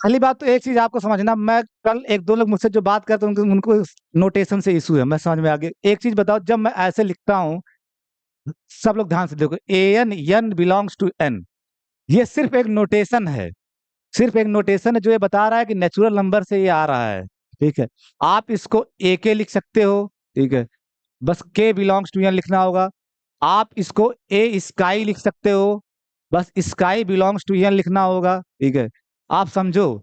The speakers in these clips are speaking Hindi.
पहली बात तो एक चीज आपको समझना, मैं कल एक दो लोग मुझसे जो बात करते हैं उनको नोटेशन से इशू है, मैं समझ में आ गया। एक चीज बताओ, जब मैं ऐसे लिखता हूँ, सब लोग ध्यान से देखो, A N N belongs to N, ये सिर्फ एक नोटेशन है, सिर्फ एक नोटेशन है जो ये बता रहा है कि नेचुरल नंबर से ये आ रहा है। ठीक है, आप इसको ए के लिख सकते हो। ठीक है, बस के बिलोंग्स टू एन लिखना होगा। आप इसको ए स्काई लिख सकते हो, बस स्काई बिलोंग्स टू एन लिखना होगा। ठीक है, आप समझो।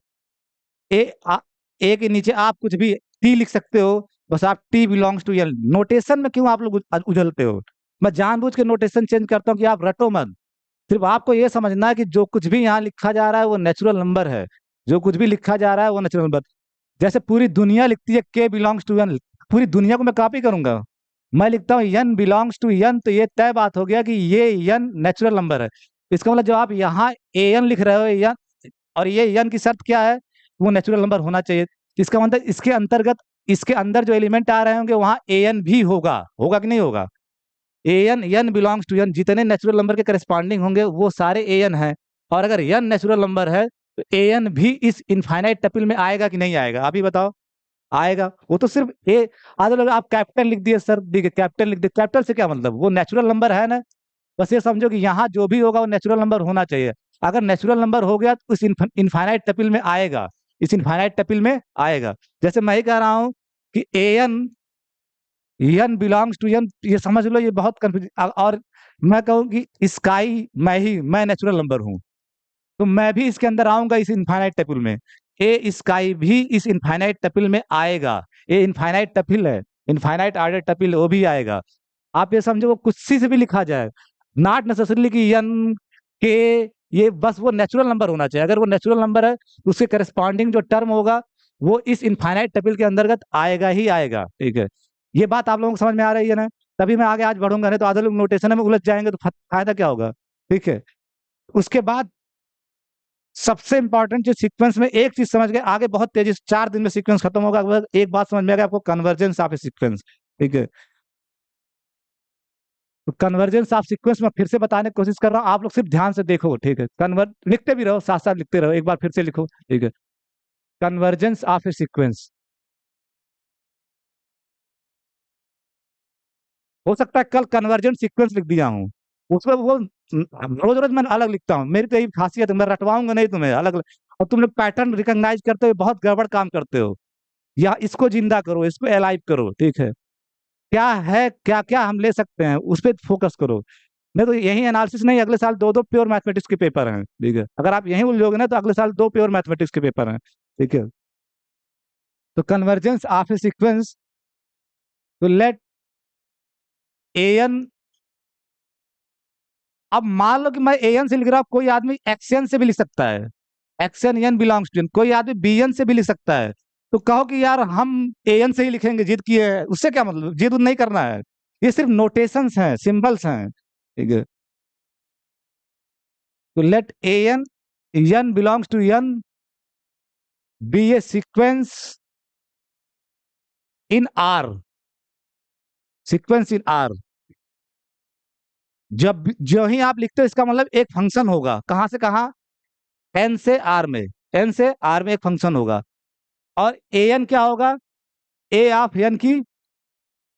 ए ए के नीचे आप कुछ भी टी लिख सकते हो, बस आप T belongs to L. Notation में क्यों आप लोग उछलते हो? मैं जानबूझ के नोटेशन चेंज करता हूँ कि आप रटो मत। सिर्फ आपको ये समझना है कि जो कुछ भी यहाँ लिखा जा रहा है वो नेचुरल नंबर है, जो कुछ भी लिखा जा रहा है वो नेचुरल नंबर। जैसे पूरी दुनिया लिखती है के बिलोंग्स टू एन, पूरी दुनिया को मैं कॉपी करूंगा? मैं लिखता हूँ एन बिलोंग्स टू एन, तो ये तय बात हो गया कि ये एन नेचुरल नंबर है। इसका मतलब जो आप यहाँ ए एन लिख रहे हो, एन, और ये एन की शर्त क्या है? वो नेचुरल नंबर होना चाहिए। इसका मतलब इसके अंतर्गत, इसके अंदर जो एलिमेंट आ रहे होंगे वहां ए एन भी होगा, होगा कि नहीं होगा? A N N belongs to N, जितने नेचुरल नंबर के करस्पॉन्डिंग होंगे वो सारे ए एन है। और अगर एन नेचुरल नंबर है तो ए एन भी इस इनफाइनाइट टपल में आएगा कि नहीं आएगा? आप ही बताओ। आएगा। वो तो सिर्फ ए, आधे लोग आप कैपिटल लिख दिए सर, देखिए कैपिटल लिख दिए, कैपिटल से क्या मतलब? वो नेचुरल नंबर है ना। बस ये समझो कि यहाँ जो भी होगा वो नेचुरल नंबर होना चाहिए। अगर नेचुरल नंबर हो गया तो इस इनफाइनाइट टपिल में आएगा, इस इनफाइनाइट टपिल में आएगा। जैसे मैं ही कह रहा हूँ कि A N N belongs to N, ये समझ लो, ये बहुत कंफ्यूज। और मैं कहूँ कि स्काई, मैं नेचुरल नंबर हूँ, तो मैं भी इसके अंदर आऊंगा इस इनफाइनाइट टपिल में। ए स्काई भी इस इनफाइनाइट टपिल में आएगा। ये इनफाइनाइट टपिल है, इनफाइनाइट आर्डर टपिल, वो भी आएगा। आप ये समझो वो कुछ सी से भी लिखा जाए, नॉट नेसेसरली कि एन के, ये बस वो नेचुरल नंबर होना चाहिए। अगर वो नेचुरल नंबर है तो उसके करस्पॉन्डिंग जो टर्म होगा वो इस इनफाइनाइट टपिल के अंतर्गत आएगा ही आएगा। ठीक है, ये बात आप लोगों को समझ में आ रही है ना? तभी मैं आगे आज बढ़ूंगा, नहीं तो आधे लोग नोटेशन में उलझ जाएंगे तो फायदा क्या होगा? ठीक है, उसके बाद सबसे इंपॉर्टेंट चीज, सीक्वेंस में एक चीज समझ गए, आगे बहुत तेजी से 4 दिन में सीक्वेंस खत्म होगा। अगर एक बात समझ में आ गया आपको, कन्वर्जेंस ऑफ ए सीक्वेंस। ठीक है, तो कन्वर्जेंस ऑफ सीक्वेंस में फिर से बताने की कोशिश कर रहा हूँ, आप लोग सिर्फ ध्यान से देखो। ठीक है, कन्वर्ट लिखते भी रहो, साथ साथ लिखते रहो, एक बार फिर से लिखो। ठीक है, कन्वर्जेंस ऑफ ए सीक्वेंस, हो सकता है कल कन्वर्जेंट सीक्वेंस लिख दिया हूँ, उसमें वो रोज रोज मैं अलग लिखता हूँ, मेरी तो यही खासियत है, मैं रटवाऊंगा नहीं तुम्हें अलग अलग। और तुम लोग पैटर्न रिकॉग्नाइज करते हुए बहुत गड़बड़ काम करते हो। या इसको जिंदा करो, इसको एलाइव करो। ठीक है, क्या है, क्या क्या हम ले सकते हैं उस पर फोकस करो। नहीं तो यही एनालिसिस नहीं, अगले साल दो दो प्योर मैथमेटिक्स के पेपर हैं। ठीक है, अगर आप यहीं उलझोगे ना तो अगले साल दो प्योर मैथमेटिक्स के पेपर हैं। ठीक है, तो कन्वर्जेंस ऑफ ए सीक्वेंस, तो लेट ए एन, अब मान लो कि मैं ए एन से लिख रहा हूं, कोई आदमी एक्स एन से भी लिख सकता है, X N N belongs to N, कोई आदमी बी एन से भी लिख सकता है। तो कहो कि यार हम ए एन से ही लिखेंगे, जिद किए है, उससे क्या मतलब? जिद नहीं करना है, ये सिर्फ नोटेशंस हैं, सिंबल्स हैं। ठीक है, तो let A N N belongs to N be a sequence in R, sequence in R. जब जो ही आप लिखते हो इसका मतलब एक फंक्शन होगा, कहां से कहां? एन से आर में, एन से आर में एक फंक्शन होगा। और ए एन क्या होगा? ए ऑफ एन की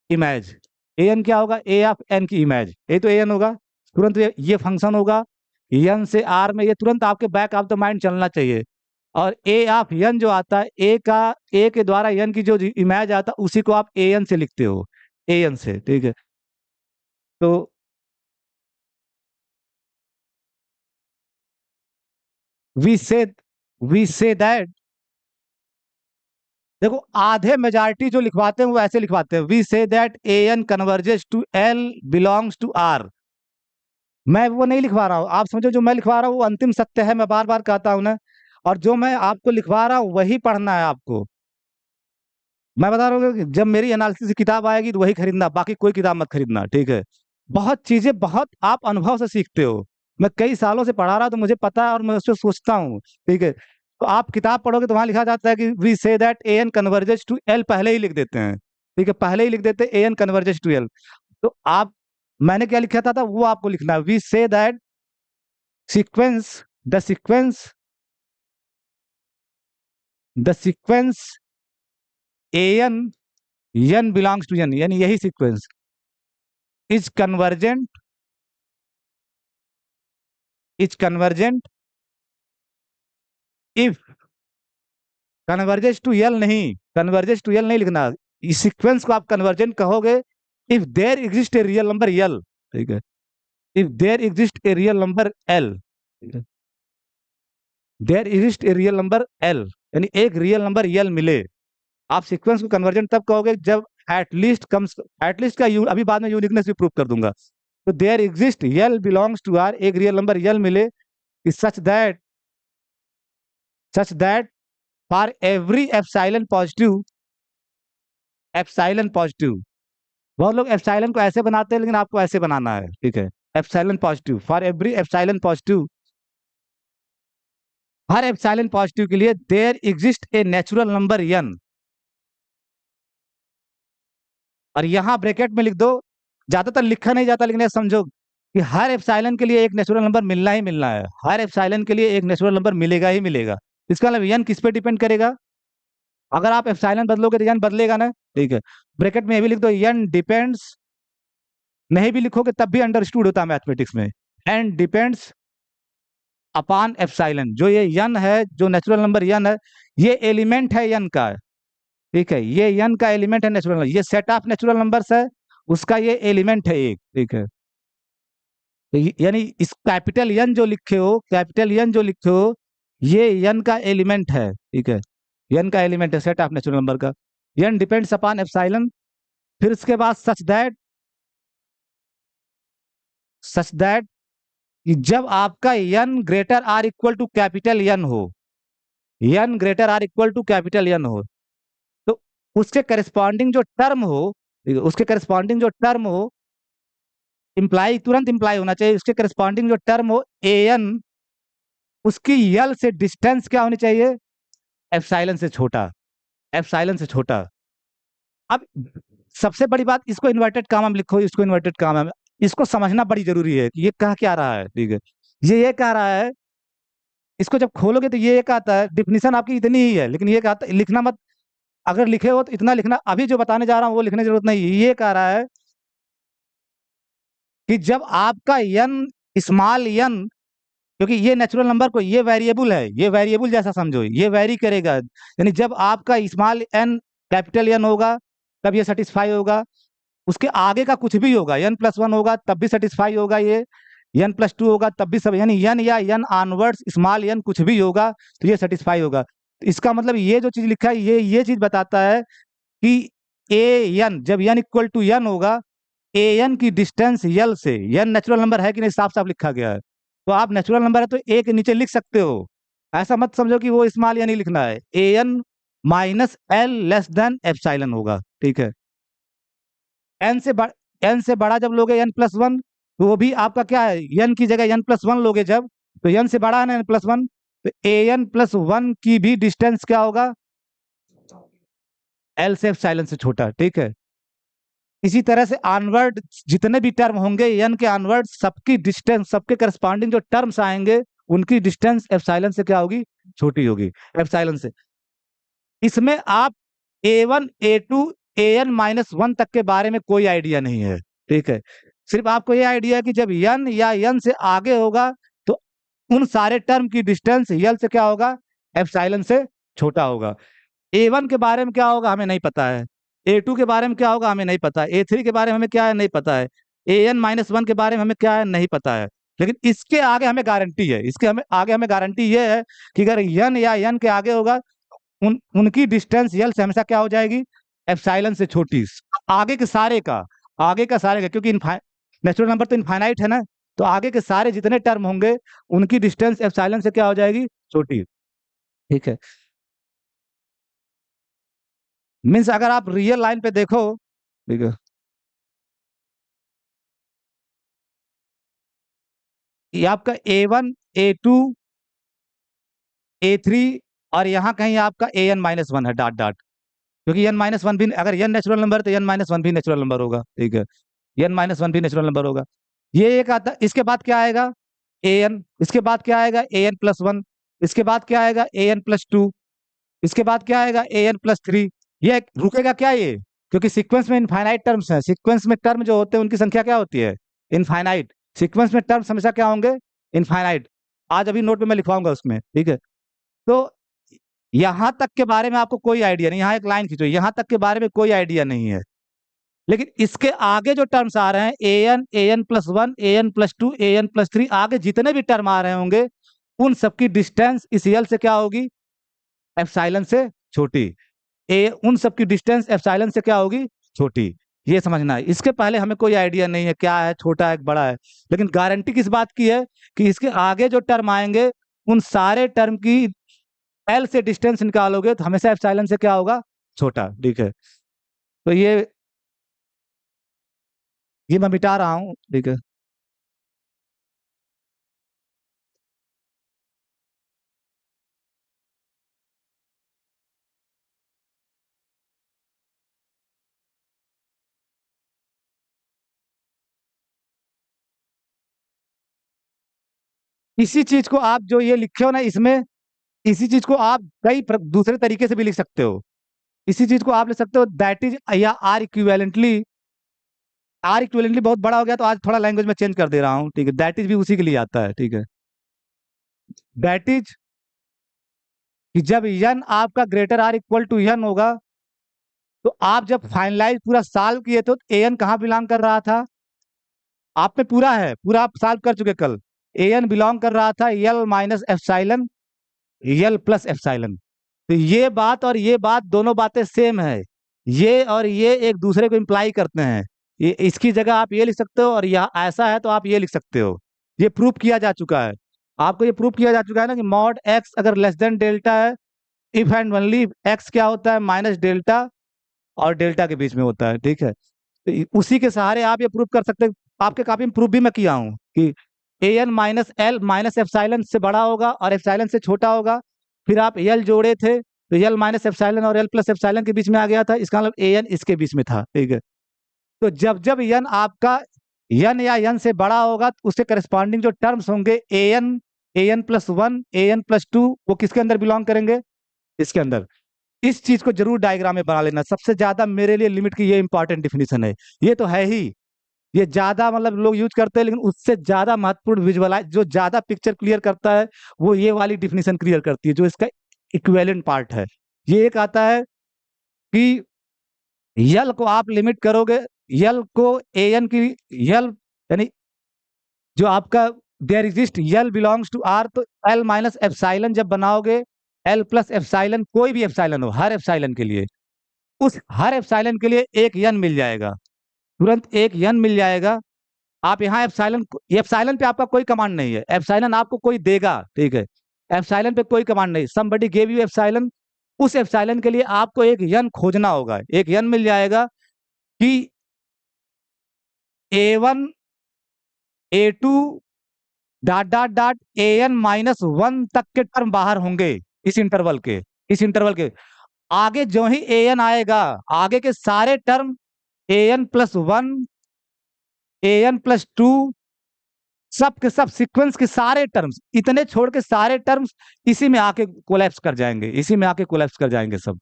इमेज। ए एन क्या होगा? ए ऑफ एन की इमेज, ये तो ए एन होगा। तुरंत ये फंक्शन होगा। एन से आर में, ये तुरंत आपके बैक ऑफ द माइंड चलना चाहिए। और ए ऑफ एन जो आता है, ए का, ए के द्वारा एन की जो इमेज आता है उसी को आप ए एन से लिखते हो, ए एन से। ठीक है, तो वी से वी से दैट, देखो आधे मेजॉरिटी जो लिखवाते हैं वो ऐसे लिखवाते हैं, we say that A N converges to L belongs to R. मैं वो नहीं लिखवा रहा हूँ, आप समझो जो मैं लिखवा रहा हूँ वो अंतिम सत्य है, मैं बार बार कहता हूँ ना। और जो मैं आपको लिखवा रहा हूँ वही पढ़ना है आपको। मैं बता रहा हूँ कि जब मेरी एनालिसिस की किताब आएगी तो वही खरीदना, बाकी कोई किताब मत खरीदना। ठीक है, बहुत चीजें, बहुत आप अनुभव से सीखते हो। मैं कई सालों से पढ़ा रहा हूँ तो मुझे पता है और मैं उस पर सोचता हूँ। ठीक है, तो आप किताब पढ़ोगे तो वहां लिखा जाता है कि we say that A N converges to L, पहले ही लिख देते हैं। ठीक है, पहले ही लिख देते हैं ए एन कन्वर्जेस टू एल। तो आप, मैंने क्या लिखा था वो आपको लिखना है, we say that sequence, the sequence the sequence an n belongs to n, यानी यही sequence is convergent, is convergent if, convergence to L नहीं, कन्वर्जेंस टू यल नहीं लिखना, इस सीक्वेंस को आप कन्वर्जेंट कहोगे if there exist a real number L, ठीक है, if there exist a real number L, there exist a real number L, यानी एक रियल नंबर यल मिले, आप सीक्वेंस को कन्वर्जेंट तब कहोगे जब एटलीस्ट कम्स, एटलीस्ट का अभी बाद में यूनिकनेस भी प्रूव कर दूंगा, तो there exist L belongs to R, एक रियल नंबर यल मिले, such that, such that for every epsilon positive, epsilon positive, बहुत लोग एप्सिलॉन को ऐसे बनाते हैं लेकिन आपको ऐसे बनाना है, ठीक है, epsilon positive, for every epsilon positive, हर एप्सिलॉन पॉजिटिव के लिए there exist a natural number n, और यहां ब्रैकेट में लिख दो, ज्यादातर लिखा नहीं जाता लेकिन ये समझो कि हर एप्सिलॉन के लिए एक नेचुरल नंबर मिलना ही मिलना है, हर एप्सिलॉन के लिए एक नेचुरल नंबर मिलेगा ही मिलेगा, इसका मतलब n किस पे डिपेंड करेगा, अगर आप एप्सिलॉन बदलोगे तो n बदलेगा ना, ठीक है, ब्रैकेट में ये भी लिख दो n डिपेंड्स, नहीं भी लिखोगे तब भी अंडरस्टूड होता है मैथमेटिक्स में, n डिपेंड्स अपॉन एप्सिलॉन, जो ये n है, जो नेचुरल नंबर n है, ये एलिमेंट है n का, ठीक है, ये n का एलिमेंट है नेचुरल नंबर, ये सेट ऑफ नेचुरल नंबर्स है, उसका ये एलिमेंट है एक, ठीक है, तो यानी इस कैपिटल N जो लिखे हो, कैपिटल N जो लिखे हो, ये n का एलिमेंट है, ठीक है, n का एलिमेंट है सेट ऑफ नेचुरल नंबर का, n डिपेंड्स अपॉन एप्सिलॉन, फिर उसके बाद सच दैट कि जब आपका n greater or equal to capital N हो, n greater or equal to capital N हो, तो उसके करस्पॉन्डिंग जो टर्म हो, ठीक है, उसके करस्पॉन्डिंग जो टर्म हो, इंप्लाई तुरंत इंप्लाई होना चाहिए, उसके करस्पॉन्डिंग जो टर्म हो an, उसकी यल से डिस्टेंस क्या होनी चाहिए, एप्सिलॉन से छोटा, एप्सिलॉन से छोटा। अब सबसे बड़ी बात, इसको इन्वर्टेड कामा में लिखो, इसको इन्वर्टेड कामा में, इसको समझना बड़ी जरूरी है कि ये कह क्या रहा है, ठीक है, ये कह रहा है, इसको जब खोलोगे तो ये एक आता है, डिफिनीशन आपकी इतनी ही है, लेकिन ये कहता लिखना मत, अगर लिखे हो तो इतना लिखना, अभी जो बताने जा रहा हूँ वो लिखने की जरूरत नहीं, ये कह रहा है कि जब आपका n स्मॉल n, क्योंकि ये नेचुरल नंबर को, ये वेरिएबल है, ये वेरिएबल जैसा समझो, ये वेरी करेगा, यानी जब आपका स्मॉल n कैपिटल N होगा तब ये सेटिस्फाई होगा, उसके आगे का कुछ भी होगा, n+1 होगा तब भी सेटिस्फाई होगा, ये n+2 होगा तब भी सब, यानी n या n ऑनवर्ड्स स्मॉल n कुछ भी होगा तो ये सेटिस्फाई होगा, तो इसका मतलब ये जो चीज लिखा है, ये चीज बताता है कि an जब n इक्वल टू n होगा, an की डिस्टेंस यल से, n नेचुरल नंबर है कि नहीं, साफ साफ लिखा गया है, तो आप नेचुरल नंबर है तो ए के नीचे लिख सकते हो, ऐसा मत समझो कि वो स्मॉल n ही लिखना है, an minus L less than epsilon होगा, ठीक है, n से n से बड़ा जब लोगे n+1, तो वो भी आपका क्या है, n की जगह n+1 लोगे जब, तो n से बड़ा है ना n+1, तो an+1 की भी डिस्टेंस क्या होगा, l से एप्सिलॉन से छोटा, ठीक है, इसी तरह से ऑनवर्ड जितने भी टर्म होंगे n के ऑनवर्ड, सबकी डिस्टेंस, सबके करस्पॉन्डिंग जो टर्म्स आएंगे उनकी डिस्टेंस एप्सिलॉन से क्या होगी, छोटी होगी, एप्सिलॉन से। इसमें आप a1 a2 an-1 तक के बारे में कोई आइडिया नहीं है, ठीक है, सिर्फ आपको ये आइडिया है कि जब n या n से आगे होगा तो उन सारे टर्म की डिस्टेंस यल से क्या होगा, एप्सिलॉन से छोटा होगा, a1 के बारे में क्या होगा हमें नहीं पता है, a2 के बारे में क्या होगा हमें नहीं पता है, a3 के बारे में हमें क्या है नहीं पता है, an-1 के बारे में हमें क्या है नहीं पता है, लेकिन इसके आगे हमें गारंटी है, इसके हमें आगे हमें गारंटी ये है कि अगर n या n के आगे होगा, उनकी डिस्टेंस यल से हमेशा क्या हो जाएगी, एप्सिलॉन से छोटी, आगे के सारे का, आगे का सारे का, क्योंकि नेचुरल नंबर तो इनफाइनाइट है ना, तो आगे के सारे जितने टर्म होंगे उनकी डिस्टेंस एप्सिलॉन से क्या हो जाएगी, छोटी, ठीक है, मीन्स अगर आप रियल लाइन पे देखो, ठीक है, ये आपका a1 a2 a3 और यहाँ कहीं आपका an-1 है, डॉट डॉट, क्योंकि n-1 भी, अगर n नेचुरल नंबर तो n-1 भी नेचुरल नंबर होगा, ठीक है, n-1 भी नेचुरल नंबर होगा, ये एक आता, इसके बाद क्या आएगा an, इसके बाद क्या आएगा an+1, इसके बाद क्या आएगा an+2, इसके बाद क्या आएगा an+3। ये रुकेगा क्या ये? क्योंकि सीक्वेंस में इनफाइनाइट टर्म्स हैं, सीक्वेंस में टर्म जो होते हैं उनकी संख्या क्या होती है? इनफाइनाइट। सीक्वेंस में टर्म्स हमेशा क्या होंगे? इनफाइनाइट। आज अभी नोट में मैं लिखवाऊंगा उसमें, ठीक है। तो यहां तक के बारे में आपको कोई आइडिया नहीं, यहाँ एक लाइन खींचो, यहां तक के बारे में कोई आइडिया नहीं है। लेकिन इसके आगे जो टर्म्स आ रहे हैं, an+1, an+2, an+3, आगे जितने भी टर्म आ रहे होंगे उन सबकी डिस्टेंस इस यल से क्या होगी? एप्सिलॉन से छोटी। उन सबकी डिस्टेंस एप्सिलॉन से क्या होगी? छोटी। ये समझना है, इसके पहले हमें कोई आइडिया नहीं है क्या है, छोटा है बड़ा है। लेकिन गारंटी किस बात की है? कि इसके आगे जो टर्म आएंगे उन सारे टर्म की एल से डिस्टेंस निकालोगे तो हमेशा एप्सिलॉन से क्या होगा? छोटा, ठीक है। तो ये मैं मिटा रहा हूँ, ठीक है। इसी चीज को आप जो ये लिखे हो ना इसमें, इसी चीज को आप दूसरे तरीके से भी लिख सकते हो। इसी चीज को आप लिख सकते हो दैट इज, या आर इक्विवेलेंटली बहुत बड़ा हो गया तो आज थोड़ा लैंग्वेज में चेंज कर दे रहा हूँ, ठीक है। दैट इज भी उसी के लिए आता है, ठीक है। दैट इज कि जब यन आपका ग्रेटर आर इक्वल टू यन होगा, तो आप जब फाइनलाइज पूरा सॉल्व किए तो एन कहाँ बिलोंग कर रहा था? आप में पूरा है, पूरा आप सॉल्व कर चुके कल। एन बिलोंग कर रहा था यल-एप्सिलॉन, यल+एप्सिलॉन। तो ये बात और ये बात दोनों बातें सेम है। ये और ये एक दूसरे को इम्प्लाई करते हैं। ये इसकी जगह आप ये लिख सकते हो, और यह ऐसा है तो आप ये लिख सकते हो। ये प्रूफ किया जा चुका है। आपको ये प्रूफ किया जा चुका है ना कि मॉड एक्स अगर लेस देन डेल्टा है, इफ एंड ओनली एक्स क्या होता है? माइनस डेल्टा, और डेल्टा के बीच में होता है, ठीक है। तो उसी के सहारे आप ये प्रूफ कर सकते हैं। आपके कॉपी में प्रूफ भी मैं किया हूँ कि an-l-एप्सिलॉन से बड़ा होगा और एप्सिलॉन से छोटा होगा। फिर आप यल जोड़े थे तो यल-एप्सिलॉन और l+एप्सिलॉन के बीच में आ गया था, इसका मतलब an इसके बीच में था, ठीक है। तो जब जब यन आपका यन या यन से बड़ा होगा तो उसके करस्पॉन्डिंग जो टर्म्स होंगे an+1, an+2, वो किसके अंदर बिलोंग करेंगे? इसके अंदर। इस चीज को जरूर डायग्राम में बना लेना। सबसे ज्यादा मेरे लिए लिमिट की ये इंपॉर्टेंट डिफिनीशन है। ये तो है ही, ये ज्यादा मतलब लोग यूज करते हैं, लेकिन उससे ज्यादा महत्वपूर्ण विजुअलाइज जो ज्यादा पिक्चर क्लियर करता है वो ये वाली डिफिनीशन क्लियर करती है, जो इसका इक्विवेलेंट पार्ट है। ये एक आता है कि यल को आप लिमिट करोगे, यल को एन की, यल यानी जो आपका there exist L belongs to R, तो l-एप्सिलॉन जब बनाओगे, l+एप्सिलॉन, कोई भी एप्सिलॉन हो, हर एप्सिलॉन के लिए, उस हर एप्सिलॉन के लिए एक यन मिल जाएगा, तुरंत एक यन मिल जाएगा। आप यहाँ एप्सिलॉन, एप्सिलॉन पे आपका कोई कमांड नहीं है, एप्सिलॉन आपको कोई देगा, ठीक है। एप्सिलॉन पे कोई कमांड नहीं, समबडी गेव यू एप्सिलॉन, उस एप्सिलॉन के लिए आपको एक यन खोजना होगा, एक यन मिल जाएगा कि A1, A2, dot dot dot an-1 तक के टर्म बाहर होंगे इस इंटरवल के, इस इंटरवल के आगे जो ही an आएगा, आगे के सारे टर्म an+1, an+2, सब के सब सीक्वेंस के सारे टर्म्स, इतने छोड़ के सारे टर्म्स इसी में आके कोलैप्स कर जाएंगे, इसी में आके कोलैप्स कर जाएंगे सब,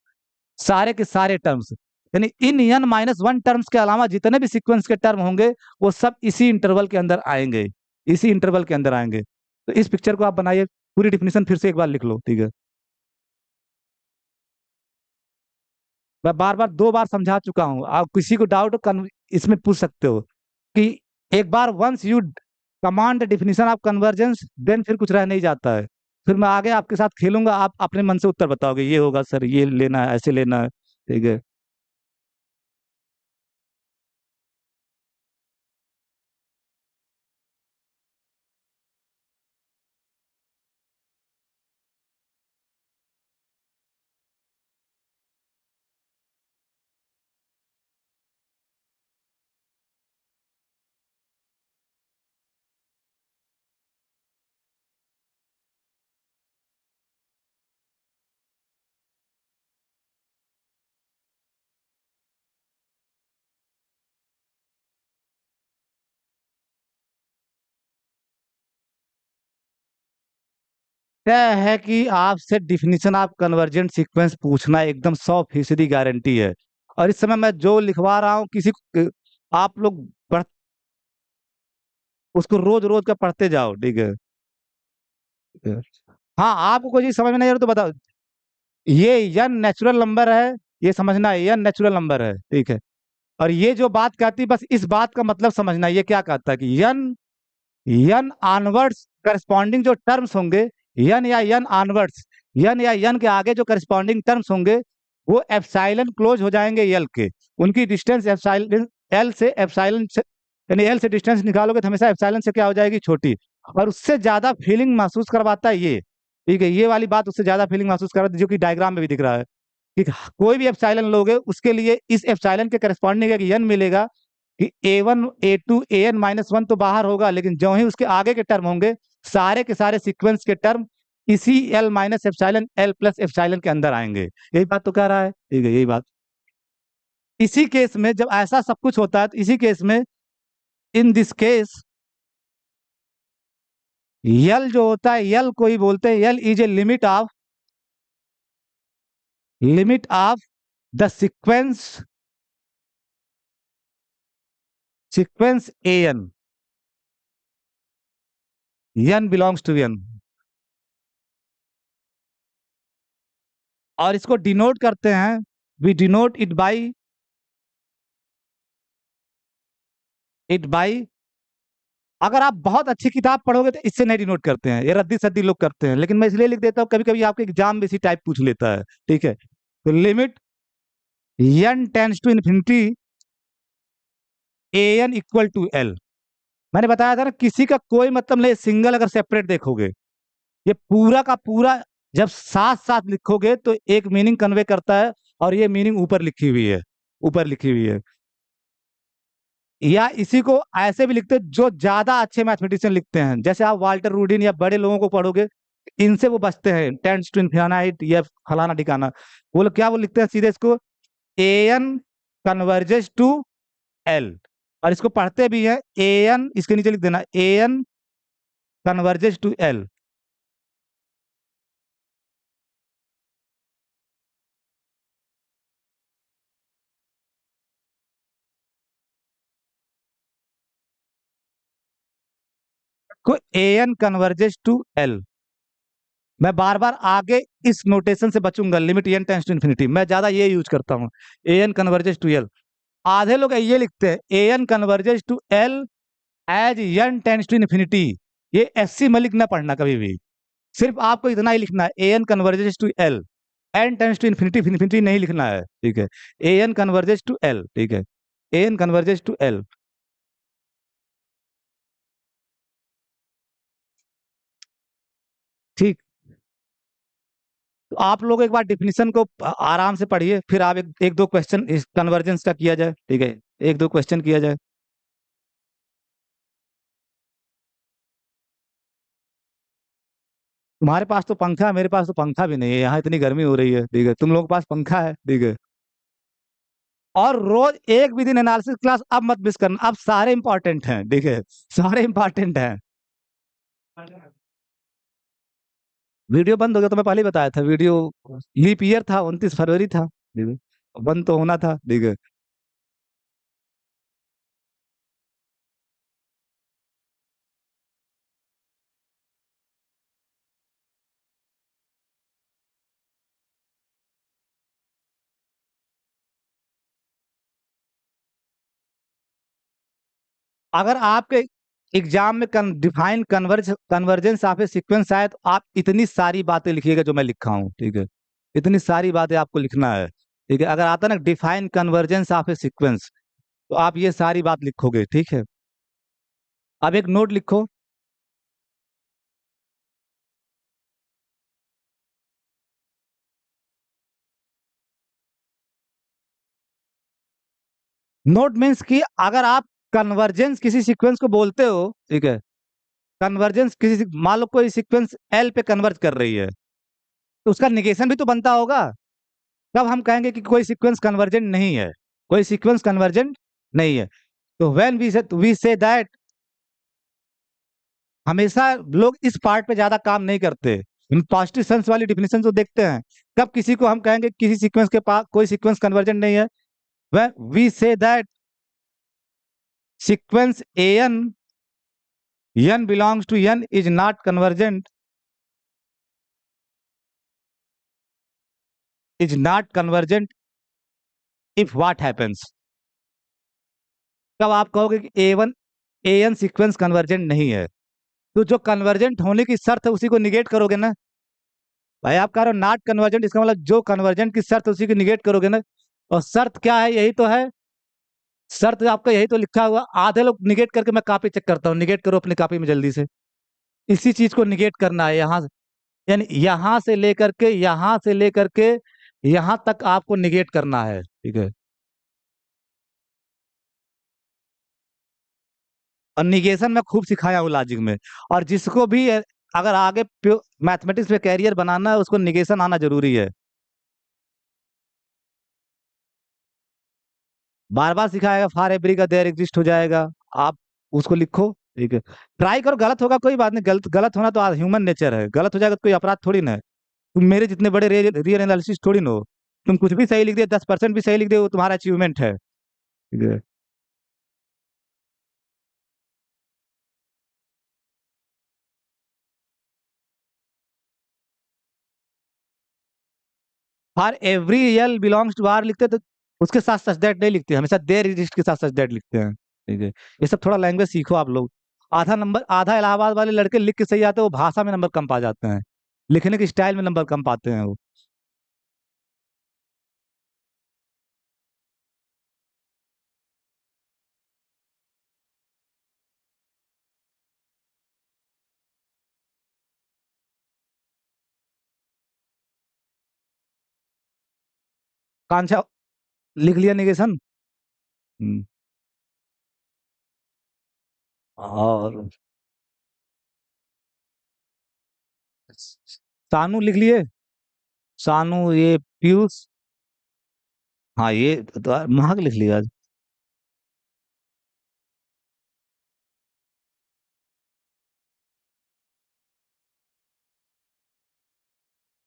सारे के सारे टर्म्स। यानी इन n-1 टर्म्स के अलावा जितने भी सीक्वेंस के टर्म होंगे वो सब इसी इंटरवल के अंदर आएंगे, इसी इंटरवल के अंदर आएंगे। तो इस पिक्चर को आप बनाइए, पूरी डिफिनीशन फिर से एक बार लिख लो, ठीक है। मैं बार बार 2 बार समझा चुका हूँ, आप किसी को डाउट इसमें पूछ सकते हो कि एक बार once you command the definition of convergence, then फिर कुछ रह नहीं जाता है। फिर मैं आगे आपके साथ खेलूंगा, आप अपने मन से उत्तर बताओगे, ये होगा सर, ये लेना है, ऐसे लेना है, ठीक है। तय है कि आपसे डिफिनीशन ऑफ कन्वर्जेंट सीक्वेंस पूछना एकदम 100% गारंटी है। और इस समय मैं जो लिखवा रहा हूँ आप लोग पढ़ उसको रोज रोज का पढ़ते जाओ, ठीक है। ठीक है। हाँ, आपको कोई चीज समझ में नहीं आ रही तो बताओ। ये यन नेचुरल नंबर है, ये समझना है, यन नेचुरल नंबर है, ठीक है। और ये जो बात कहती है, बस इस बात का मतलब समझना है, ये क्या कहता है कि यन यन ऑनवर्ड्स करस्पॉन्डिंग जो टर्म्स होंगे, यन या यन ऑनवर्ड्स, यन या यन के आगे जो करस्पॉन्डिंग टर्म्स होंगे, वो एप्सिलॉन क्लोज हो जाएंगे यल के। उनकी डिस्टेंस एप्सिलॉन एल से एप्सिलॉन से, यानी एल से डिस्टेंस निकालोगे तो हमेशा एप्सिलॉन से क्या हो जाएगी, छोटी। और उससे ज्यादा फीलिंग महसूस करवाता है ये, ठीक है। ये वाली बात उससे ज्यादा फीलिंग महसूस करवाती है, जो कि डायग्राम में भी दिख रहा है कि कोई भी एप्सिलॉन लोगे उसके लिए इस एप्सिलॉन के करस्पॉन्डिंग एक यन मिलेगा कि A1 A2 AN-1 तो बाहर होगा, लेकिन जो ही उसके आगे के टर्म होंगे, सारे के सारे सीक्वेंस के टर्म इसी L minus epsilon L plus epsilon के अंदर आएंगे। यही बात तो कह रहा है, ठीक है, यही बात। इसी केस में जब ऐसा सब कुछ होता है, तो इसी केस में, इन दिस केस, यल जो होता है, यल को ही बोलते हैं, L is a limit of the sequence AN, n belongs to n। और इसको डिनोट करते हैं, वी डिनोट इट बाई, अगर आप बहुत अच्छी किताब पढ़ोगे तो इससे नहीं डिनोट करते हैं, ये रद्दी सद्दी लोग करते हैं, लेकिन मैं इसलिए लिख देता हूँ, कभी कभी आपके एग्जाम में इसी टाइप पूछ लेता है, ठीक है। तो limit n tends to infinity AN equal to L। मैंने बताया था ना, किसी का कोई मतलब नहीं, सिंगल अगर सेपरेट देखोगे, ये पूरा का पूरा जब साथ साथ लिखोगे तो एक मीनिंग कन्वे करता है, और ये मीनिंग ऊपर लिखी हुई है, ऊपर लिखी हुई है। या इसी को ऐसे भी लिखते हैं जो ज्यादा अच्छे मैथमेटिशियन लिखते हैं, जैसे आप वाल्टर रूडिन या बड़े लोगों को पढ़ोगे, इनसे वो बचते हैं, टेंड्स टू इन्फिनाइट या फलाना ठिकाना। वो लोग क्या वो लिखते हैं सीधे इसको, AN कन्वर्जेस टू L। और इसको पढ़ते भी है AN, इसके नीचे लिख देना AN कन्वर्जेस टू L। को AN कन्वर्जेस टू L। मैं बार बार आगे इस नोटेशन से बचूंगा, limit n tends to infinity, मैं ज्यादा ये यूज करता हूँ, AN कन्वर्जेस टू L। आधे लोग ये लिखते हैं AN converges to L as n tends to infinity. ये SC मलिक ना पढ़ना कभी भी, सिर्फ आपको इतना ही लिखना है, AN converges to L, n tends to infinity infinity नहीं लिखना है, ठीक है। AN कन्वर्जेस टू L, ठीक है, AN कन्वर्जेस टू L। ठीक। तो आप लोग एक बार डिफिनीशन को आराम से पढ़िए, फिर आप एक दो क्वेश्चन इस कन्वर्जेंस का किया जाए, ठीक है, एक दो क्वेश्चन किया जाए। तुम्हारे पास तो पंखा है, मेरे पास तो पंखा भी नहीं है, यहाँ इतनी गर्मी हो रही है, ठीक है, तुम लोगों के पास पंखा है, ठीक है। और रोज एक भी दिन एनालिसिस क्लास अब मत मिस करना, अब सारे इंपॉर्टेंट हैं, ठीक है, सारे इंपॉर्टेंट हैं। वीडियो बंद हो गया तो मैं पहले ही बताया था, वीडियो लीप ईयर था, 29 फरवरी था, ठीक है, बंद तो होना था, ठीक है। अगर आपके एग्जाम में define convergence of A sequence आए, तो आप इतनी सारी बातें लिखिएगा जो मैं लिखा हूँ, ठीक है, इतनी सारी बातें आपको लिखना है, ठीक है। अगर आता ना define convergence of A sequence, तो आप ये सारी बात लिखोगे, ठीक है। अब एक नोट लिखो, नोट मीन्स कि अगर आप कन्वर्जेंस किसी सीक्वेंस को बोलते हो, ठीक है, कन्वर्जेंस मान लो कोई सीक्वेंस एल पे कन्वर्ज कर रही है, तो उसका निगेशन भी तो बनता होगा, तब हम कहेंगे कि कोई सीक्वेंस कन्वर्जेंट नहीं है, कोई सीक्वेंस कन्वर्जेंट नहीं है। तो व्हेन वी से दैट, हमेशा लोग इस पार्ट पे ज्यादा काम नहीं करते, पॉजिटिव सेंस वाली डिफिनेशन जो देखते हैं, कब किसी को हम कहेंगे किसी सीक्वेंस के पास कोई सीक्वेंस कन्वर्जेंट नहीं है, वह we say that sequence n belongs to n is not convergent, is not convergent if what happens। तब आप कहोगे कि an सीक्वेंस कन्वर्जेंट नहीं है, तो जो कन्वर्जेंट होने की शर्त है उसी को निगेट करोगे ना। भाई आप कह रहे हो नॉट कन्वर्जेंट, इसका मतलब जो कन्वर्जेंट की शर्त है उसी को निगेट करोगे ना। और शर्त क्या है, यही तो है शर्त, आपका यही तो लिखा हुआ। आधे लोग निगेट करके, मैं कॉपी चेक करता हूँ, निगेट करो अपनी कॉपी में जल्दी से। इसी चीज को निगेट करना है यहाँ से, यानी यहाँ से लेकर के यहाँ तक आपको निगेट करना है, ठीक है। और निगेशन मैं खूब सिखाया हूँ लॉजिक में। और जिसको भी अगर आगे मैथमेटिक्स में कैरियर बनाना है, उसको निगेशन आना जरूरी है। बार बार सिखाएगा, फॉर एवरी का देयर एग्जिस्ट हो जाएगा, आप उसको लिखो, ठीक है। ट्राई करो, गलत होगा कोई बात नहीं, गलत गलत होना तो ह्यूमन नेचर है, गलत हो जाएगा तो कोई अपराध थोड़ी ना है। तुम मेरे जितने बड़े रियल एनालिसिस थोड़ी ना हो। तुम कुछ भी सही लिख दिए, 10% भी सही लिख दिए, वो तुम्हारा अचीवमेंट है, ठीक है। For every L belongs to R लिखते तो उसके साथ सच दैट नहीं लिखते, हमेशा देयर एग्जिस्ट के साथ सच दैट लिखते हैं, ठीक है। ये सब थोड़ा लैंग्वेज सीखो आप लोग। आधा इलाहाबाद वाले लड़के लिख के सही आते हैं, वो भाषा में नंबर कम पा जाते हैं, लिखने के स्टाइल में नंबर कम पाते हैं वो। कांचा लिख लिया निगेशन। हम्म, और सानू लिख लिए, सानू, ये पीयूष। हाँ ये तो महक लिख लिया।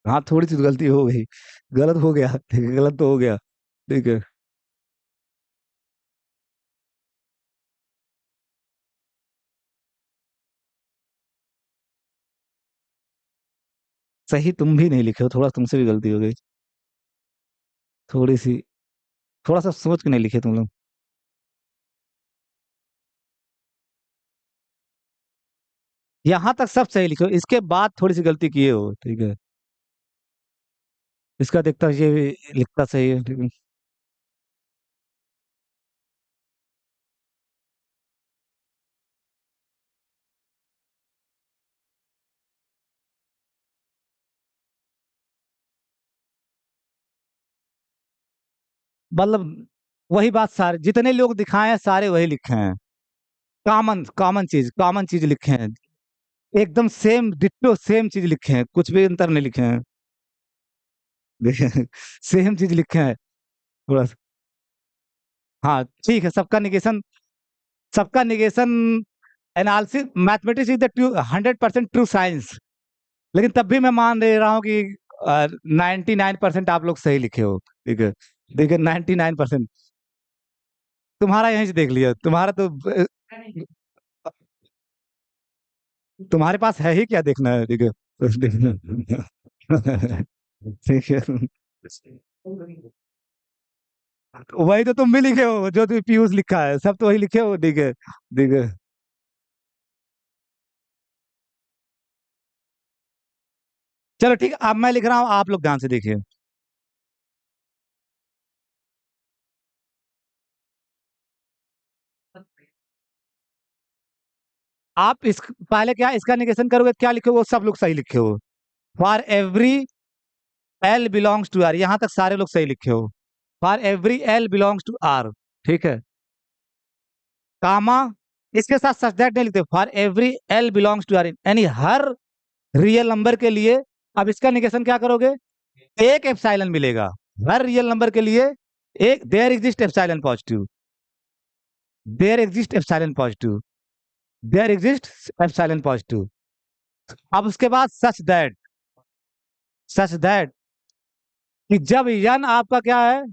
हाँ थोड़ी सी तो गलती हो गई, गलत हो गया, ठीक है, गलत तो हो गया, ठीक है। सही तुम भी नहीं लिखे हो, थोड़ा तुमसे भी गलती हो गई, थोड़ी सी, थोड़ा सा सोच के नहीं लिखे तुम लोग। यहाँ तक सब सही लिखे हो, इसके बाद थोड़ी सी गलती किए हो, ठीक है। इसका देखता ये भी लिखता सही है, ठीक है। मतलब वही बात, सारे जितने लोग दिखाए हैं सारे वही लिखे हैं। कॉमन चीज लिखे हैं, एकदम सेम डिट्टो सेम चीज लिखे हैं, कुछ भी अंतर नहीं लिखे हैं। सेम चीज लिखे हैं, थोड़ा सा। हाँ ठीक है, सबका negation analysis mathematics is the 100% true science. लेकिन तब भी मैं मान ले रहा हूँ कि 99% आप लोग सही लिखे हो, ठीक है। देखिए 99% तुम्हारा यहीं से देख लिया, तुम्हारा तो तुम्हारे पास है ही क्या देखना है, ठीक है। ठीक है, वही तो तुम भी लिखे हो, जो तुम पीयूष लिखा है, सब तो वही लिखे हो, ठीक है, ठीक है। चलो ठीक है, अब मैं लिख रहा हूँ, आप लोग ध्यान से देखिए। आप इस पहले क्या इसका निगेशन करोगे, क्या लिखे हो, वो सब लोग सही लिखे हो। For every L belongs to R, यहां तक सारे लोग सही लिखे हो। For every L belongs to R, ठीक है। कामा, इसके साथ सच दैट नहीं लिखते, for every L belongs to R, यानी हर रियल नंबर के लिए। अब इसका निगेशन क्या करोगे, एक एप्सिलॉन मिलेगा हर रियल नंबर के लिए। एक there exist epsilon positive, there exist epsilon positive, there exist epsilon positive. अब उसके बाद सच दैट, सच दैट कि जब यन आपका क्या है,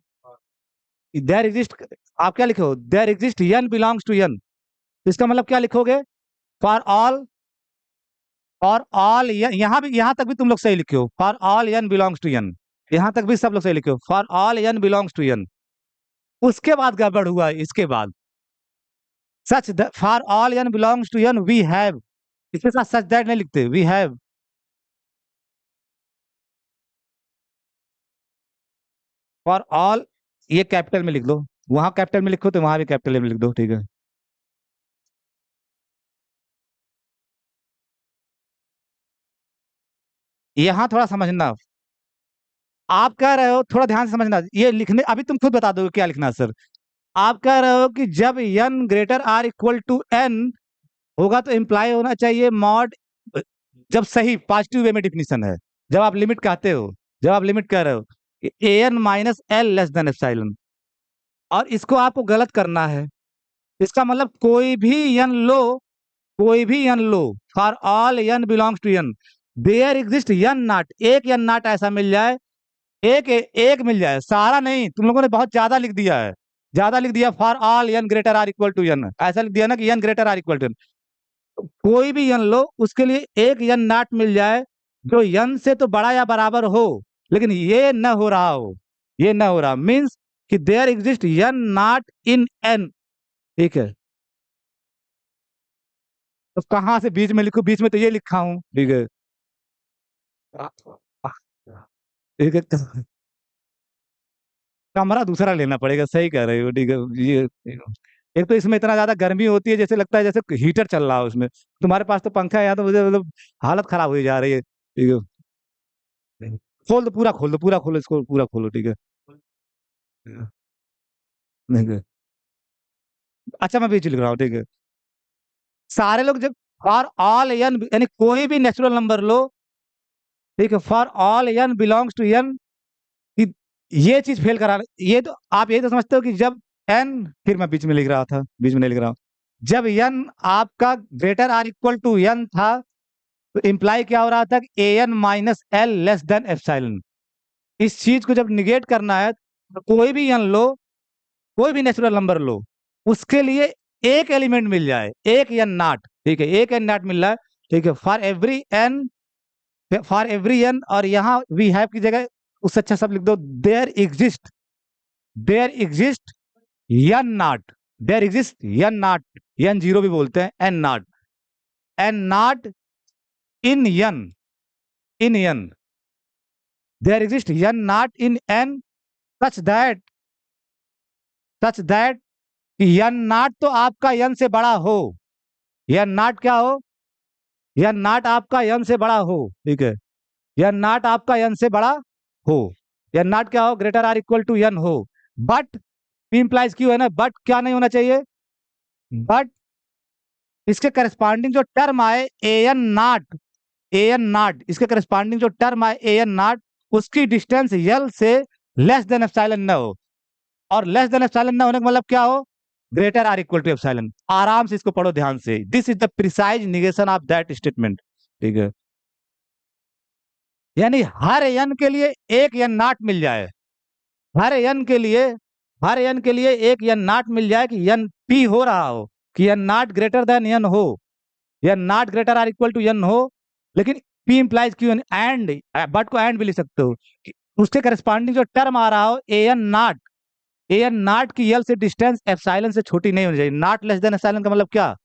देयर एग्जिस्ट, आप क्या लिखो, there exist N belongs to N, इसका मतलब क्या लिखोगे, फॉर ऑल यहाँ भी, यहाँ तक भी तुम लोग सही लिखे हो, for all N belongs to N, यहाँ तक भी सब लोग सही लिखे हो, for all N belongs to N. उसके बाद गड़बड़ हुआ है, इसके बाद such for all N belongs to N we have, इसके साथ सच दैट नहीं लिखते, वी हैव, फॉर ऑल, ये कैपिटल में लिख दो, वहां कैपिटल में लिखो तो वहां भी कैपिटल में लिख दो, ठीक है। यहाँ थोड़ा समझना, आप कह रहे हो, थोड़ा ध्यान से समझना, ये लिखने अभी तुम खुद बता दोगे क्या लिखना है सर। आप कह रहे हो कि जब n greater or equal to n होगा तो इम्प्लाई होना चाहिए मॉड, जब सही पॉजिटिव वे में डिफिनीशन है, जब आप लिमिट कहते हो, जब आप लिमिट कह रहे हो कि an minus L less than epsilon, और इसको आपको गलत करना है, इसका मतलब कोई भी n लो, कोई भी n लो, for all n belongs to n, there exist n nought, एक n नॉट ऐसा मिल जाए, एक एक मिल जाए, सारा नहीं, तुम लोगों ने बहुत ज्यादा लिख दिया है, ज्यादा लिख दिया, for all n greater or equal to n, ऐसा लिख दिया ना कि n greater or equal to n, कोई भी n लो, उसके लिए एक n नॉट मिल जाए जो n से तो बड़ा या बराबर हो, लेकिन ये न हो रहा हो, ये न हो रहा मीन्स कि there exist n nought in n, ठीक है। तो कहाँ से बीच में लिखूं, बीच में तो ये लिखा हूं, ठीक है, ठीक है, कमरा दूसरा लेना पड़ेगा, सही कह रहे हो, ठीक है। ये एक तो इसमें इतना ज्यादा गर्मी होती है, जैसे लगता है जैसे हीटर चल रहा है उसमें, तुम्हारे पास तो पंखा है, यहाँ तो मुझे मतलब हालत खराब हो जा रही है, ठीक है। खोल दो, पूरा खोल दो, पूरा खोलो, इसको पूरा खोलो, ठीक है। ठीक है। अच्छा मैं बीच लिख रहा हूँ, ठीक है। सारे लोग जब फॉर ऑल एन, यानी कोई भी नेचुरल नंबर लो, ठीक है, for all N belongs to N, ये चीज फेल करा, ये तो आप यही तो समझते हो कि जब एन, फिर मैं बीच में लिख रहा था, बीच में नहीं लिख रहा हूँ, जब एन आपका greater or equal to N था, तो इम्प्लाई क्या हो रहा था कि A N minus L less than epsilon, इस चीज को जब निगेट करना है तो कोई भी एन लो, कोई भी नेचुरल नंबर लो, उसके लिए एक एलिमेंट मिल जाए, एक एन नॉट, ठीक है, एक एन नॉट मिल रहा है, ठीक है, for every N, for every N, और यहाँ वी हैव की जगह उससे अच्छा सब लिख दो, there exist, there exist N nought, there exist N nought, N zero भी बोलते हैं, N nought, N nought in N, in N, there exist N nought in N, such that, such that N nought तो आपका एन से बड़ा हो, एन नॉट क्या हो, एन नॉट आपका एन से बड़ा हो, ठीक है, एन नॉट आपका एन से बड़ा हो, एन नॉट क्या हो, greater or equal to N हो, बट इंप्लाइज क्यों है ना, बट क्या नहीं होना चाहिए, बट इसके करस्पॉन्डिंग जो टर्म आए A N naught, A N naught, इसके करस्पॉन्डिंग जो टर्म आए ए एन नॉट, उसकी डिस्टेंस यल से लेस देन एप्सिलॉन न हो, और लेस देन एप्सिलॉन न होने का मतलब क्या हो, greater or equal to epsilon, आराम से इसको पढ़ो ध्यान से, this is the precise negation of that statement, ठीक है, यानी हर एन के लिए एक एन नॉट मिल जाए, हर एन के लिए, हर एन के लिए एक एन नॉट मिल जाए कि एन पी हो रहा हो, कि N nought greater than N हो, या not greater or equal to N हो, लेकिन P implies Q and, but को एंड भी लिख सकते हो कि उसके करस्पॉन्डिंग जो टर्म आ रहा हो A N naught, A N naught की यल से डिस्टेंस एप्सिलॉन से छोटी नहीं होनी चाहिए, नॉट लेस देन एप्सिलॉन का मतलब क्या,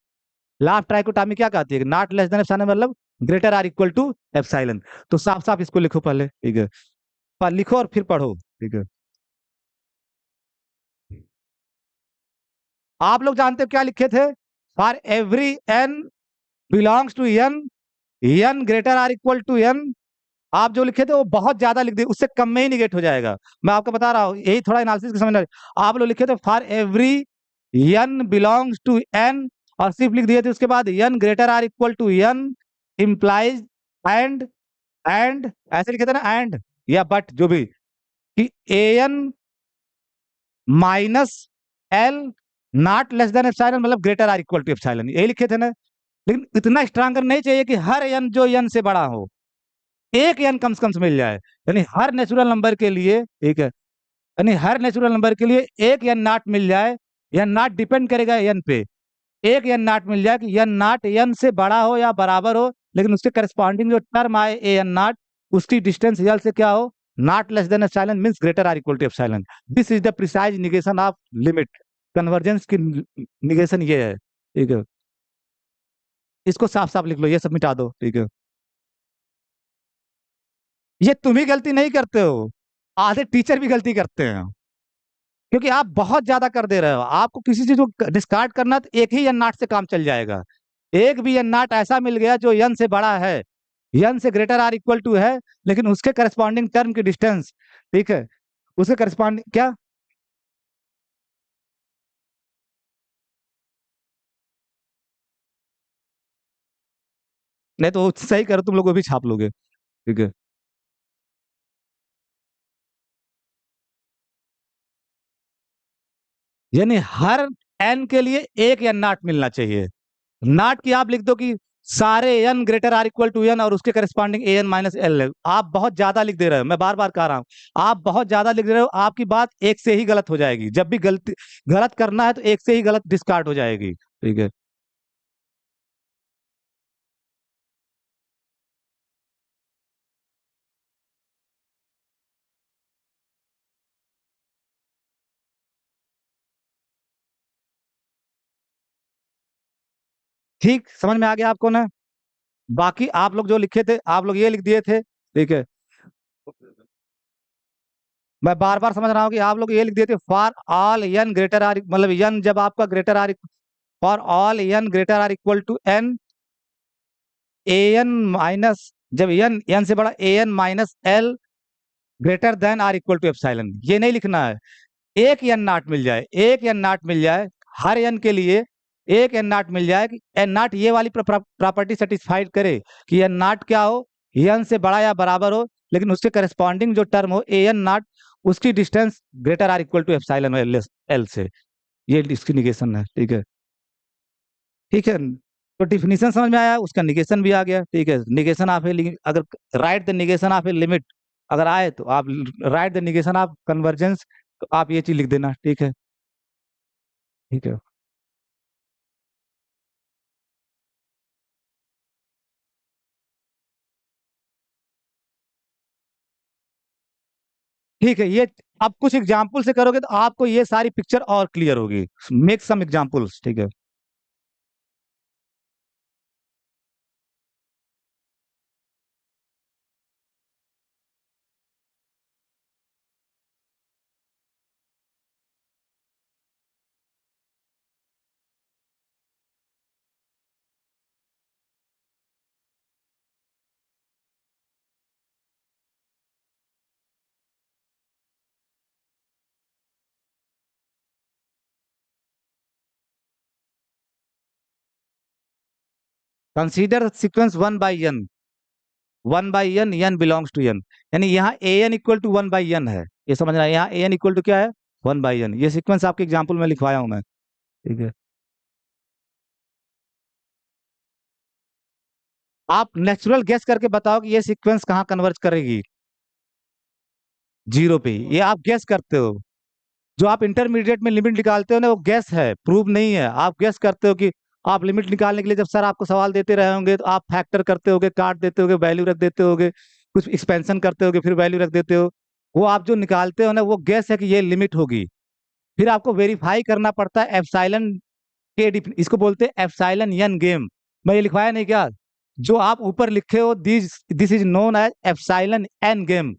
लाफ ट्राइकोटॉमी क्या कहती है, नॉट लेस देन एप्सिलॉन मतलब greater or equal to epsilon, तो साफ साफ इसको लिखो पहले, ठीक है, पर लिखो और फिर पढ़ो, ठीक है। आप लोग जानते हो क्या लिखे थे, for every N belongs to N, N greater or equal to N, आप जो लिखे थे वो बहुत ज्यादा लिख दिए, उससे कम में ही निगेट हो जाएगा, मैं आपको बता रहा हूँ, यही थोड़ा एनालिसिस की समझना, आप लोग लिखे थे for every N belongs to N, और सिर्फ लिख दिए थे उसके बाद N greater or equal to N implies and, and ऐसे लिखे थे ना, एंड या बट जो भी, कि A N minus L not less than epsilon मतलब greater or equal to epsilon, यही लिखे थे ना, लेकिन इतना स्ट्रांगर नहीं चाहिए कि हर एन जो एन से बड़ा हो, एक n कम से मिल जाए, यानी हर नेचुरल नंबर के लिए, ठीक है, यानी हर नेचुरल नंबर के लिए एक n नॉट मिल जाए। n नॉट डिपेंड करेगा n पे, एक n नॉट मिल जाए कि n नॉट n से बड़ा हो या बराबर हो, लेकिन उसके करस्पॉन्डिंग जो टर्म आए ए एन नॉट, उसकी डिस्टेंस यल से क्या हो, not less than epsilon means greater or equal to epsilon. This is the precise negation of limit. Convergence की निगेशन ये है, ठीक है। इसको साफ साफ लिख लो, ये सब मिटा दो, ठीक है। ये तुम ही गलती नहीं करते हो, आधे टीचर भी गलती करते हैं, क्योंकि आप बहुत ज्यादा कर दे रहे हो। आपको किसी चीज को डिस्कार्ड करना है, तो एक ही एन नाट से काम चल जाएगा। एक भी एन नाट ऐसा मिल गया जो एन से बड़ा है, एन से ग्रेटर आर इक्वल टू है, लेकिन उसके करस्पॉन्डिंग टर्म की डिस्टेंस, ठीक है, उसके करस्पॉन्डिंग क्या, नहीं तो सही करो, तुम लोग वो भी छाप लोगे, ठीक है। यानी हर एन के लिए एक एन नाट मिलना चाहिए। नाट की आप लिख दो कि सारे N greater or equal to N और उसके corresponding A N minus L है। आप बहुत ज्यादा लिख दे रहे हो, मैं बार बार कह रहा हूं, आप बहुत ज्यादा लिख दे रहे हो। आपकी बात एक से ही गलत हो जाएगी, जब भी गलती गलत करना है तो एक से ही गलत डिस्कार्ड हो जाएगी, ठीक है। ठीक समझ में आ गया आपको ना? बाकी आप लोग जो लिखे थे, आप लोग ये लिख दिए थे, ठीक है। मैं बार बार समझ रहा हूँ कि आप लोग ये लिख दिए थे for all N greater or, मतलब एन जब आपका greater or, for all N greater or equal to N, A N minus, जब एन एन से बड़ा A N minus L greater than or equal to epsilon, ये नहीं लिखना है। एक एन नाट मिल जाए, एक एन नाट मिल जाए हर एन के लिए, एक एन नाट मिल जाए कि एन नाट ये वाली प्रॉपर्टी सेटिस्फाइड करे कि एन नाट क्या हो, एन से बड़ा या बराबर हो, लेकिन उसके करस्पॉन्डिंग जो टर्म हो ए एन नाट, उसकी distance greater or equal to epsilon L L से, ये इसकी निगेशन है, ठीक है। ठीक है, तो डिफिनीशन समझ में आया, उसका निगेशन भी आ गया, ठीक है। निगेशन ऑफ ए, अगर right the negation of a limit अगर आए तो आप right the negation of convergence, तो आप ये चीज लिख देना, ठीक है, ठीक है। ठीक है, ये आप कुछ एग्जाम्पल से करोगे तो आपको ये सारी पिक्चर और क्लियर होगी। मेक सम एग्जाम्पल्स, ठीक है। Consider sequence one by N, one by N, N belongs to N, यानी यहाँ A N equal to one by N है, ये समझना है। यहाँ ए एन इक्वल टू क्या है, वन बाई एन। ये सीक्वेंस आपके एग्जाम्पल में लिखवाया हूं मैं, ठीक है। आप नेचुरल गेस करके बताओ कि ये सीक्वेंस कहाँ कन्वर्ज करेगी, जीरो पे ही। ये आप गेस करते हो, जो आप इंटरमीडिएट में लिमिट निकालते हो ना, वो गेस है, प्रूव नहीं है। आप गेस करते हो कि आप लिमिट निकालने के लिए जब सर आपको सवाल देते रहे होंगे तो आप फैक्टर करते होगे, काट देते होगे, वैल्यू रख देते होगे, कुछ एक्सपेंशन करते होगे, फिर वैल्यू रख देते हो। वो आप जो निकालते हो ना, वो गेस है कि ये लिमिट होगी। फिर आपको वेरीफाई करना पड़ता है एप्सिलॉन के इसको बोलते हैं एप्सिलॉन एन गेम। मैं ये लिखवाया नहीं क्या, जो आप ऊपर लिखे हो, this this is known as epsilon N game,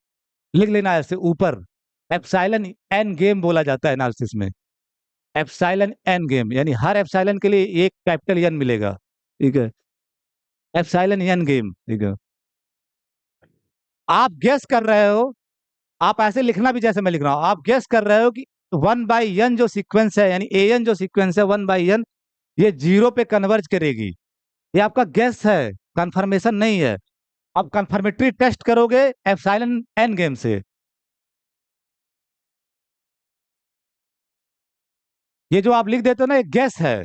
लिख लेना है ऐसे ऊपर। एप्सिलॉन एन गेम बोला जाता है एनालिसिस में, एप्सिलॉन एन गेम, यानी हर एप्सिलॉन के लिए एक कैपिटल एन मिलेगा, ठीक है। एप्सिलॉन एन गेम, ठीक है। आप गेस कर रहे हो, आप ऐसे लिखना भी जैसे मैं लिख रहा हूं, आप गेस कर रहे हो कि वन बाई एन जो सीक्वेंस है, यानी ए एन जो सीक्वेंस है वन बाई एन, ये जीरो पे कन्वर्ज करेगी। ये आपका गेस है, कंफर्मेशन नहीं है। अब कंफर्मेटरी टेस्ट करोगे एप्सिलॉन एन गेम से। ये जो आप लिख देते हो ना, ये गेस है,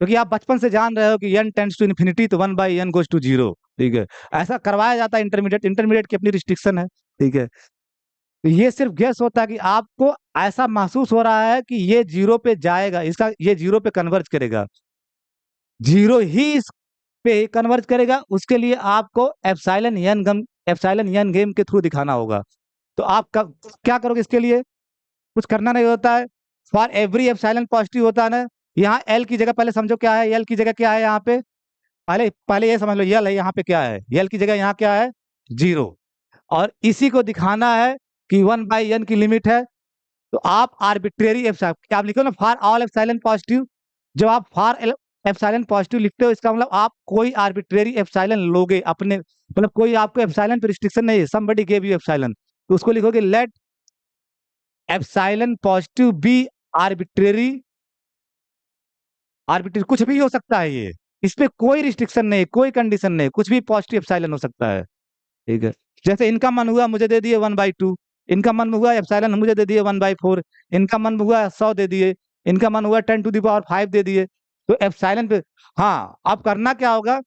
क्योंकि आप बचपन से जान रहे हो कि n टेंड्स टू इन्फिनिटी तो 1/n गोज टू 0। ठीक है, ऐसा करवाया जाता है इंटरमीडिएट, इंटरमीडिएट की अपनी रिस्ट्रिक्शन है। ठीक है, तो ये सिर्फ गेस होता है कि आपको ऐसा महसूस हो रहा है कि ये जीरो पे जाएगा, इसका ये जीरो पे कन्वर्ज करेगा, जीरो ही इस पे कन्वर्ज करेगा, उसके लिए आपको एप्सिलॉन एन गेम के थ्रू दिखाना होगा। तो आप क्या करोगे इसके लिए? कुछ करना नहीं होता है। फॉर एवरी एप्सिलॉन पॉजिटिव होता है ना, यहाँ एल की जगह पहले समझो क्या है, एल की जगह क्या है यहाँ पे, पहले पहले ये समझ लो एल है, यहाँ पे क्या है, एल की जगह यहाँ क्या है, जीरो। और इसी को दिखाना है कि 1/n की लिमिट है। तो आप आर्बिट्रेरी एप्सिलॉन, आप लिखो ना फॉर ऑल एप्सिलॉन पॉजिटिव, जब आप फॉर एप्सिलॉन पॉजिटिव लिखते हो इसका मतलब आप कोई आर्बिट्रेरी एप्सिलॉन लोगे अपने, मतलब कोई आपको एप्सिलॉन पे रिस्ट्रिक्शन नहीं है, समबडी गेव यू एप्सिलॉन, तो उसको लिखोगे let epsilon positive be arbitrary, arbitrary कुछ भी हो सकता है ये, इस पे कोई रिस्ट्रिक्शन नहीं, कोई कंडीशन नहीं, कुछ भी पॉजिटिव एप्सिलॉन हो सकता है। ठीक है, जैसे इनका मन हुआ मुझे दे दिए 1/2, इनका मन हुआ एप्सिलॉन मुझे दे दिए 1/4, इनका मन हुआ 100 दे दिए, इनका मन हुआ 10⁵ दे दिए, तो एप्सिलॉन पे। हाँ, अब करना क्या होगा,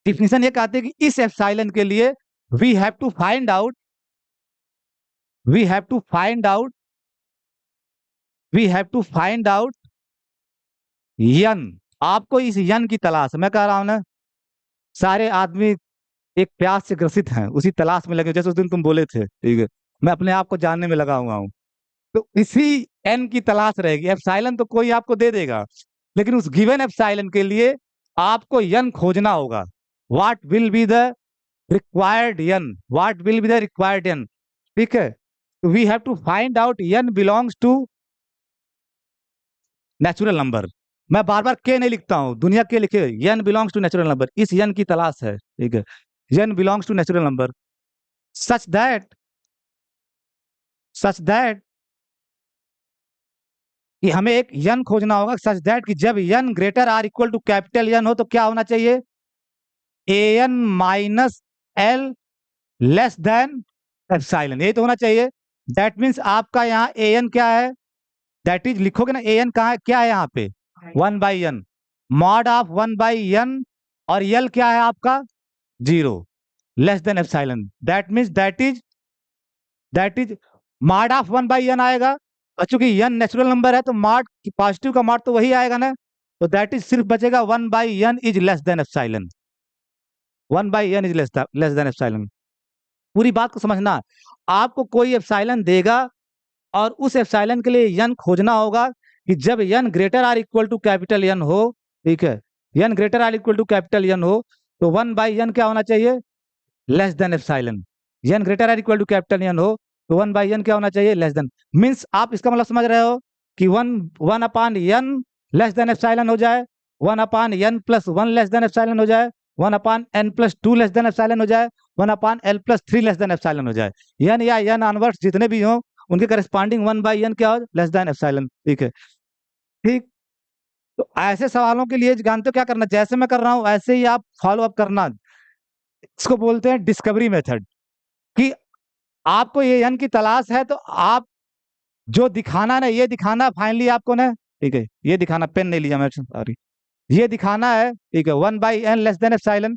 डिफिनीशन ये कहते हैं कि इस एप्सिलॉन के लिए we have to find out, we have to find out, we have to find out N, आपको इस यन की तलाश, मैं कह रहा हूं ना, सारे आदमी एक प्यास से ग्रसित हैं, उसी तलाश में लगे, जैसे उस दिन तुम बोले थे। ठीक है, मैं अपने आप को जानने में लगा हुआ हूँ, तो इसी एन की तलाश रहेगी। एप्सिलॉन तो कोई आपको दे देगा, लेकिन उस गिवन एप्सिलॉन के लिए आपको यन खोजना होगा। What will be the required N, what will be the required N. ठीक है, we have to find out N belongs to natural number. मैं बार बार के नहीं लिखता हूं, दुनिया के लिखे, N belongs to natural number, इस यन की तलाश है। ठीक है, N belongs to natural number such that, such that कि हमें एक यन खोजना होगा, सच दैट कि जब यन greater or equal to capital N हो तो क्या होना चाहिए, N minus L less than epsilon, यही तो होना चाहिए। दैट मीन्स आपका यहाँ एन क्या है, दैट इज लिखोगे ना, एन कहाँ है, क्या है यहाँ पे 1/n, मॉड ऑफ 1/n, और यल क्या है आपका 0, less than epsilon, that means that is mod of 1/n आएगा, और चूंकि n नेचुरल नंबर है तो मॉड पॉजिटिव का मॉड तो वही आएगा ना, तो दैट इज सिर्फ बचेगा 1/n is less than epsilon, 1/n is less than epsilon. पूरी बात को समझना, आपको कोई एप्सिलॉन देगा और उस एप्सिलॉन के लिए यन खोजना होगा कि जब यन greater or equal to capital N हो। ठीक है, N greater or equal to capital N हो तो 1/n क्या होना चाहिए, less than epsilon. N greater or equal to capital N हो तो 1/n क्या होना चाहिए, लेस देन। मीन्स आप इसका मतलब समझ रहे हो कि 1/n लेस देन एप्सिलॉन हो जाए, 1/n+1 लेस देन एप्सिलॉन हो जाए, 1/n+2 लेस देन एप्सिलॉन हो जाए, 1/l+3 लेस देन एप्सिलॉन हो जाए, यन या यन ऑनवर्ड्स जितने भी हो उनके करस्पॉन्डिंग 1/n क्या हो, लेस देन एप्सिलॉन। ठीक है, ठीक। तो ऐसे सवालों के लिए जानते हो क्या करना, जैसे मैं कर रहा हूं ऐसे ही आप फॉलो अप करना। इसको बोलते हैं डिस्कवरी मेथड, कि आपको ये यन की तलाश है तो आप जो दिखाना ना, ये दिखाना फाइनली आपको ना, ठीक है, ये दिखाना, पेन नहीं लिया मैं, सॉरी, ये दिखाना है। ठीक है, 1/n लेस देन एप्सिलॉन,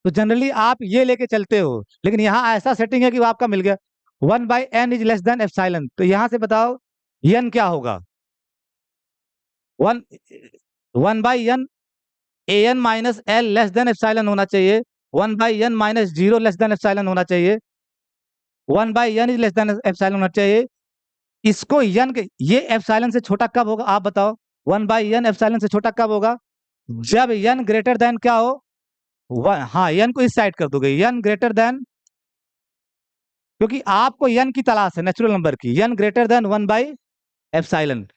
तो जनरली आप ये लेके चलते हो, लेकिन यहाँ ऐसा सेटिंग है कि वो आपका मिल गया 1/n is less than epsilon, तो यहां से बताओ n क्या होगा, 1/n an-l less than epsilon होना चाहिए, 1/n-0 लेस देन एप्सिलॉन होना चाहिए, 1/n is less than epsilon होना चाहिए। इसको n के, ये एप्सिलॉन से छोटा कब होगा आप बताओ, 1/n एप्सिलॉन से छोटा कब होगा, जब n ग्रेटर देन क्या हो, हाँ n को इस साइड कर दोगे, n ग्रेटर देन, क्योंकि आपको n की तलाश है नेचुरल नंबर की, n ग्रेटर देन 1/एप्सिलॉन,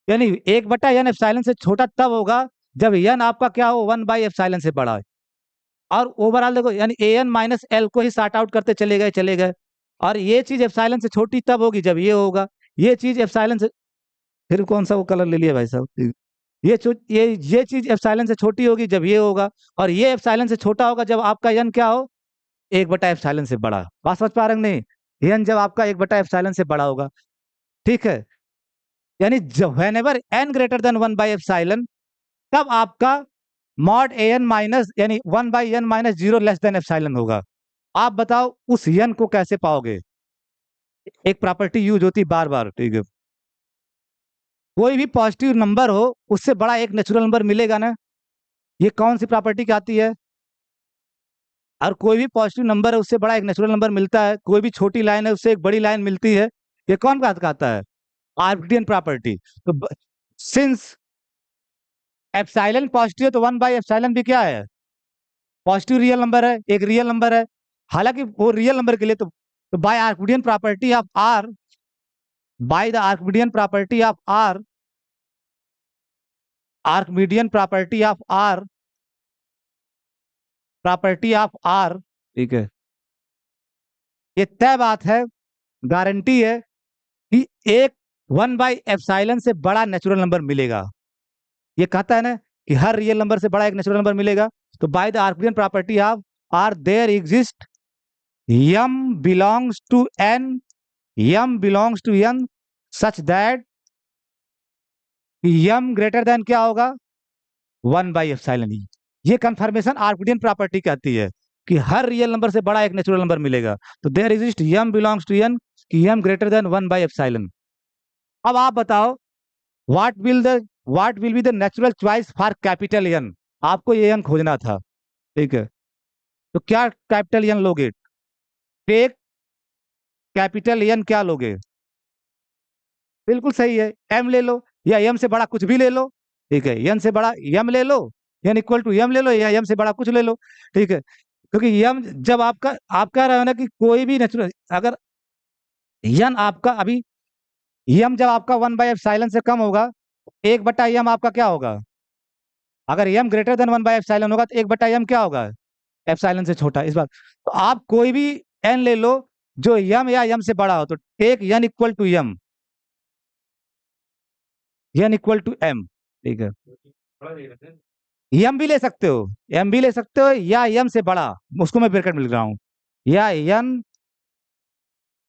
यानी 1/n एप्सिलॉन से छोटा तब होगा जब n आपका क्या हो, 1/एप्सिलॉन से बड़ा है। और ओवरऑल देखो, यानी an-l को ही सॉर्ट आउट करते चले गए, और ये चीज एप्सिलॉन से छोटी तब होगी जब ये होगा, ये चीज एप्सिलॉन से, फिर कौन सा वो कलर ले लिया भाई साहब, ये चीज एप्सिलॉन से छोटी होगी जब ये होगा, और ये एप्सिलॉन से छोटा होगा जब आपका n क्या हो, 1/एप्सिलॉन से बड़ा। बात समझ पा रहे हैं नहीं, n जब आपका 1/एप्सिलॉन से बड़ा होगा। ठीक है, यानी whenever N greater than one by epsilon, तब आपका मॉड ए एन माइनस यानी 1/n-0 लेस देन एप्सिलॉन होगा। आप बताओ उस n को कैसे पाओगे? एक प्रॉपर्टी यूज होती बार बार, ठीक है, कोई भी पॉजिटिव नंबर हो उससे बड़ा एक नेचुरल नंबर मिलेगा ना। ये कौन सी प्रॉपर्टी की आती है? और कोई भी पॉजिटिव नंबर है उससे बड़ा एक नेचुरल नंबर मिलता है, कोई भी छोटी लाइन है उससे एक बड़ी लाइन मिलती है। ये कौन बात कहता है? आर्किटियन प्रॉपर्टी। तो सिंस एप्सिलॉन पॉजिटिव है तो 1/एप्सिलॉन भी क्या है? पॉजिटिव रियल नंबर है, एक रियल नंबर है। हालांकि वो रियल नंबर के लिए तो by Archimedean property of R, by the Archimedean property of R, Archimedean property of R, property of R, ठीक है, ये तय बात है, गारंटी है कि एक 1/एप्सिलॉन से बड़ा नेचुरल नंबर मिलेगा। ये कहता है ना कि हर रियल नंबर से बड़ा एक नेचुरल नंबर मिलेगा। तो by the Archimedean property of R there exist m belongs to n, m belongs to n such that m greater then क्या होगा? 1/एप्सिलॉन ई। ये कंफर्मेशन आर्किमिडियन प्रॉपर्टी कहती है कि हर रियल नंबर से बड़ा एक नेचुरल नंबर मिलेगा। तो there exist m belongs to n कि m ग्रेटर देन 1/एप्सिलॉन। अब आप बताओ what will be the natural choice for capital n। आपको ये n खोजना था, ठीक है, तो क्या कैपिटल n लोगे? टेक कैपिटल n क्या लोगे? बिल्कुल सही है, m ले लो या m से बड़ा कुछ भी ले लो, ठीक है, n से बड़ा m ले लो, n इक्वल टू m ले लो या m से बड़ा कुछ ले लो, ठीक है, क्योंकि m जब आपका, आप कह रहे हो ना कि कोई भी नेचुरल, अगर n आपका अभी m जब आपका 1/एप्सिलॉन से कम होगा, 1/m आपका क्या होगा? अगर m ग्रेटर देन 1/एप्सिलॉन होगा तो 1/m क्या होगा? एप्सिलॉन से छोटा। इस बात तो आप कोई भी n ले लो जो m या m से बड़ा हो, तो take n equal to m, n equal to m, ठीक है, m भी ले सकते हो, m भी ले सकते हो या m से बड़ा, उसको मैं ब्रैकेट में लिख रहा हूं, या n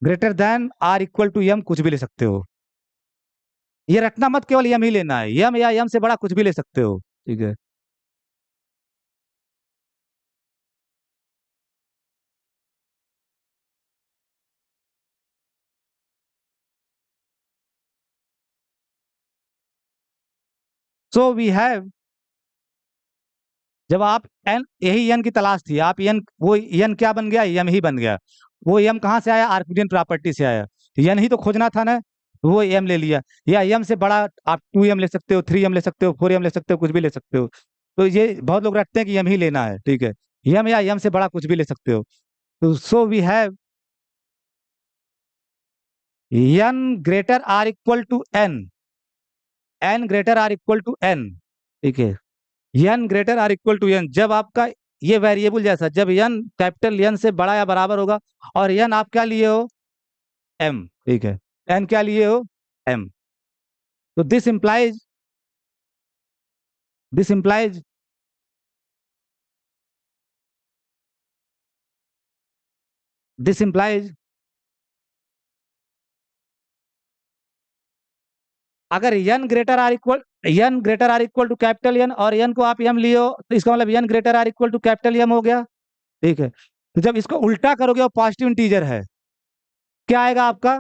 greater than r equal to m कुछ भी ले सकते हो। ये रखना मत केवल m ही लेना है, m या m से बड़ा कुछ भी ले सकते हो, ठीक है। सो वी हैव, जब आप n, यही n की तलाश थी, आप n, वो n क्या बन गया? m ही बन गया। वो m कहाँ से आया? आर्किमिडियन प्रॉपर्टी से आया। n ही तो खोजना था ना, वो m ले लिया। या m से बड़ा आप 2m ले सकते हो, 3m ले सकते हो, 4m ले सकते हो, कुछ भी ले सकते हो। तो ये बहुत लोग रखते हैं कि m ही लेना है, ठीक है, m या m से बड़ा कुछ भी ले सकते हो। तो so we have n greater or equal to n, n greater or equal to n, ठीक है, n greater or equal to n, जब आपका ये वेरिएबल जैसा, जब n कैपिटल n से बड़ा या बराबर होगा, और n आप क्या लिए हो? m, ठीक है, n क्या लिए हो? m। तो दिस इंप्लाइज दिस इंप्लाइज अगर n greater or equal to capital n और n को आप m लिए हो, तो इसका मतलब n greater or equal to capital m हो गया, ठीक है। तो जब इसको उल्टा करोगे और पॉजिटिव इंटीजर है, क्या आएगा आपका?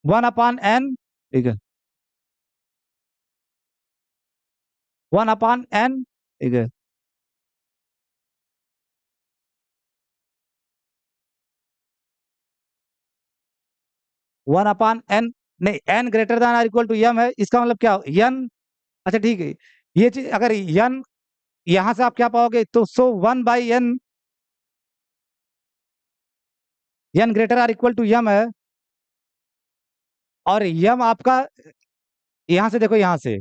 1/n, ठीक है, 1/n, ठीक है, 1/n, नहीं, n greater than or equal to m है, इसका मतलब क्या n, अच्छा ठीक है, ये चीज अगर n यहां से आप क्या पाओगे, तो so 1/n, n greater or equal to m है, और m आपका यहां से देखो, यहां से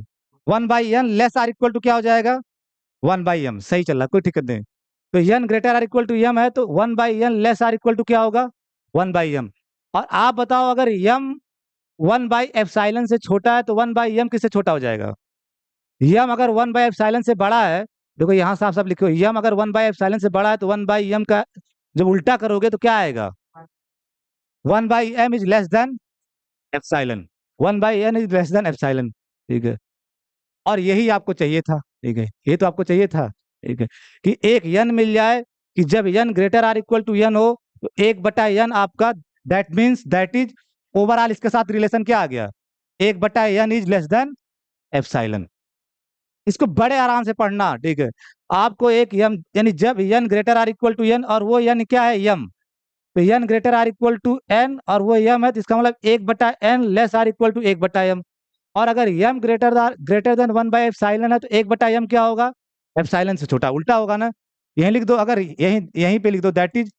1/n less or equal to क्या हो जाएगा? 1/m। सही चल रहा, कोई दिक्कत नहीं। तो n greater or equal to m है, तो 1/n less or equal to क्या होगा? 1/m। और आप बताओ अगर m 1/एप्सिलॉन से छोटा है तो 1/m किससे छोटा हो जाएगा? m अगर 1/एप्सिलॉन से बड़ा है, देखो यहाँ साफ साफ लिखो, m अगर 1/एप्सिलॉन से बड़ा है तो 1/m का जब उल्टा करोगे तो क्या आएगा? 1/m is less than epsilon. One by N is less than epsilon, ठीक है। और यही आपको चाहिए था, ठीक है, ये तो आपको चाहिए था, ठीक है, कि एक यन मिल जाए कि जब यन ग्रेटर आर इक्वल टू यन हो तो एक बटा यन आपका, that means that is overall इसके साथ रिलेशन क्या आ गया, एक बटा यन इज लेस देन एप्सिलॉन। इसको बड़े आराम से पढ़ना, ठीक है। आपको एक यम यानी जब यन greater or equal to n और वो यन क्या है, यम, तो n greater or equal to N और वो यम है, तो इसका मतलब एक बटा n less or equal to एक बटा यम। और अगर m greater than one by epsilon है तो एक बटा यम क्या होगा, एप्सिलॉन से छोटा, उल्टा होगा ना। यहीं लिख दो, अगर यहीं यहीं पे लिख दो, दैट इज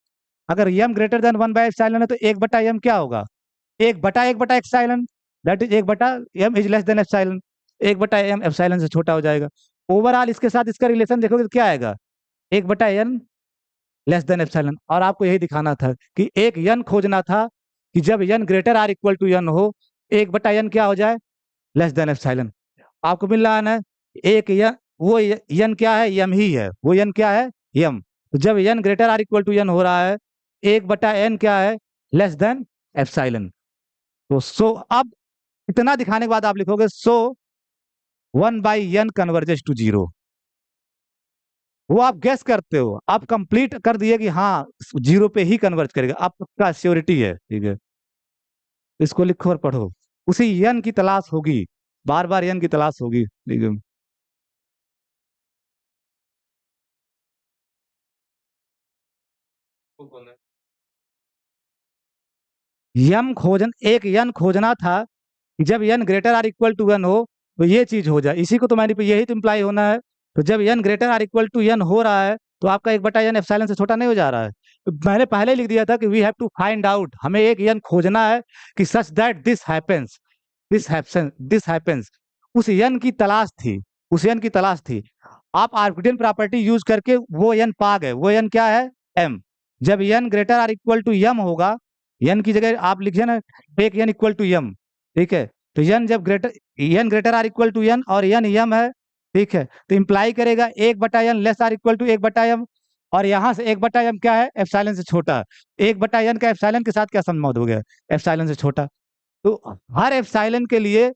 अगर m greater than one by epsilon है तो एक बटा एप्सिलॉन, दैट इज एक बटा m is less than epsilon, एक बटा एम एप्सिलॉन से छोटा हो जाएगा। ओवरऑल इसके साथ इसका रिलेशन देखोगे तो क्या आएगा, एक बटा एन लेस देन एप्सिलॉन। और आपको यही दिखाना था कि एक यन खोजना था कि जब यन ग्रेटर आर इक्वल टू यन हो, एक बटा यन क्या हो जाए, लेस देन एप्सिलॉन। आपको मिल रहा है ना, एक यन, वो यन क्या है, यम ही है, वो यन क्या है, यम। तो जब यन ग्रेटर आर इक्वल टू यन हो रहा है, एक बटा एन क्या है, लेस देन एप्सिलॉन। तो सो अब इतना दिखाने के बाद आप लिखोगे so one by N converges to zero. वो आप गैस करते हो, आप कंप्लीट कर दिए कि हाँ जीरो पे ही कन्वर्ज करेगा, आपका श्योरिटी है, ठीक है। इसको लिखो और पढ़ो, उसी यन की तलाश होगी, बार बार यन की तलाश होगी, ठीक है। यम खोजन एक यन खोजना था कि जब यन greater or equal to one हो तो ये चीज हो जाए, इसी को तो मैंने, यही तो इम्प्लाई होना है। तो जब यन ग्रेटर आर इक्वल टू यन हो रहा है तो आपका एक बटा यन एप्सिलॉन से छोटा नहीं हो जा रहा है। तो मैंने पहले ही लिख दिया था कि we have to find out, हमें एक यन खोजना है कि सच दैट दिस हैपेंस, उस यन की तलाश थी, उस यन की तलाश थी। आप आर्किटियन प्रॉपर्टी यूज करके वो यन पा गए, वो यन क्या है, एम। जब यन ग्रेटर आर इक्वल टू यम होगा, यन की जगह आप लिखिए ना एक यन इक्वल टू यम, ठीक है। तो n greater or equal to n और यन यम है, ठीक है, तो इंप्लाई करेगा एक बटा यन लेस आर इक्वल टू एक बटा यम। और यहां से एक बटा यम क्या है, एप्सिलॉन से छोटा। एक बटा यन का एप्सिलॉन के साथ क्या संबंध हो गया, एप्सिलॉन से छोटा। तो हर एप्सिलॉन के लिए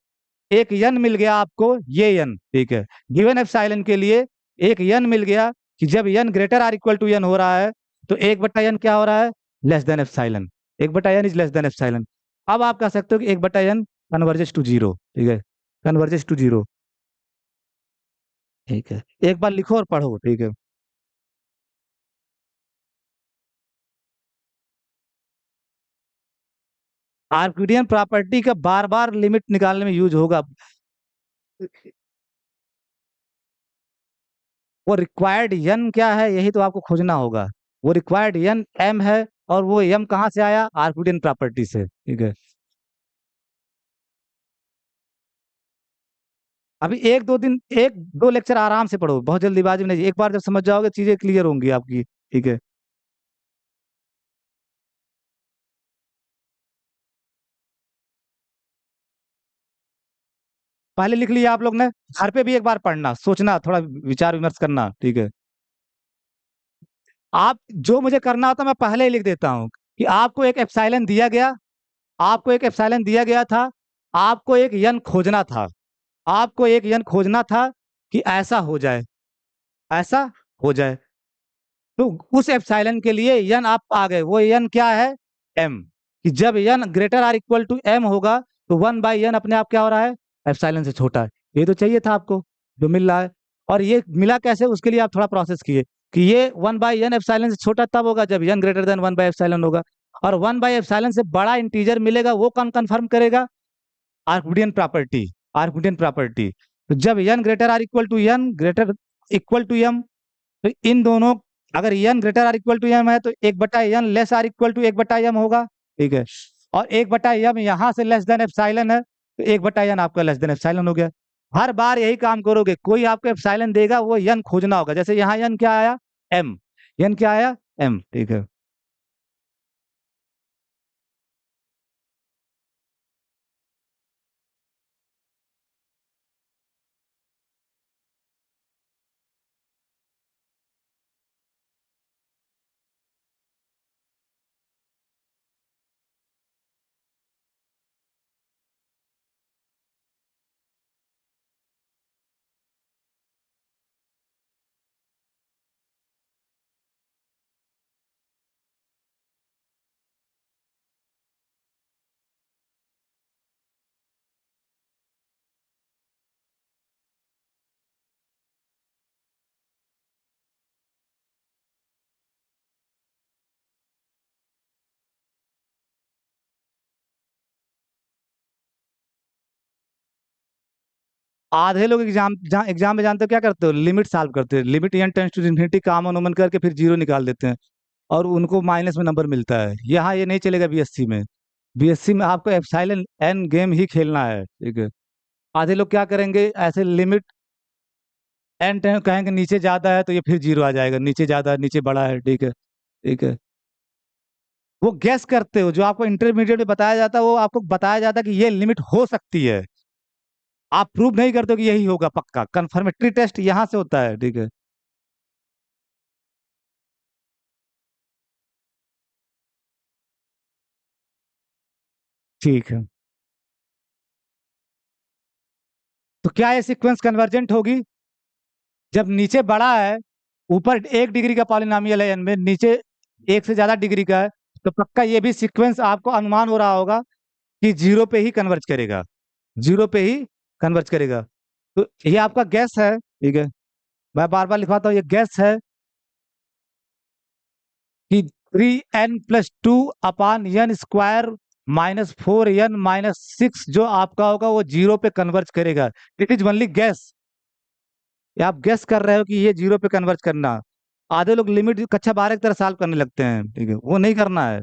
एक यन मिल गया आपको, ये यन, ठीक है। गिवन एप्सिलॉन के लिए एक यन मिल गया कि जब यन ग्रेटर आर इक्वल टू यन हो रहा है तो एक बटा यन क्या हो रहा है, लेस देन एप्सिलॉन, एक बटा यन इज लेस देन एप्सिलॉन। अब आप कह सकते हो कि एक बटा यन कन्वर्जेस टू जीरो, ठीक है, कन्वर्जेस टू जीरो, ठीक है। एक बार लिखो और पढ़ो, ठीक है। आर्किडियन प्रॉपर्टी का बार बार लिमिट निकालने में यूज होगा। वो रिक्वायर्ड यन क्या है, यही तो आपको खोजना होगा। वो रिक्वायर्ड यन एम है, और वो एम कहाँ से आया, आर्किडियन प्रॉपर्टी से, ठीक है। अभी एक दो लेक्चर आराम से पढ़ो, बहुत जल्दीबाजी में नहीं, एक बार जब समझ जाओगे चीजें क्लियर होंगी आपकी, ठीक है। पहले लिख लिया आप लोग ने, घर पे भी एक बार पढ़ना, सोचना, थोड़ा विचार विमर्श करना, ठीक है। आप जो मुझे करना होता मैं पहले ही लिख देता हूँ कि आपको एक एप्सिलॉन दिया गया, आपको एक एप्सिलॉन दिया गया था, आपको एक यन खोजना था, आपको एक यन खोजना था कि ऐसा हो जाए, ऐसा हो जाए। तो उस एप्सिलॉन के लिए यन आप आ गए, वो यन क्या है, एम। कि जब यन greater or equal to m होगा तो वन बाई यन अपने आप क्या हो रहा है, एप्सिलॉन से छोटा है। ये तो चाहिए था आपको, जो मिल रहा है। और ये मिला कैसे, उसके लिए आप थोड़ा प्रोसेस किए कि ये वन बाई एन एप्सिलॉन से छोटा तब होगा जब यन greater than one by epsilon होगा। और वन बाई एप्सिलॉन से बड़ा इंटीजर मिलेगा, वो कौन कंफर्म करेगा, आर्किडियन प्रॉपर्टी, आर्किडियन प्रॉपर्टी। तो जब यन greater or equal to n greater equal to m, तो इन दोनों, अगर n greater or equal to m है तो एक बटा n less or equal to एक बटा एम होगा, ठीक है। और एक बटा एम यहाँ से लेस देन एप्सिलॉन है, तो एक बटा एन आपका लेस देन एप्सिलॉन हो गया। हर बार यही काम करोगे, कोई आपको एप्सिलॉन देगा वो एन खोजना होगा, जैसे यहाँ एन क्या आया, एम, एन क्या आया, एम, ठीक है। आधे लोग एग्जाम में जानते हो क्या करते हो, लिमिट सॉल्व करते हैं, limit N tends to infinity common ओमन करके फिर जीरो निकाल देते हैं और उनको माइनस में नंबर मिलता है। यहाँ ये नहीं चलेगा बीएससी में। बीएससी में आपको एप्सिलॉन एन गेम ही खेलना है, ठीक है। आधे लोग क्या करेंगे, ऐसे लिमिट एन टेन कहेंगे नीचे ज्यादा है तो ये फिर जीरो आ जाएगा, नीचे ज्यादा है नीचे बड़ा है, ठीक है, ठीक है। वो गैस करते हो, जो आपको इंटरमीडिएट में बताया जाता है वो आपको बताया जाता है कि ये लिमिट हो सकती है। आप प्रूव नहीं करते हो कि यही होगा पक्का, कंफर्मेटरी टेस्ट यहाँ से होता है, ठीक है। ठीक है, तो क्या ये सीक्वेंस कन्वर्जेंट होगी? जब नीचे बड़ा है, ऊपर 1 डिग्री का पॉलिनोमियल है एन में, नीचे एक से ज्यादा डिग्री का है, तो पक्का ये भी सीक्वेंस आपको अनुमान हो रहा होगा कि जीरो पे ही कन्वर्ज करेगा, जीरो पे ही कन्वर्ज करेगा। तो ये आपका गैस है, ठीक है। मैं बार बार लिखवाता हूँ, ये गैस है कि 3n+2 upon N square -4n-6 जो आपका होगा वो जीरो पे कन्वर्ज करेगा। It is only gas. ये आप गेस कर रहे हो कि ये जीरो पे कन्वर्ट करना। आधे लोग लिमिट कक्षा 12 की तरह सॉल्व करने लगते हैं, ठीक है, वो नहीं करना है।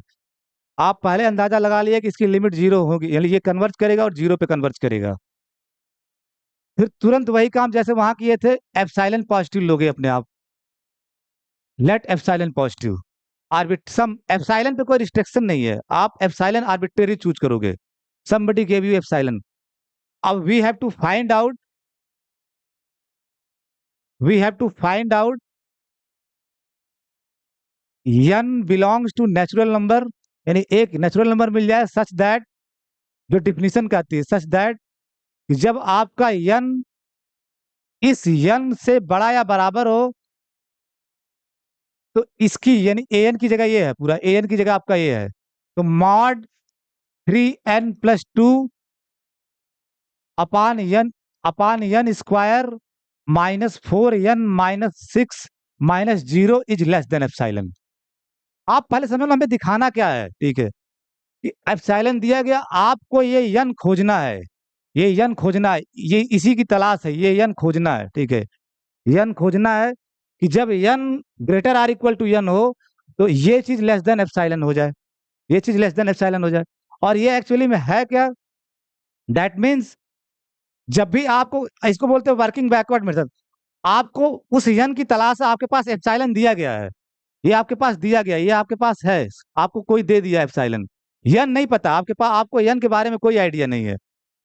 आप पहले अंदाजा लगा लिए कि इसकी लिमिट जीरो होगी, यानी ये कन्वर्ट करेगा और जीरो पे कन्वर्ट करेगा। फिर तुरंत वही काम जैसे वहां किए थे, एप्सिलॉन पॉजिटिव लोगे अपने आप। लेट एप्सिलॉन पॉजिटिव आर्बिट सम, एप्सिलॉन पे कोई रिस्ट्रिक्शन नहीं है, आप एप्सिलॉन आर्बिट्रेरी चूज करोगे। somebody gave you epsilon. अब we have to find out n belongs to natural number, यानी एक नेचुरल नंबर मिल जाए सच दैट, जो डिफिनीशन कहती है सच दैट, जब आपका n इस n से बड़ा या बराबर हो तो इसकी यानी an की जगह ये है, पूरा an की जगह आपका ये है, तो mod 3n+2 upon n square -4n-6 -0 is less than epsilon. आप पहले समझ लो हमें दिखाना क्या है, ठीक है, कि एप्सिलॉन दिया गया, आपको ये यन खोजना है, ये यन खोजना है, ये इसी की तलाश है, ये यन खोजना है, ठीक है। यन खोजना है कि जब यन ग्रेटर आर इक्वल टू यन हो तो ये चीज लेस देन एप्सिलॉन हो जाए, ये चीज लेस देन एप्सिलॉन हो जाए। और ये एक्चुअली में है क्या, दैट मीन्स जब भी आपको, इसको बोलते हैं वर्किंग बैकवर्ड मेथड, आपको उस यन की तलाश है, आपके पास एप्सिलॉन दिया गया है, ये आपके पास दिया गया, ये आपके पास है, आपको कोई दे दिया एप्सिलॉन, यन नहीं पता आपके पास, आपको यन के बारे में कोई आइडिया नहीं है।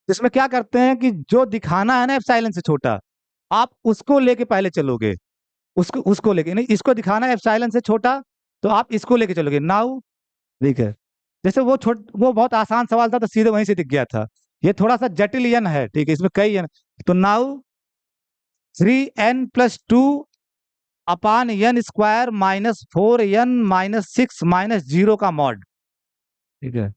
इसमें क्या करते हैं कि जो दिखाना है ना एप्सिलॉन से छोटा, आप उसको लेके पहले चलोगे, उसको उसको लेके, नहीं इसको दिखाना है एप्सिलॉन से छोटा, तो आप इसको लेके चलोगे नाउ। ठीक है, जैसे वो बहुत आसान सवाल था तो सीधे वहीं से दिख गया था, ये थोड़ा सा जटिल यन है, ठीक है, इसमें कई यन, तो now 3n+2 upon N square -4n-6 -0 का मॉड, ठीक है।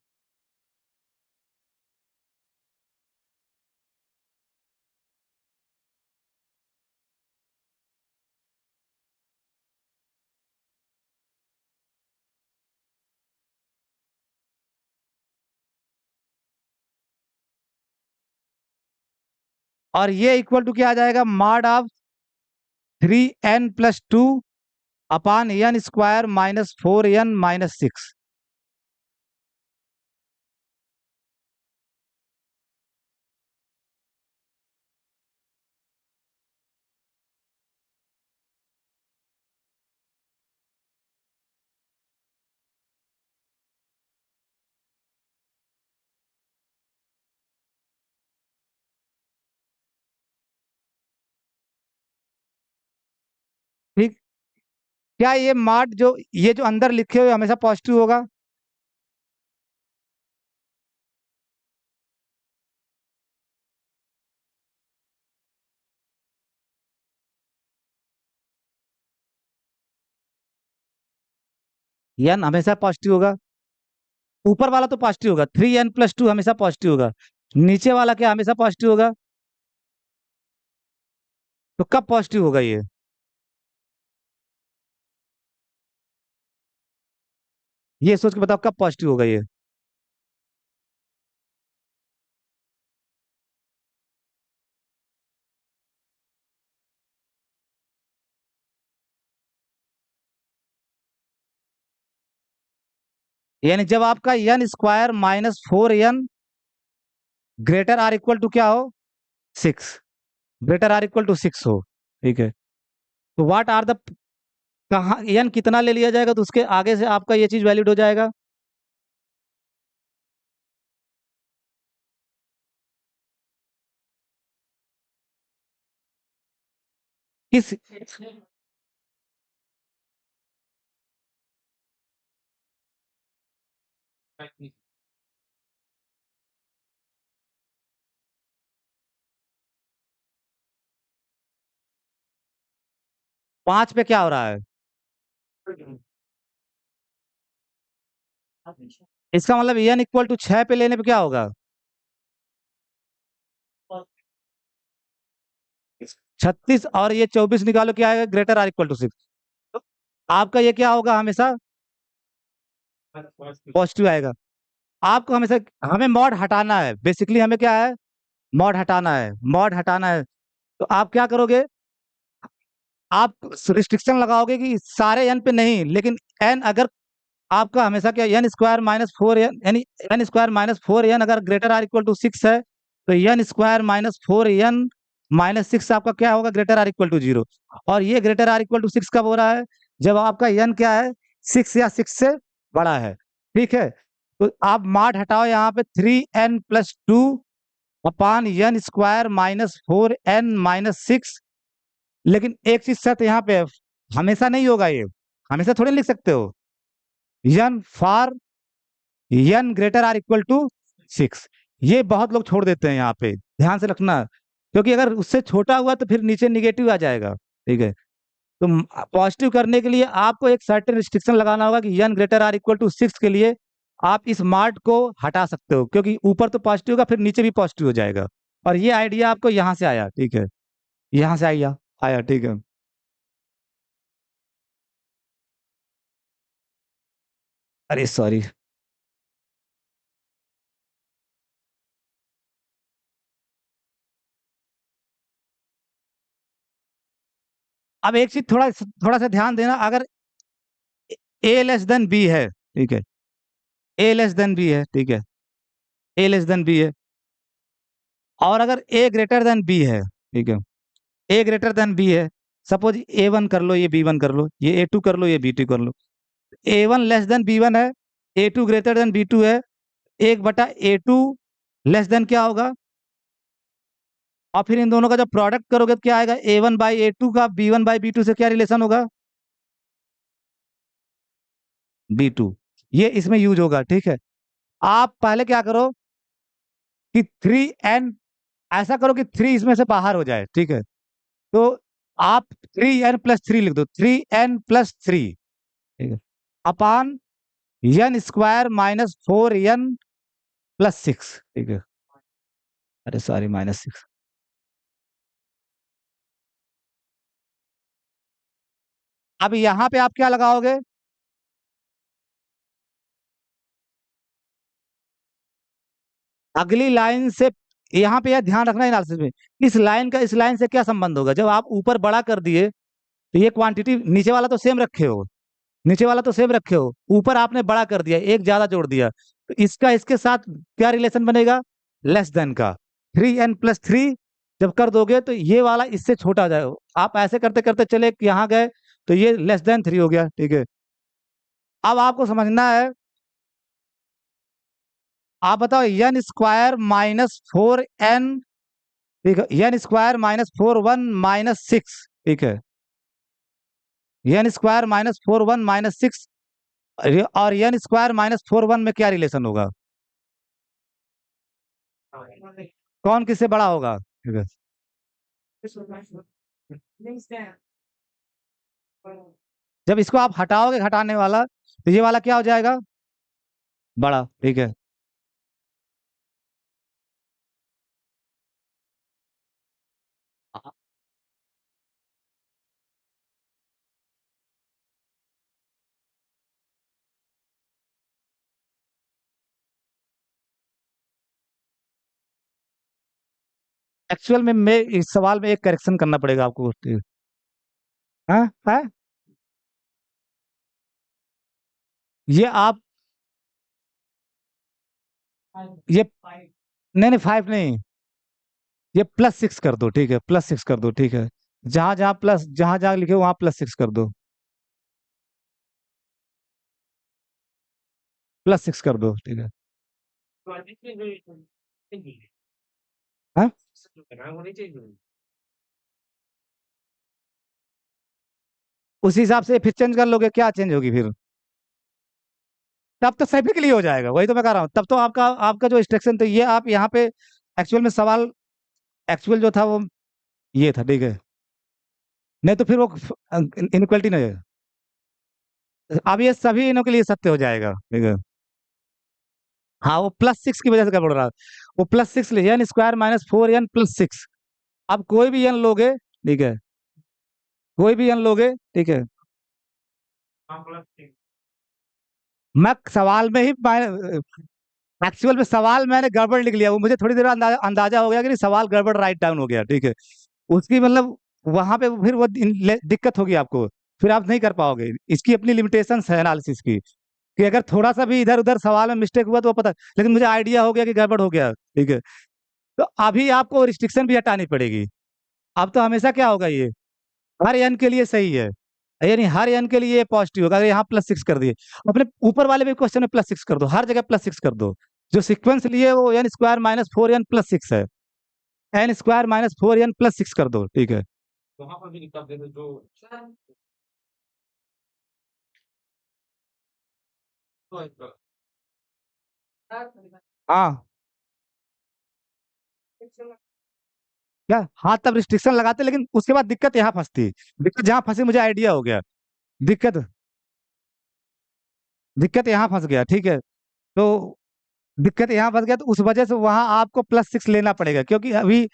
और ये इक्वल टू क्या आ जाएगा, mod of 3n+2 upon N square -4n-6। ठीक, क्या ये मॉड जो ये जो अंदर लिखे हुए हमेशा पॉजिटिव होगा? एन हमेशा पॉजिटिव होगा, ऊपर वाला तो पॉजिटिव होगा, 3n+2 हमेशा पॉजिटिव होगा, नीचे वाला क्या हमेशा पॉजिटिव होगा? तो कब पॉजिटिव होगा ये सोच के बताओ कब पॉजिटिव होगा ये। यानी जब आपका n square minus 4n greater or equal to क्या हो, 6, ग्रेटर आर इक्वल टू 6 हो, ठीक है। तो व्हाट आर द, कहाँ एन कितना ले लिया जाएगा तो उसके आगे से आपका ये चीज वैलिड हो जाएगा। किस, 5 पे क्या हो रहा है, इसका मतलब एन इक्वल टू 6 पे लेने पे क्या होगा, 36, और ये 24 निकालो क्या आएगा, ग्रेटर आर इक्वल टू 6। तो आपका ये क्या होगा, हमेशा पॉजिटिव आएगा। आपको हमेशा, हमें मॉड हटाना है, बेसिकली हमें क्या है, मॉड हटाना है, मॉड हटाना है। तो आप क्या करोगे, आप रिस्ट्रिक्शन लगाओगे कि सारे एन पे नहीं, लेकिन एन अगर आपका हमेशा क्या, एन स्क्वायर माइनस 4 एन, यानी एन स्क्वायर माइनस 4 एन अगर ग्रेटर आर इक्वल टू 6 है, तो n square minus 4 n minus 6 आपका क्या होगा, ग्रेटर आर इक्वल टू 0। और ये ग्रेटर आर इक्वल टू 6 कब हो रहा है, जब आपका एन क्या है, 6 या 6 से बड़ा है, ठीक है। तो आप मार्ट हटाओ यहाँ पे, 3n+2 upon N square minus 4n-6। लेकिन एक चीज सत्य यहाँ पे है, हमेशा नहीं होगा ये, हमेशा थोड़ी लिख सकते हो, n for n greater or equal to 6। ये बहुत लोग छोड़ देते हैं यहाँ पे, ध्यान से रखना, क्योंकि अगर उससे छोटा हुआ तो फिर नीचे निगेटिव आ जाएगा, ठीक है। तो पॉजिटिव करने के लिए आपको एक सर्टेन रिस्ट्रिक्शन लगाना होगा कि n greater or equal to 6 के लिए आप इस मार्ट को हटा सकते हो, क्योंकि ऊपर तो पॉजिटिव होगा फिर नीचे भी पॉजिटिव हो जाएगा। और ये आइडिया आपको यहाँ से आया, ठीक है, यहाँ से आया आया, ठीक है। अरे सॉरी। अब एक चीज थोड़ा थोड़ा सा ध्यान देना, अगर ए लेस देन बी है, ठीक है, ए लेस देन बी है, ठीक है, ए लेस देन बी है, और अगर ए ग्रेटर देन बी है, ठीक है, ए ग्रेटर देन बी है, सपोज A1 कर लो, ये B1 कर लो, ये A2 कर लो, ये B2 कर लो, A1 लेस देन B1 है, A2 ग्रेटर देन B2 है, 1/A2 लेस देन क्या होगा, और फिर इन दोनों का जब प्रोडक्ट करोगे तो क्या आएगा, A1/A2 का B1/B2 से क्या रिलेशन होगा, B2। ये इसमें यूज होगा, ठीक है। आप पहले क्या करो कि 3n, ऐसा करो कि 3 इसमें से बाहर हो जाए, ठीक है। तो आप 3n+3 लिख दो, 3n+3, ठीक है, अपान एन स्क्वायर माइनस 4n+6, ठीक है, अरे सॉरी -6। अब यहाँ पे आप क्या लगाओगे, अगली लाइन से, यहाँ पे यह ध्यान रखना एनालिसिस में, इस लाइन का इस लाइन से क्या संबंध होगा, जब आप ऊपर बड़ा कर दिए तो ये क्वांटिटी नीचे वाला तो सेम रखे हो, नीचे वाला तो सेम रखे हो, ऊपर आपने बड़ा कर दिया, एक ज्यादा जोड़ दिया, तो इसका इसके साथ क्या रिलेशन बनेगा, लेस देन का। 3n+3 जब कर दोगे तो ये वाला इससे छोटा हो जाएगा, आप ऐसे करते करते चले यहाँ गए तो ये <3 हो गया, ठीक है। अब आपको समझना है, आप बताओ एन स्क्वायर माइनस 4n, ठीक है, एन स्क्वायर -4 1 - 6, ठीक है, एन स्क्वायर -4 1 - 6, और एन स्क्वायर -4 1 में क्या रिलेशन होगा, कौन किससे बड़ा होगा, ठीक है। जब इसको आप हटाओगे घटाने वाला, तो ये वाला क्या हो जाएगा, बड़ा, ठीक है। एक्चुअल में मैं इस सवाल में एक करेक्शन करना पड़ेगा आपको, ठीक है। हाँ हाँ, ये आप ये नहीं नहीं 5 नहीं, ये +6 कर दो, ठीक है, +6 कर दो, ठीक है। जहां जहां प्लस, जहां जहां लिखे वहां +6 कर दो, +6 कर दो, ठीक है। हाँ, उसी हिसाब से फिर चेंज कर लोगे, क्या चेंज होगी फिर? तब तो सभी के लिए हो जाएगा, वही तो मैं कह रहा हूँ, तब तो आपका आपका जो इंस्ट्रक्शन तो ये आप यहाँ पे एक्चुअल में सवाल, एक्चुअल जो था वो ये था, ठीक है। नहीं तो फिर वो इनक्वलिटी नहीं है। अब ये सभी इनों के लिए सत्य हो जाएगा, ठीक है। हाँ, वो +6 की वजह से गड़बड़ रहा। वो +6 ले, n² - 4n+6। अब कोई भी n लोगे, ठीक है, कोई भी n लोगे, ठीक है। मैं सवाल में ही एक्चुअल में सवाल मैंने गड़बड़ लिख लिया, वो मुझे थोड़ी देर में अंदाजा हो गया कि नहीं, सवाल गड़बड़ राइट डाउन हो गया, ठीक है। उसकी मतलब वहां पे फिर वो दिक्कत होगी आपको, फिर आप नहीं कर पाओगे। इसकी अपनी लिमिटेशंस है एनालिसिस की, कि अगर थोड़ा सा भी इधर उधर सवाल में मिस्टेक हुआ तो वो पता, लेकिन मुझे आइडिया हो गया कि गड़बड़ हो गया, ठीक है। तो अभी आपको रिस्ट्रिक्शन भी हटानी पड़ेगी। अब तो हमेशा क्या होगा, ये हर एन के लिए सही है, यानी हर एन के लिए पॉजिटिव होगा। अगर यहाँ +6 कर दिए, अपने ऊपर वाले भी क्वेश्चन में +6 कर दो, हर जगह +6 कर दो। जो सीक्वेंस लिए वो n² - 4n+6 है, n² - 4n+6 कर दो, ठीक है। हाँ, क्या? हाँ, तब रिस्ट्रिक्शन लगाते, लेकिन उसके बाद दिक्कत यहाँ फंसती। दिक्कत जहाँ फंसी मुझे आइडिया हो गया। दिक्कत दिक्कत यहाँ फंस गया, ठीक है। तो दिक्कत यहाँ फंस गया, तो उस वजह से वहां आपको +6 लेना पड़ेगा, क्योंकि अभी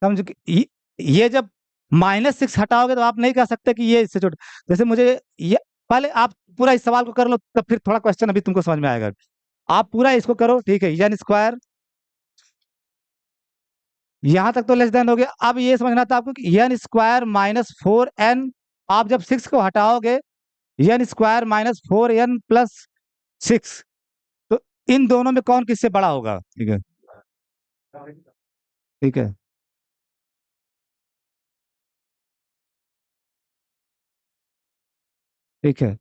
समझ कि ये जब -6 हटाओगे तो आप नहीं कह सकते कि ये इससे छोटा। जैसे मुझे ये, पहले आप पूरा इस सवाल को कर लो, तब फिर थोड़ा क्वेश्चन अभी तुमको समझ में आएगा। आप पूरा इसको करो, ठीक है, n², यहां तक तो लेस देन हो गया। अब ये समझना था आपको कि n² - 4n, आप जब 6 को हटाओगे, n² - 4n+6, तो इन दोनों में कौन किससे बड़ा होगा, ठीक है। ठीक है, ठीक है,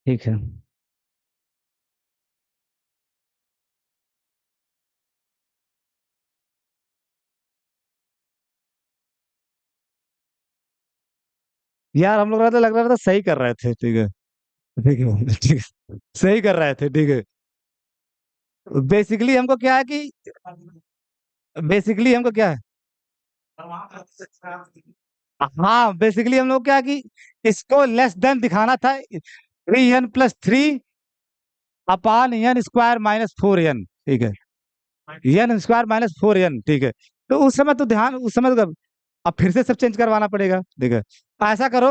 ठीक है। यार हम लोग तो लग रहा था सही कर रहे थे, ठीक है, ठीक है, ठीक है, सही कर रहे थे, ठीक है। बेसिकली हमको क्या है कि, बेसिकली हमको क्या है, हाँ, बेसिकली हम लोग क्या है कि इसको लेस देन दिखाना था, 3n+3 / n²-4n, ठीक है, n² - 4n, ठीक है। तो उस समय तो ध्यान, उस समय तो अब फिर से सब चेंज करवाना पड़ेगा, ठीक है। ऐसा करो,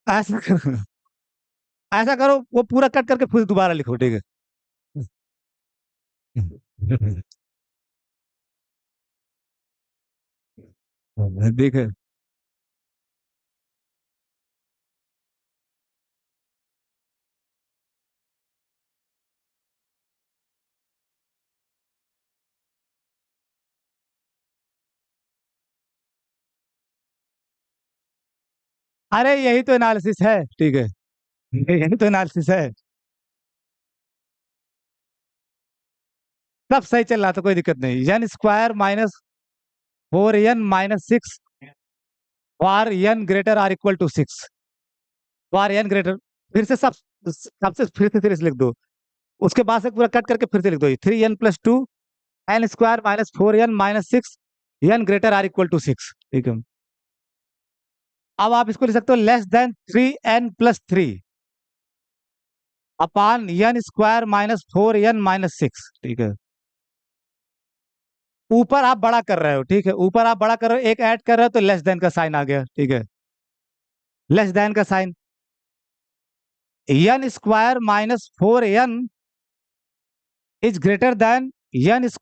ऐसा करो, ऐसा करो, वो पूरा कट करके फिर दोबारा लिखो, ठीक है। ठीक है। अरे यही तो एनालिसिस है, ठीक है, यही तो एनालिसिस है। सब सही चल रहा था, कोई दिक्कत नहीं। n² - 4n - 6 for n > 6, for n greater, फिर से सब, सबसे फिर से लिख दो। उसके बाद से पूरा कट करके फिर से लिख दो, 3n+2 n² - 4n - 6 n > 6, ठीक है। अब आप इसको लिख सकते हो <3n+3 n² - 4n - 6, ठीक है। ऊपर आप बड़ा कर रहे हो, ठीक है, ऊपर आप बड़ा कर रहे हो, एक ऐड कर रहे हो, तो लेस देन का साइन आ गया, ठीक है, लेस देन का sign. n² - 4n is greater than n² -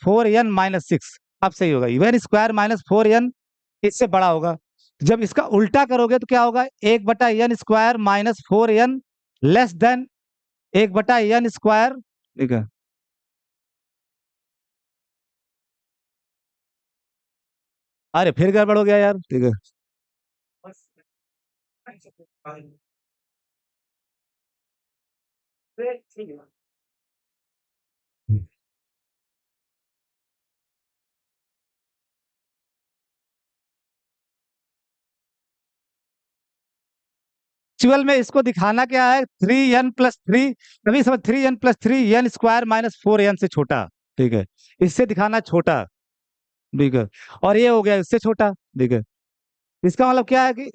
4n - 6। अब सही होगा, n² - 4n इससे बड़ा होगा। जब इसका उल्टा करोगे तो क्या होगा, 1/n² minus 4n less than 1/n²। ठीक है, अरे फिर गड़बड़ हो गया यार। ठीक है, एक्चुअल में इसको दिखाना क्या है, 3n+3, तभी समझ 3n+3 n² माइनस 4n से छोटा। ठीक है, इससे दिखाना छोटा। ठीक है, और ये हो गया इससे छोटा। ठीक है, इसका मतलब क्या है कि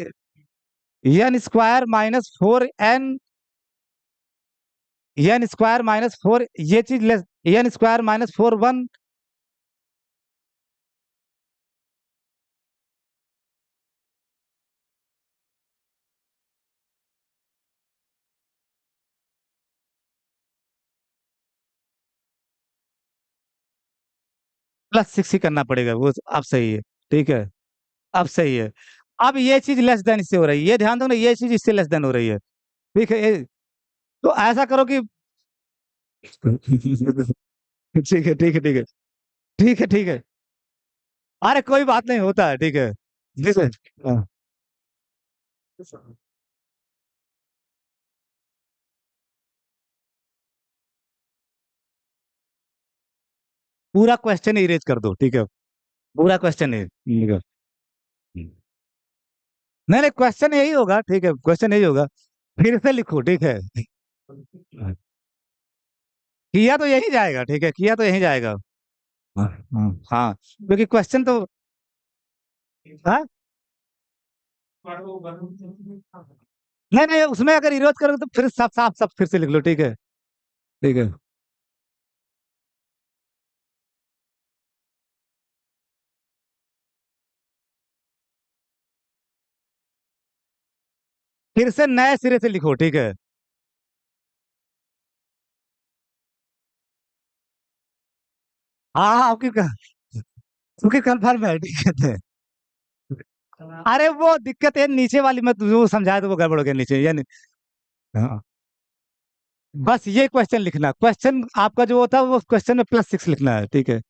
n² minus 4n, n² minus 4, ये चीज लेस, n² माइनस 4 1 +6 ही करना पड़ेगा वो। अब सही है। ठीक है, अब सही है। अब ये चीज लेस देन इससे हो रही है, ये ध्यान दो ना, ये चीज इससे लेस देन हो रही है। ठीक है, तो ऐसा करो कि ठीक है, ठीक है, ठीक है, ठीक है, ठीक है, अरे कोई बात नहीं, होता है। ठीक है, ठीक है, हाँ। पूरा क्वेश्चन इरेज कर दो। ठीक है, पूरा क्वेश्चन है, ठीक है। नहीं नहीं, क्वेश्चन यही होगा। ठीक है, क्वेश्चन यही होगा, फिर से लिखो। ठीक है, किया तो यही जाएगा। ठीक है, किया तो यही जाएगा। हाँ, हाँ, हाँ, क्योंकि क्वेश्चन तो, हाँ, नहीं नहीं, उसमें अगर इरेज करोगे तो फिर साफ साफ सब फिर से लिख लो। ठीक है, ठीक है, फिर से नए सिरे से लिखो। ठीक है, हाँ हाँ, आपकी कन्फर्म है। ठीक है, अरे वो दिक्कत है नीचे वाली में, जो समझाया तो वो गड़बड़ हो गया नीचे, यानी हाँ। बस ये क्वेश्चन लिखना, क्वेश्चन आपका जो होता है वो क्वेश्चन में +6 लिखना है। ठीक है,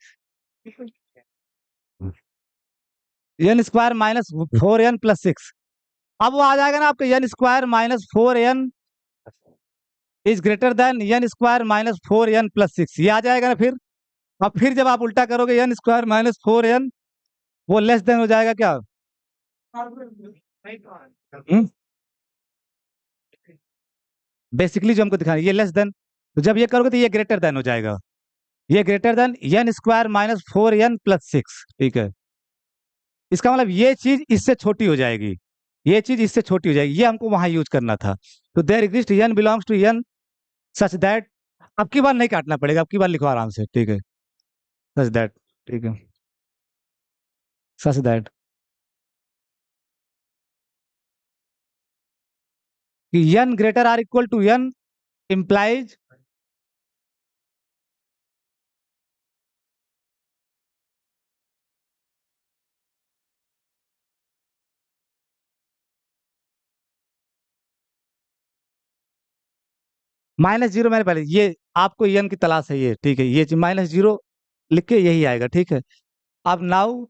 n² माइनस 4n +6, अब वो आ जाएगा ना आपका, n² minus 4n is greater than n² minus 4n +6, ये आ जाएगा ना फिर। अब फिर जब आप उल्टा करोगे, n² माइनस 4n, वो लेस देन हो जाएगा क्या। बेसिकली जो हमको दिखाना है, ये लेस देन, तो जब ये करोगे तो ये ग्रेटर देन हो जाएगा, ये greater than n² minus 4n +6। ठीक है, इसका मतलब ये चीज इससे छोटी हो जाएगी, ये चीज इससे छोटी हो जाएगी, ये हमको वहां यूज करना था। तो there exist n belongs to n such that, अब की बार नहीं काटना पड़ेगा, अब की बार लिखो आराम से। ठीक है, सच दैट। ठीक है, सच दैट कि n greater or equal to n implies -0, मैंने पहले ये आपको n की तलाश है, ये ठीक है, ये -0 लिख के यही आएगा। ठीक है, अब नाउ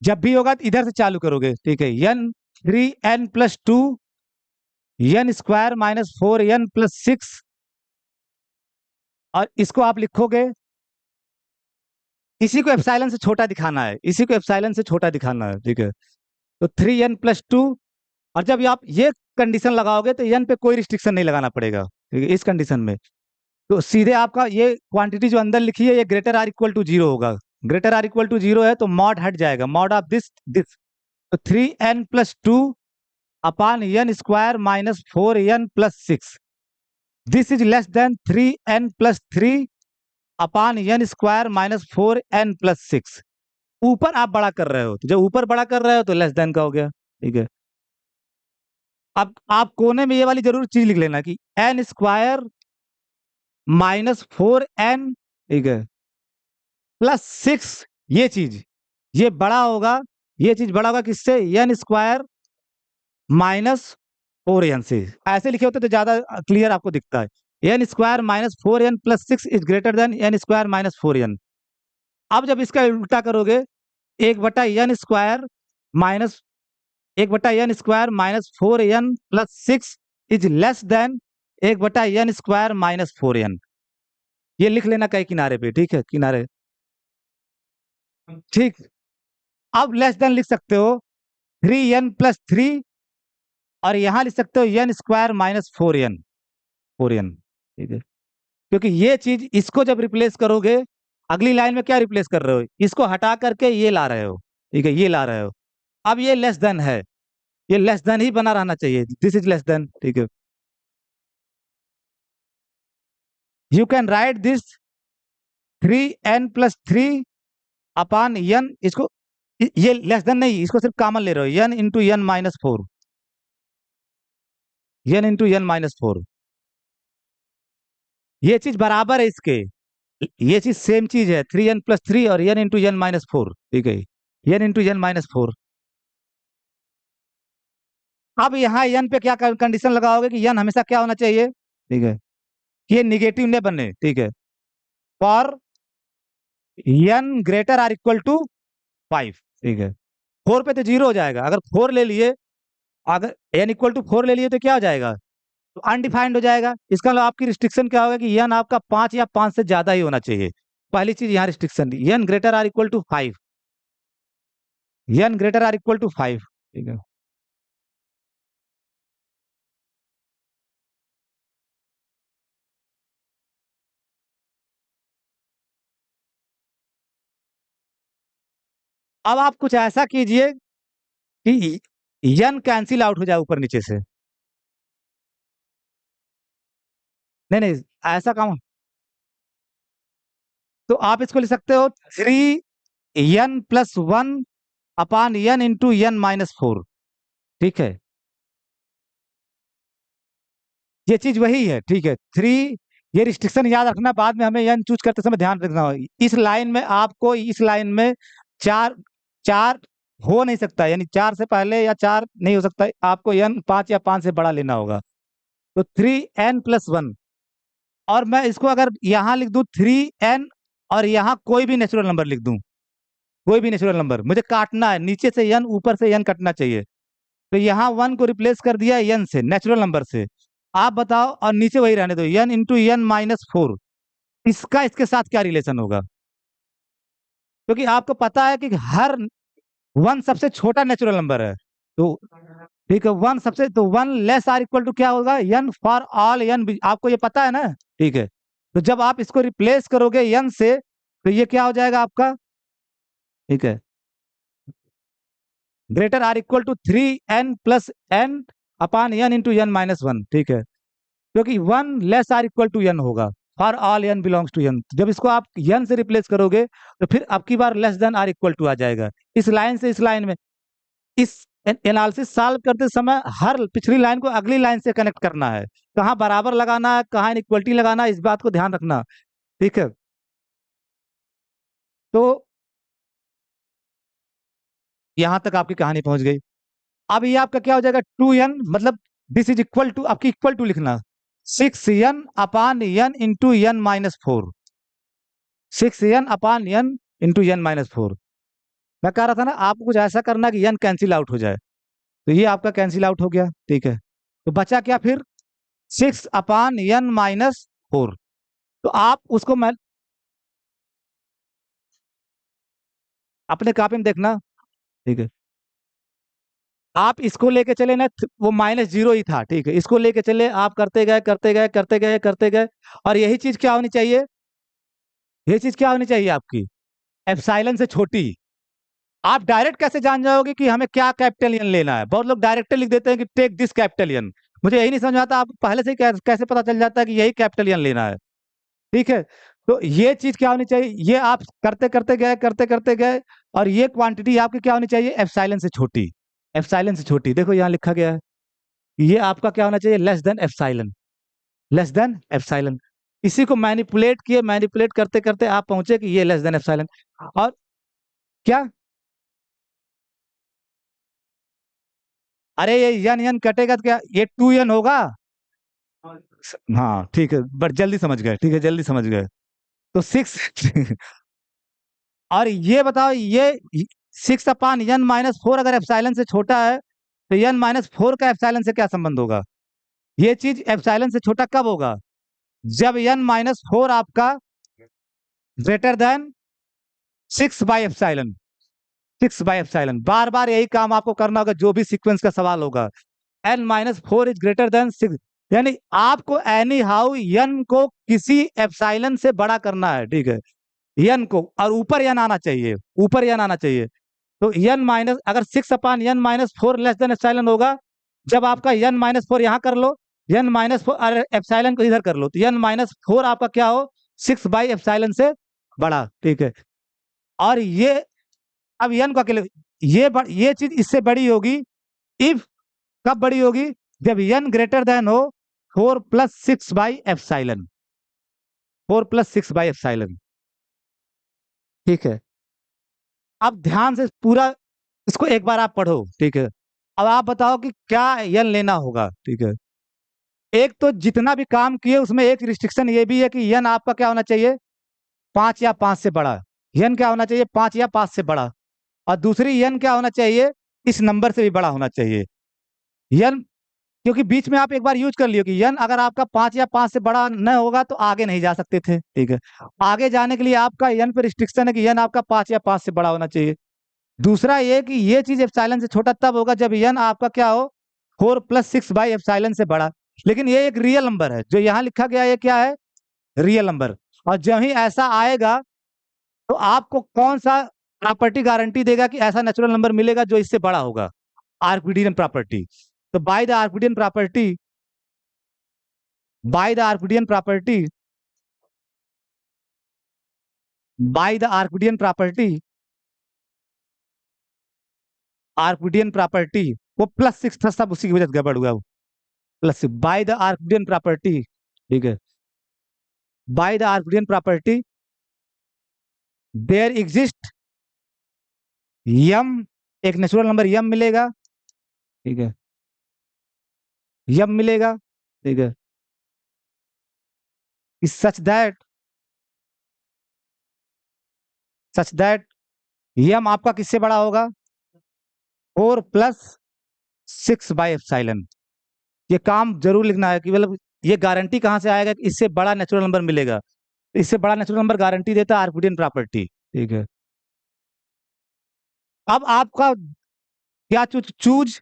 जब भी होगा तो इधर से चालू करोगे। ठीक है, n3n+2 n² माइनस 4n +6, और इसको आप लिखोगे, इसी को एप्सिलॉन से छोटा दिखाना है, इसी को एप्सिलॉन से छोटा दिखाना है। ठीक है, तो 3n+2, और जब आप ये कंडीशन लगाओगे तो n पे कोई रिस्ट्रिक्शन नहीं लगाना पड़ेगा। ठीक है, इस कंडीशन में तो सीधे आपका ये क्वांटिटी जो अंदर लिखी है, ये ग्रेटर आर इक्वल टू 0 होगा। ग्रेटर आर इक्वल टू 0 है तो मॉड हट जाएगा, मॉड ऑफ दिस, तो 3n+2 upon n² minus 4n +6, this is less then 3n+3 upon n² minus 4n +6। ऊपर आप बड़ा कर रहे हो, तो जब ऊपर बड़ा कर रहे हो तो लेस देन का हो गया। ठीक है, अब आप कोने में ये वाली जरूर चीज लिख लेना कि n² माइनस 4n, ठीक है, +6, ये चीज, ये बड़ा होगा ये चीज बड़ा होगा किससे, एन स्क्वायर माइनस 4n से। ऐसे लिखे होते तो ज्यादा क्लियर आपको दिखता है। N square minus 4n plus 6 is greater than n square minus 4n। अब जब इसका उल्टा करोगे, एक बटा एन स्क्वायर माइनस, एक बटा n square minus 4n plus 6 is less than एक बटा एन स्क्वायर माइनस 4n। ये लिख लेना कहीं किनारे पे, ठीक है, किनारे, ठीक। अब लेस देन लिख सकते हो 3n प्लस 3, और यहां लिख सकते हो एन स्क्वायर माइनस 4n, ठीक है। क्योंकि ये चीज, इसको जब रिप्लेस करोगे, अगली लाइन में क्या रिप्लेस कर रहे हो, इसको हटा करके ये ला रहे हो, ठीक है, ये ला रहे हो। अब ये लेस देन है, ये लेस देन ही बना रहना चाहिए, दिस इज लेस देन, ठीक है। You can write this 3n+3 upon n, इसको, ये लेस देन नहीं, इसको सिर्फ कॉमन ले रहे हो, n into n minus 4, n into n minus 4। ये चीज बराबर है इसके, ये चीज सेम चीज है, 3n+3 और n इंटू n माइनस 4, ठीक है, n इंटू n माइनस 4। अब यहाँ n पे क्या कंडीशन लगाओगे कि n हमेशा क्या होना चाहिए, ठीक है, कि ये निगेटिव न बने, ठीक है, for n greater or equal to 5, ठीक है। 4 पे तो 0 हो जाएगा, अगर 4 ले लिए, अगर n इक्वल टू 4 ले लिए तो क्या हो जाएगा, तो अनडिफाइंड हो जाएगा। इसका मतलब आपकी रिस्ट्रिक्शन क्या होगा कि n आपका 5 या 5 से ज्यादा ही होना चाहिए। पहली चीज यहाँ restriction, n greater or equal to 5, n greater or equal to 5, ठीक है। अब आप कुछ ऐसा कीजिए कि n कैंसिल आउट हो जाए ऊपर नीचे से। नहीं नहीं, ऐसा काम, तो आप इसको लिख सकते हो 3n+1 अपान n इंटू n माइनस 4, ठीक है। ये चीज वही है, ठीक है, 3, ये रिस्ट्रिक्शन याद रखना, बाद में हमें n चूज करते समय ध्यान रखना होगा। इस लाइन में आपको, इस लाइन में चार, चार हो नहीं सकता, यानी 4 से पहले या 4 नहीं हो सकता, आपको n 5 या 5 से बड़ा लेना होगा। तो 3n+1, और मैं इसको अगर यहाँ लिख दूं 3n, और यहाँ कोई भी नेचुरल नंबर लिख दूं, कोई भी नेचुरल नंबर, मुझे काटना है, नीचे से n ऊपर से n कटना चाहिए। तो यहाँ 1 को रिप्लेस कर दिया n से, नेचुरल नंबर से। आप बताओ, और नीचे वही रहने दो, n इंटू n माइनस 4, इसका इसके साथ क्या रिलेशन होगा, क्योंकि आपको पता है कि हर 1 सबसे छोटा नेचुरल नंबर है। तो ठीक है, 1 सबसे, तो 1 लेस आर इक्वल टू क्या होगा, n फॉर ऑल n, आपको ये पता है ना, ठीक है। तो जब आप इसको रिप्लेस करोगे n से, तो ये क्या हो जाएगा आपका, ठीक है, greater or equal to 3n+n upon n into n minus 1, ठीक है, क्योंकि 1 less or equal to n होगा, for all n belongs to n। जब इसको आप n से रिप्लेस करोगे, तो फिर आपकी बार less than or equal to आ जाएगा, इस लाइन से इस लाइन में। इस एनालिसिस सॉल्व करते समय हर पिछली लाइन को अगली लाइन से कनेक्ट करना है, कहाँ बराबर लगाना है, कहाँ इनइक्वलिटी लगाना है, इस बात को ध्यान रखना, ठीक है। तो यहां तक आपकी कहानी पहुंच गई। अब ये आपका क्या हो जाएगा, 2n, मतलब दिस इज इक्वल टू, आपकी इक्वल टू लिखना, 6n अपान n into n minus 4, 6n अपान n इंटू n माइनस 4। मैं कह रहा था ना, आपको कुछ ऐसा करना कि n कैंसिल आउट हो जाए, तो ये आपका कैंसिल आउट हो गया, ठीक है। तो बचा क्या फिर, 6 अपान n माइनस 4। तो आप उसको, मैं अपने कॉपी में देखना, ठीक है, आप इसको लेके चले ना, वो -0 ही था, ठीक है, इसको लेके चले, आप करते गए करते गए करते गए करते गए, और यही चीज क्या होनी चाहिए, यही चीज क्या होनी चाहिए आपकी, एप्सिलॉन से छोटी। आप डायरेक्ट कैसे जान जाओगे कि हमें क्या कैपिटल एन लेना है, बहुत लोग डायरेक्ट लिख देते हैं कि टेक दिस कैपिटल एन। मुझे यही नहीं समझ आता, आप पहले से ही कैसे पता चल जाता है कि यही कैपिटल एन लेना है, ठीक है। तो ये चीज क्या होनी चाहिए, ये आप करते करते गए करते करते गए, और ये क्वांटिटी आपकी क्या होनी चाहिए, एप्सिलॉन से छोटी, एप्सिलॉन से छोटी। देखो यहाँ लिखा गया है, ये आपका क्या होना चाहिए, less than epsilon, less than epsilon. इसी को मैनिपुलेट किए, मैनिपुलेट करते करते आप पहुंचे कि ये लेस देन एप्सिलॉन। और क्या, अरे ये यन यन कटेगा तो क्या ये 2n होगा। हाँ ठीक है, बट जल्दी समझ गए, ठीक है जल्दी समझ गए। तो 6 और ये बताओ, ये 6/n-4 अगर एप्सिलॉन से छोटा है तो n-4 का एप्सिलॉन से क्या संबंध होगा? ये चीज एप्सिलॉन से छोटा कब होगा? जब n-4 आपका ग्रेटर देन 6/ε। 6/ε, बार बार यही काम आपको करना होगा जो भी सीक्वेंस का सवाल होगा। n-4 इज ग्रेटर देन 6, यानी आपको एनी हाउ n को किसी एप्सिलॉन से बड़ा करना है, ठीक है। n को, और ऊपर n आना चाहिए, ऊपर n आना चाहिए। तो अगर 6/n-4 लेस देन एप्सिलॉन होगा, जब आपका n-4 यहाँ कर लो, n-4 अरे एप्सिलॉन को इधर कर लो, तो n-4 आपका क्या हो, 6/ε से बड़ा, ठीक है। और ये अब n को अकेले, ये चीज इससे बड़ी होगी इफ, कब बड़ी होगी? जब n ग्रेटर देन हो 4+6/ε, 4+6/ε, ठीक है। अब ध्यान से पूरा इसको एक बार आप पढ़ो, ठीक है। अब आप बताओ कि क्या n लेना होगा, ठीक है। एक तो जितना भी काम किए उसमें एक रिस्ट्रिक्शन ये भी है कि n आपका क्या होना चाहिए, 5 या 5 से बड़ा। n क्या होना चाहिए, 5 या 5 से बड़ा। और दूसरी n क्या होना चाहिए, इस नंबर से भी बड़ा होना चाहिए। n, क्योंकि बीच में आप एक बार यूज कर लियो कि n अगर आपका 5 या 5 से बड़ा न होगा तो आगे नहीं जा सकते थे, ठीक है। आगे जाने के लिए आपका n पे रिस्ट्रिक्शन है कि n आपका 5 या 5 से बड़ा होना चाहिए। दूसरा ये कि ये चीज एप्सिलॉन से छोटा तब होगा जब n आपका क्या हो, 4+6/ε से बड़ा। लेकिन ये एक रियल नंबर है, जो यहाँ लिखा गया है क्या है, रियल नंबर। और जब ही ऐसा आएगा तो आपको कौन सा प्रॉपर्टी गारंटी देगा कि ऐसा नेचुरल नंबर मिलेगा जो इससे बड़ा होगा? Archimedean property. तो by the Archimedean property, by the Archimedean property, by the Archimedean property, Archimedean property, वो +6 था, सब उसी की वजह से गड़बड़ हुआ, plus by the Archimedean property, ठीक है। By the Archimedean property there exist m, एक नेचुरल नंबर यम मिलेगा, ठीक है, यम मिलेगा, ठीक है। इज सच दैट यम आपका किससे बड़ा होगा, 4+6/ε। ये काम जरूर लिखना है कि मतलब ये गारंटी कहां से आएगा कि इससे बड़ा नेचुरल नंबर मिलेगा। इससे बड़ा नेचुरल नंबर गारंटी देता है आर्किमिडीयन प्रॉपर्टी, ठीक है। अब आपका क्या चूज,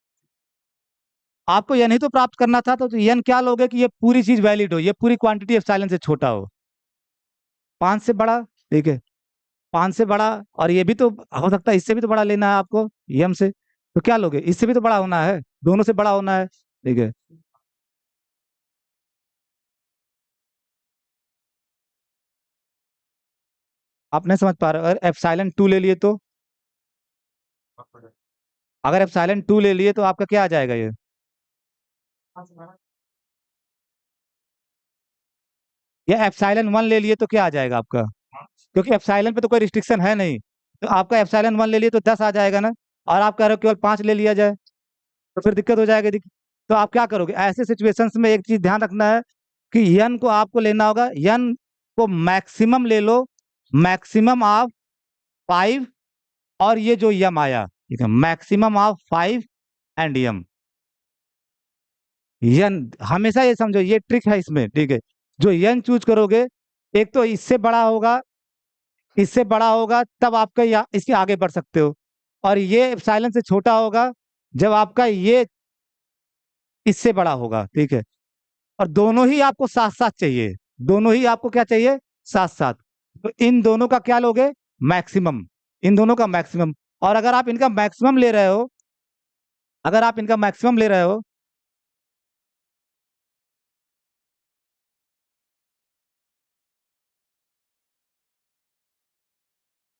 आपको यह नहीं तो प्राप्त करना था, तो n क्या लोगे कि ये पूरी चीज वैलिड हो, ये पूरी क्वांटिटी एप्सिलॉन से छोटा हो, 5 से बड़ा, ठीक है, 5 से बड़ा। और ये भी तो हो सकता है, इससे भी तो बड़ा लेना है आपको यम से, तो क्या लोगे, इससे भी तो बड़ा होना है, दोनों से बड़ा होना है, ठीक है। आप नहीं समझ पा रहे हो? अगर एप्सिलॉन 2 ले लिए तो, अगर एप्सिलॉन 2 ले लिए तो आपका क्या आ जाएगा ये, या एप्सिलॉन 1 ले लिए तो क्या आ जाएगा आपका? क्योंकि एप्सिलॉन पे तो कोई रिस्ट्रिक्शन है नहीं, तो आपका एप्सिलॉन 1 ले लिए तो 10 आ जाएगा ना। और आप कह रहे हो केवल 5 ले लिया जाए, तो फिर दिक्कत हो जाएगी। तो आप क्या करोगे ऐसे सिचुएशंस में? एक चीज ध्यान रखना है कि यन को आपको लेना होगा, यन को मैक्सिमम ले लो, मैक्सिमम ऑफ 5, और ये जो यम आया, ठीक है, मैक्सिमम ऑफ 5 एंड यम। यन हमेशा ये समझो, ये ट्रिक है इसमें, ठीक है। जो यन चूज करोगे, एक तो इससे बड़ा होगा, इससे बड़ा होगा तब आपका इसके आगे बढ़ सकते हो। और ये साइलेंस से छोटा होगा जब आपका ये इससे बड़ा होगा, ठीक है। और दोनों ही आपको साथ साथ चाहिए, दोनों ही आपको क्या चाहिए, साथ साथ। तो इन दोनों का क्या लोगे, मैक्सिमम, इन दोनों का मैक्सिमम। और अगर आप इनका मैक्सिमम ले रहे हो, अगर आप इनका मैक्सिमम ले रहे हो,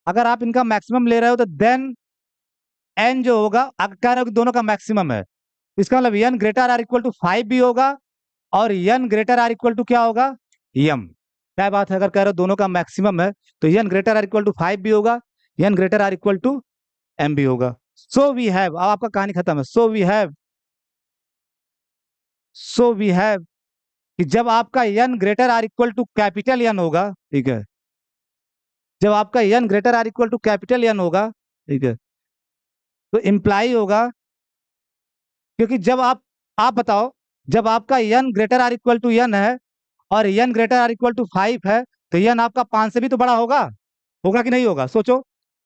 अगर आप इनका मैक्सिमम ले रहे हो तो देन एन जो होगा, अगर कह रहे हो कि दोनों का मैक्सिमम है, इसका मतलब n greater or equal to 5 भी होगा, और n greater or equal to क्या होगा, यम। क्या बात है, अगर कह रहे हो दोनों का मैक्सिमम है तो n greater or equal to 5 भी होगा, n greater or equal to m भी होगा। सो वी हैव, अब आपका कहानी खत्म है। So we have so we have कि जब आपका n greater or equal to capital n होगा, ठीक है, जब आपका n greater or equal to capital n होगा, ठीक है, तो इम्प्लाई होगा, क्योंकि जब आप बताओ, जब आपका n greater or equal to n है और n greater or equal to 5 है, तो n आपका 5 से भी तो बड़ा होगा, होगा कि नहीं होगा, सोचो।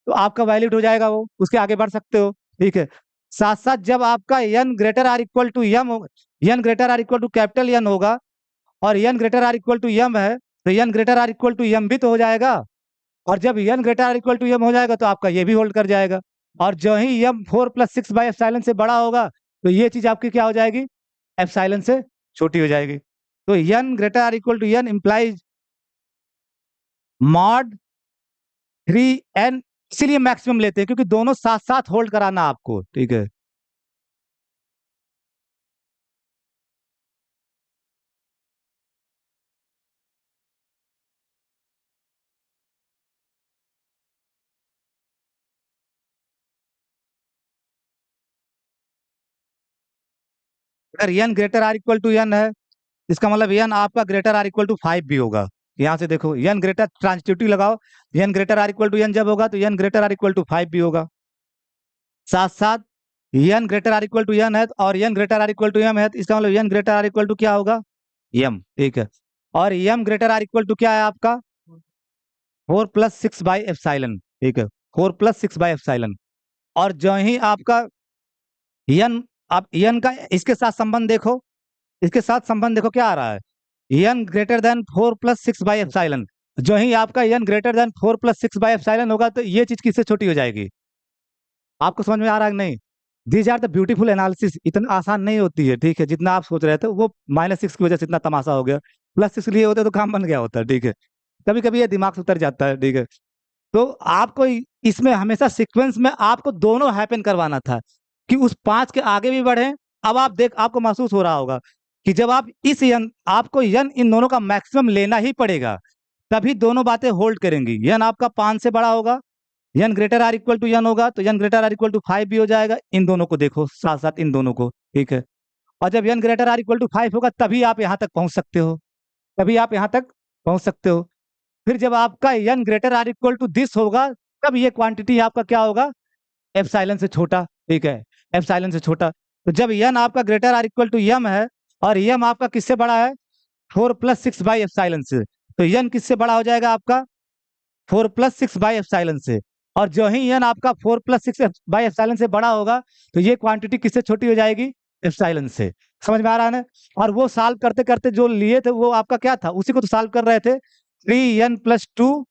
तो आपका वैलिड हो जाएगा, वो उसके आगे बढ़ सकते हो, ठीक है। साथ साथ जब आपका n greater or equal to m होगा, n greater or equal to capital n होगा और n greater or equal to m है, तो n greater or equal to m भी तो हो जाएगा। और जब n greater or equal to m हो जाएगा तो आपका ये भी होल्ड कर जाएगा। और जो ही m 4+6/ε से बड़ा होगा, तो ये चीज आपकी क्या हो जाएगी, एप्सिलॉन से छोटी हो जाएगी। तो n greater or equal to n implies mod 3n, इसीलिए मैक्सिमम लेते हैं क्योंकि दोनों साथ साथ होल्ड कराना आपको, ठीक है। अगर n greater or equal to n है, इसका मतलब n आपका ग्रेटर आर इक्वल टू 5 भी होगा। यहां से देखो, n ग्रेटर ट्रांसटिट्यूटिव लगाओ, n greater or equal to n जब होगा तो n greater or equal to 5 भी होगा। साथ साथ n greater or equal to n है और n greater or equal to m है, तो इसका मतलब n greater or equal to क्या होगा, m, ठीक है। और m greater or equal to क्या है आपका, 4+6/ε, ठीक है, 4+6/ε। और जो ही आपका n, आप n का इसके साथ संबंध देखो, इसके साथ संबंध देखो क्या आ रहा है, n ग्रेटर देन 4+6/ε। जो ही आपका n ग्रेटर देन 4+6/ε होगा, तो ये चीज किससे छोटी हो जाएगी, आपको समझ में आ रहा है कि नहीं। These are the beautiful analysis, इतना आसान नहीं होती है, ठीक है, जितना आप सोच रहे थे। वो -6 की वजह से इतना तमाशा हो गया, +6 लिए होते तो काम बन गया होता, ठीक है। कभी कभी ये दिमाग से उतर जाता है, ठीक है। तो आपको इसमें हमेशा सीक्वेंस में आपको दोनों हैपन करवाना था कि उस 5 के आगे भी बढ़े। अब आप देख, आपको महसूस हो रहा होगा कि जब आप इस यन, आपको यन इन दोनों का मैक्सिमम लेना ही पड़ेगा, तभी दोनों बातें होल्ड करेंगी। यन आपका 5 से बड़ा होगा, यन ग्रेटर आर इक्वल टू यन होगा, तो n greater or equal to 5 भी हो जाएगा। इन दोनों को देखो साथ साथ, इन दोनों को, ठीक है। और जब यन ग्रेटर आर इक्वल टू 5 होगा, तभी आप यहाँ तक पहुंच सकते हो, तभी आप यहाँ तक पहुंच सकते हो। फिर जब आपका n greater or equal to this होगा, तब ये क्वांटिटी आपका क्या होगा, एप्सिलॉन से छोटा, ठीक है, एप्सिलॉन से छोटा। तो जब n आपका greater or equal to m है और m आपका किससे बड़ा है, 4+6/ε से, तो n किससे बड़ा हो जाएगा आपका, 4+6/ε से। और जो ही n आपका 4+6/ε से बड़ा होगा, तो ये क्वांटिटी किससे छोटी हो जाएगी, एप्सिलॉन से। समझ में आ रहा है ना। और वो सॉल्व करते करते जो लिए थे वो आपका क्या था, उसी को तो सॉल्व कर रहे थे, 3n+2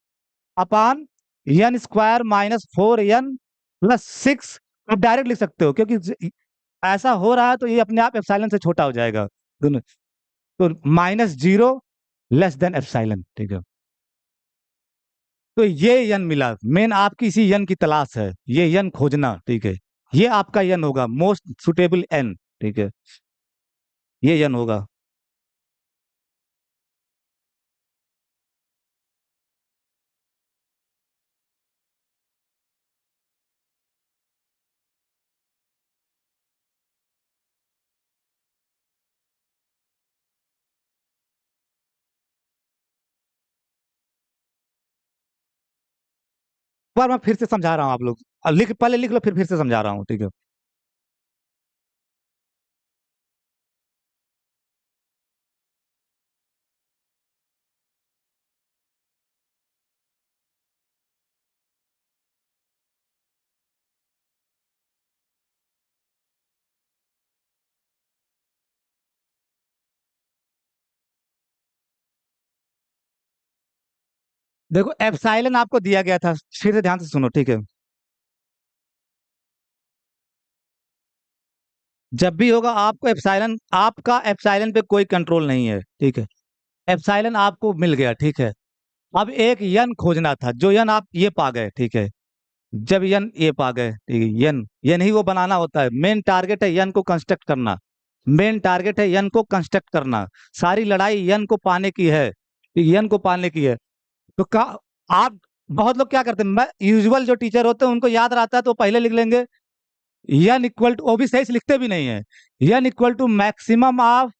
अपान n² - 4n+6। आप डायरेक्ट लिख सकते हो, क्योंकि ऐसा हो रहा है तो ये अपने आप एप्सिलॉन से छोटा हो जाएगा दोनों। तो -0 < ठीक है। तो ये यन मिला, मेन आपकी इसी यन की तलाश है, ये यन खोजना, ठीक है। ये आपका यन होगा, मोस्ट सुटेबल एन, ठीक है, ये यन होगा। एक बार मैं फिर से समझा रहा हूँ, आप लोग लिख, पहले लिख लो, फिर से समझा रहा हूँ, ठीक है। देखो एप्सिलॉन आपको दिया गया था, फिर से ध्यान से सुनो, ठीक है। जब भी होगा आपको एप्सिलॉन, आपका एप्सिलॉन पे कोई कंट्रोल नहीं है, ठीक है। एप्सिलॉन आपको मिल गया, ठीक है। अब एक यन खोजना था, जो यन आप ये पा गए, ठीक है। जब यन ये पा गए, ठीक है, यन यन ही वो बनाना होता है। मेन टारगेट है यन को कंस्ट्रक्ट करना, मेन टारगेट है यन को कंस्ट्रक्ट करना। सारी लड़ाई यन को पाने की है, यन को पाने की है। तो का आप, बहुत लोग क्या करते हैं, मैं यूजुअल जो टीचर होते हैं उनको याद रहता है तो पहले लिख लेंगे यन इक्वल टू, वो भी सही से लिखते भी नहीं है, यन इक्वल टू मैक्सिमम ऑफ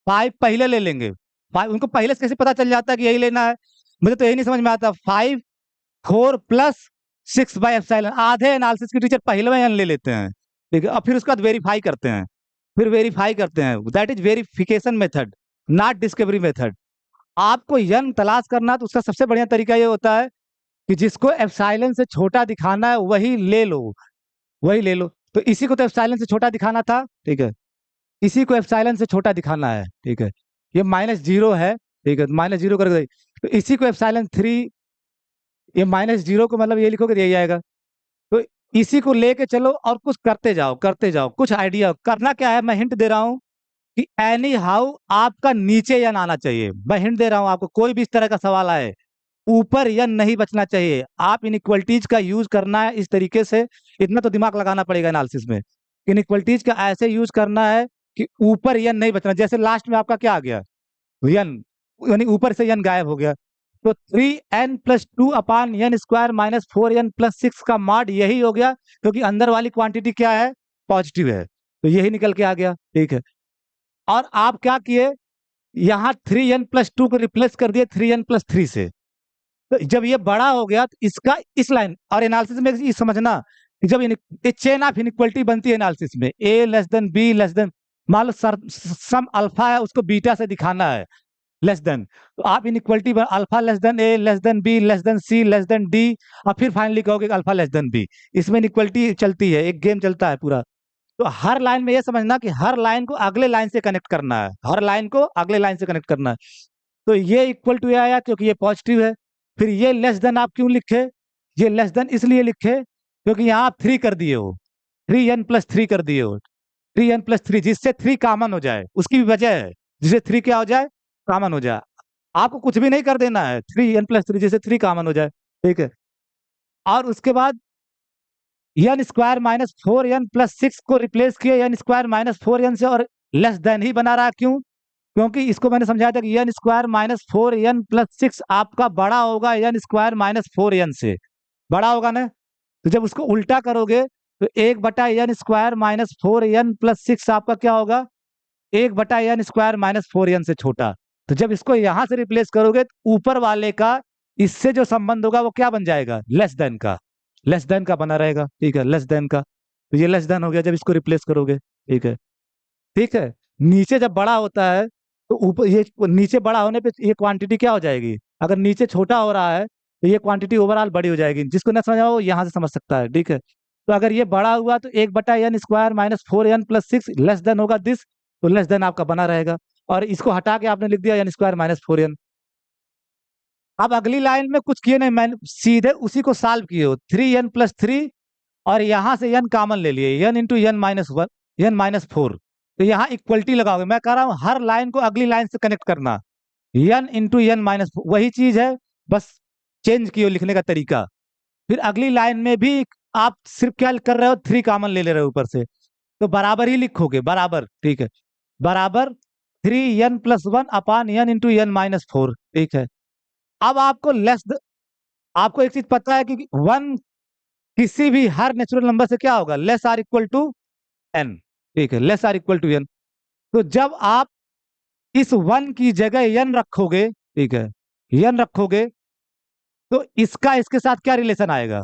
5 पहले ले लेंगे। 5 उनको पहले से कैसे पता चल जाता है कि यही लेना है? मुझे तो यही नहीं समझ में आता। 5 4 प्लस 6 बाय एप्सिलॉन, आधे एनालिसिस के टीचर पहले में n ले लेते हैं, ठीक है, और फिर उसके बाद वेरीफाई करते हैं, फिर वेरीफाई करते हैं। That is verification method, not discovery method. आपको n तलाश करना, तो उसका सबसे बढ़िया तरीका ये होता है कि जिसको एप्सिलॉन से छोटा दिखाना है वही ले लो, वही ले लो। तो इसी को तो एप्सिलॉन से छोटा दिखाना था, ठीक है, इसी को एप्सिलॉन से छोटा दिखाना है, ठीक है। ये -0 है, ठीक है, -0 कर दे, तो इसी को एप्सिलॉन 3, ये -0 को मतलब ये लिखोगे तो यही आएगा। तो इसी को लेके चलो और कुछ करते जाओ, करते जाओ, कुछ आइडिया करना क्या है, मैं हिंट दे रहा हूँ कि एनी हाउ आपका नीचे यन आना चाहिए। मैं हिंट दे रहा हूँ आपको, कोई भी इस तरह का सवाल आए ऊपर यन नहीं बचना चाहिए। आप इनइक्वलिटीज का यूज करना है इस तरीके से, इतना तो दिमाग लगाना पड़ेगा एनालिसिस में। इनइक्वलिटीज का ऐसे यूज करना है कि ऊपर यन नहीं बचना। जैसे लास्ट में आपका क्या आ गया, यन, यानी ऊपर से यन गायब हो गया। तो 3n+2 अपान n स्क्वायर माइनस 4n+6 का मॉड यही हो गया, क्योंकि अंदर वाली क्वांटिटी क्या है, पॉजिटिव है, तो यही निकल के आ गया, ठीक है। और आप क्या किए, यहाँ 3n+2 को रिप्लेस कर दिए 3n+3 से। तो जब ये बड़ा हो गया तो इसका इस लाइन और एनालिसिस में ये समझना कि जब चेन ऑफ इनइक्वलिटी बनती है एनालिसिस में, a less than b less than, मान लो सम अल्फा है उसको बीटा से दिखाना है, लेस देन, तो आप inequality alpha less than a less than b less than c less than d, और फिर फाइनली कहोगे अल्फा लेस देन b। इसमें इनइक्वलिटी चलती है, एक गेम चलता है पूरा। तो हर लाइन में ये समझना कि हर लाइन को अगले लाइन से कनेक्ट करना है, हर लाइन को अगले लाइन से कनेक्ट करना है। तो ये इक्वल टू आया क्योंकि ये पॉजिटिव है। फिर ये लेस देन आप क्यों लिखे, ये लेस देन इसलिए लिखे क्योंकि यहाँ आप 3 कर दिए हो, 3n+3 कर दिए हो, 3n+3, जिससे 3 कॉमन हो जाए, उसकी भी वजह है, जिससे 3 क्या हो जाए, कॉमन हो जाए। आपको कुछ भी नहीं कर देना है, 3n+3 जिससे 3 कॉमन हो जाए, ठीक है। और उसके बाद n² - 4n+6 को रिप्लेस किए n² - 4n से, और लेस देन ही बना रहा, क्यों, क्योंकि इसको मैंने समझाया था कि n² - 4n+6 आपका बड़ा होगा n² - 4n से, बड़ा होगा ना। तो जब उसको उल्टा करोगे तो 1/n² - 4n+6 आपका क्या होगा, 1/n² - 4n से छोटा। तो जब इसको यहां से रिप्लेस करोगे तो ऊपर वाले का इससे जो संबंध होगा वो क्या बन जाएगा, लेस देन का, लेस देन का बना रहेगा, ठीक है, लेस देन का। तो ये लेस देन हो गया जब इसको रिप्लेस करोगे, ठीक है, ठीक है। नीचे जब बड़ा होता है तो ऊपर, ये नीचे बड़ा होने पे ये क्वांटिटी क्या हो जाएगी, अगर नीचे छोटा हो रहा है तो ये क्वांटिटी ओवरऑल बड़ी हो जाएगी। जिसको ना समझा वो यहाँ से समझ सकता है, ठीक है। तो अगर ये बड़ा हुआ तो 1/n² - 4n+6 लेस देन होगा दिस, तो लेस देन आपका बना रहेगा, और इसको हटा के आपने लिख दिया n² - 4n। अब अगली लाइन में कुछ किए नहीं, मैंने सीधे उसी को सॉल्व किए हो, 3n+3, और यहाँ से n कॉमन ले लिए, n×n-1, n-4। तो यहाँ इक्वलिटी लगाओगे, मैं कह रहा हूँ हर लाइन को अगली लाइन से कनेक्ट करना, n×n-4 वही चीज है, बस चेंज किए लिखने का तरीका। फिर अगली लाइन में भी आप सिर्फ क्या कर रहे हो, 3 कॉमन ले रहे हो ऊपर से, तो बराबर ही लिखोगे, बराबर, ठीक है, बराबर 3n+1 अपान n×n-4, ठीक है। अब आपको आपको एक चीज पता है कि 1 किसी भी हर नेचुरल नंबर से क्या होगा, less or equal to n, ठीक है, less or equal to n। तो जब आप इस 1 की जगह n रखोगे, ठीक है, n रखोगे, तो इसका इसके साथ क्या रिलेशन आएगा,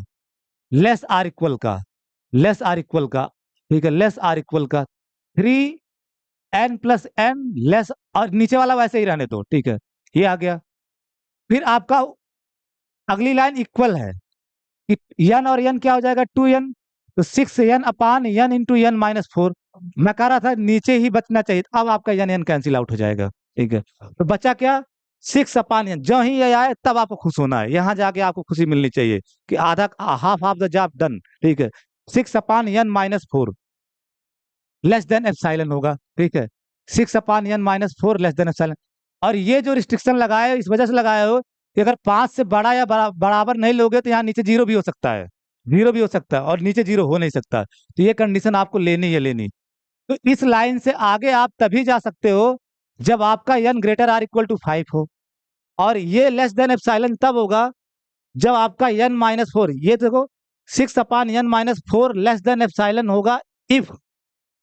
लेस आर इक्वल का, लेस आर इक्वल का, ठीक है, लेस आर इक्वल का 3n+n लेस, और नीचे वाला वैसे ही रहने दो, ठीक है, ये आ गया। फिर आपका अगली लाइन इक्वल है कि n और n क्या हो जाएगा, 2n, तो 6n अपान n×n-4। मैं कह रहा था नीचे ही बचना चाहिए, अब आपका n कैंसिल आउट हो जाएगा, ठीक है। तो बचा क्या, 6 अपान n। जो ही ये आए तब आपको खुश होना है, यहां जाके आपको खुशी मिलनी चाहिए कि आधा, half of the job done, ठीक है। 6 अपान n-4 लेस देन एप्सिलॉन होगा, ठीक है, 6 अपान n-4 लेस देन एप्सिलॉन। और ये जो रिस्ट्रिक्शन लगाए हो इस वजह से लगाए हो कि अगर 5 से बड़ा या बराबर नहीं लोगे तो यहाँ नीचे 0 भी हो सकता है, 0 भी हो सकता है, और नीचे 0 हो नहीं सकता। तो ये कंडीशन आपको लेनी है, लेनी। तो इस लाइन से आगे आप तभी जा सकते हो जब आपका n ≥ 5 हो, और ये लेस देन एप्सिलॉन तब होगा जब आपका n-4, ये देखो 6 अपान n-4 लेस देन एप्सिलॉन होगा इफ,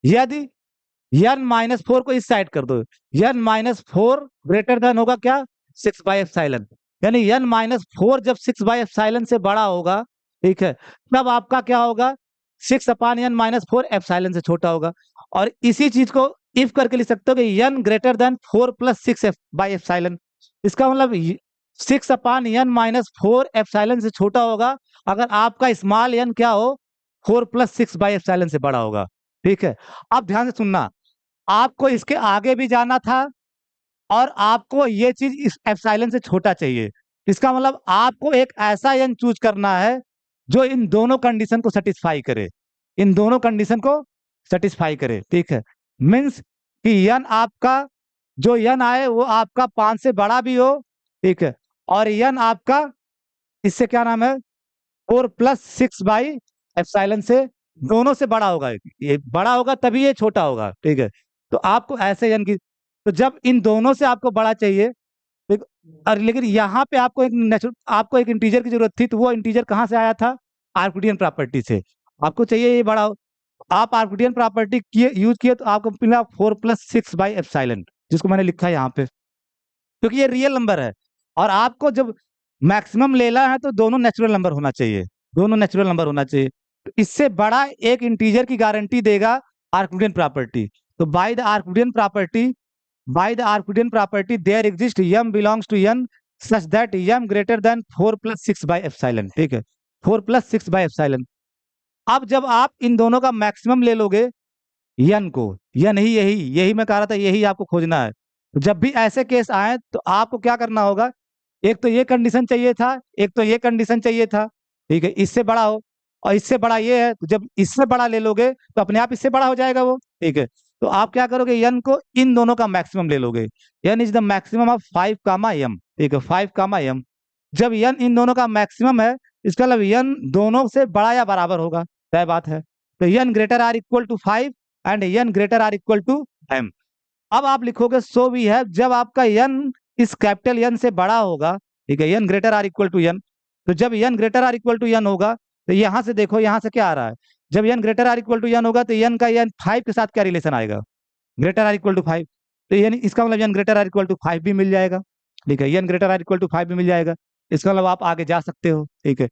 यदि n-4 को इस साइड कर दो, n-4 ग्रेटर देन होगा क्या, 6/ε, यानी n-4 जब 6/ε से बड़ा होगा, ठीक है, तब आपका क्या होगा, 6/n-4 एप्सिलॉन से छोटा होगा। और इसी चीज को इफ करके लिख सकते हो कि n ग्रेटर देन 4 + 6/ε, इसका मतलब 6/n-4 एप्सिलॉन से छोटा होगा अगर आपका स्मॉल n क्या हो, 4 + 6/ε से बड़ा होगा, ठीक है। अब ध्यान से सुनना, आपको इसके आगे भी जाना था और आपको ये चीज इस एप्सिलॉन से छोटा चाहिए। इसका मतलब आपको एक ऐसा n चूज करना है जो इन दोनों कंडीशन को सेटिस्फाई करे, इन दोनों कंडीशन को सेटिस्फाई करे, ठीक है। मीन्स कि n आपका जो n आए वो आपका 5 से बड़ा भी हो, ठीक है, और n आपका इससे क्या नाम है, 4 + 6/ε से दोनों से बड़ा होगा, ये बड़ा होगा तभी ये छोटा होगा, ठीक है। तो आपको ऐसे n की, तो जब इन दोनों से आपको बड़ा चाहिए, और लेकिन यहाँ पे आपको एक नेचुरल, आपको एक इंटीजर की जरूरत थी, तो वो इंटीजर कहाँ से आया था, आर्किडियन प्रॉपर्टी से। आपको चाहिए ये बड़ा हो, आप आर्किडियन प्रॉपर्टी किए यूज किए तो आपको मिला 4 + 6/ε, जिसको मैंने लिखा है यहाँ पे, क्योंकि ये रियल नंबर है। और आपको जब मैक्सिमम लेना है तो दोनों नेचुरल नंबर होना चाहिए, दोनों नेचुरल नंबर होना चाहिए। तो इससे बड़ा एक इंटीजर की गारंटी देगा आर्किडियन प्रॉपर्टी। तो by the Archimedean property, by the Archimedean property there exists m belongs to n such that m greater than 4 + 6/ε, ठीक है, 4 + 6/ε। अब जब आप इन दोनों का मैक्सिमम ले लोगे n को, n ही यही यही मैं कह रहा था, यही आपको खोजना है। तो जब भी ऐसे केस आए तो आपको क्या करना होगा, एक तो ये कंडीशन चाहिए था, एक तो ये कंडीशन चाहिए था, ठीक है, इससे बड़ा हो और इससे बड़ा ये है, तो जब इससे बड़ा ले लोगे तो अपने आप इससे बड़ा हो जाएगा वो, ठीक है। तो आप क्या करोगे, n को इन दोनों का मैक्सिमम ले लोगे, n is the maximum of 5, m, ठीक है, 5, m। जब n इन दोनों का मैक्सिमम है, इसका मतलब n दोनों से बड़ा या बराबर होगा, तय बात है। तो n greater or equal to 5 and n greater or equal to m। अब आप लिखोगे सो वी हैव, जब आपका n इस कैपिटल N से बड़ा होगा, ठीक है, n greater or equal to n, तो जब n greater or equal to n होगा, तो यहां से देखो, यहां से क्या आ रहा है, जब n greater or equal to n होगा तो n का n 5 के साथ क्या रिलेशन आएगा, ग्रेटर आर इक्वल टू 5। तो यानी इसका मतलब n greater or equal to 5 भी मिल जाएगा, ठीक है, n greater or equal to 5 भी मिल जाएगा। इसका मतलब आप आगे जा सकते हो, ठीक है।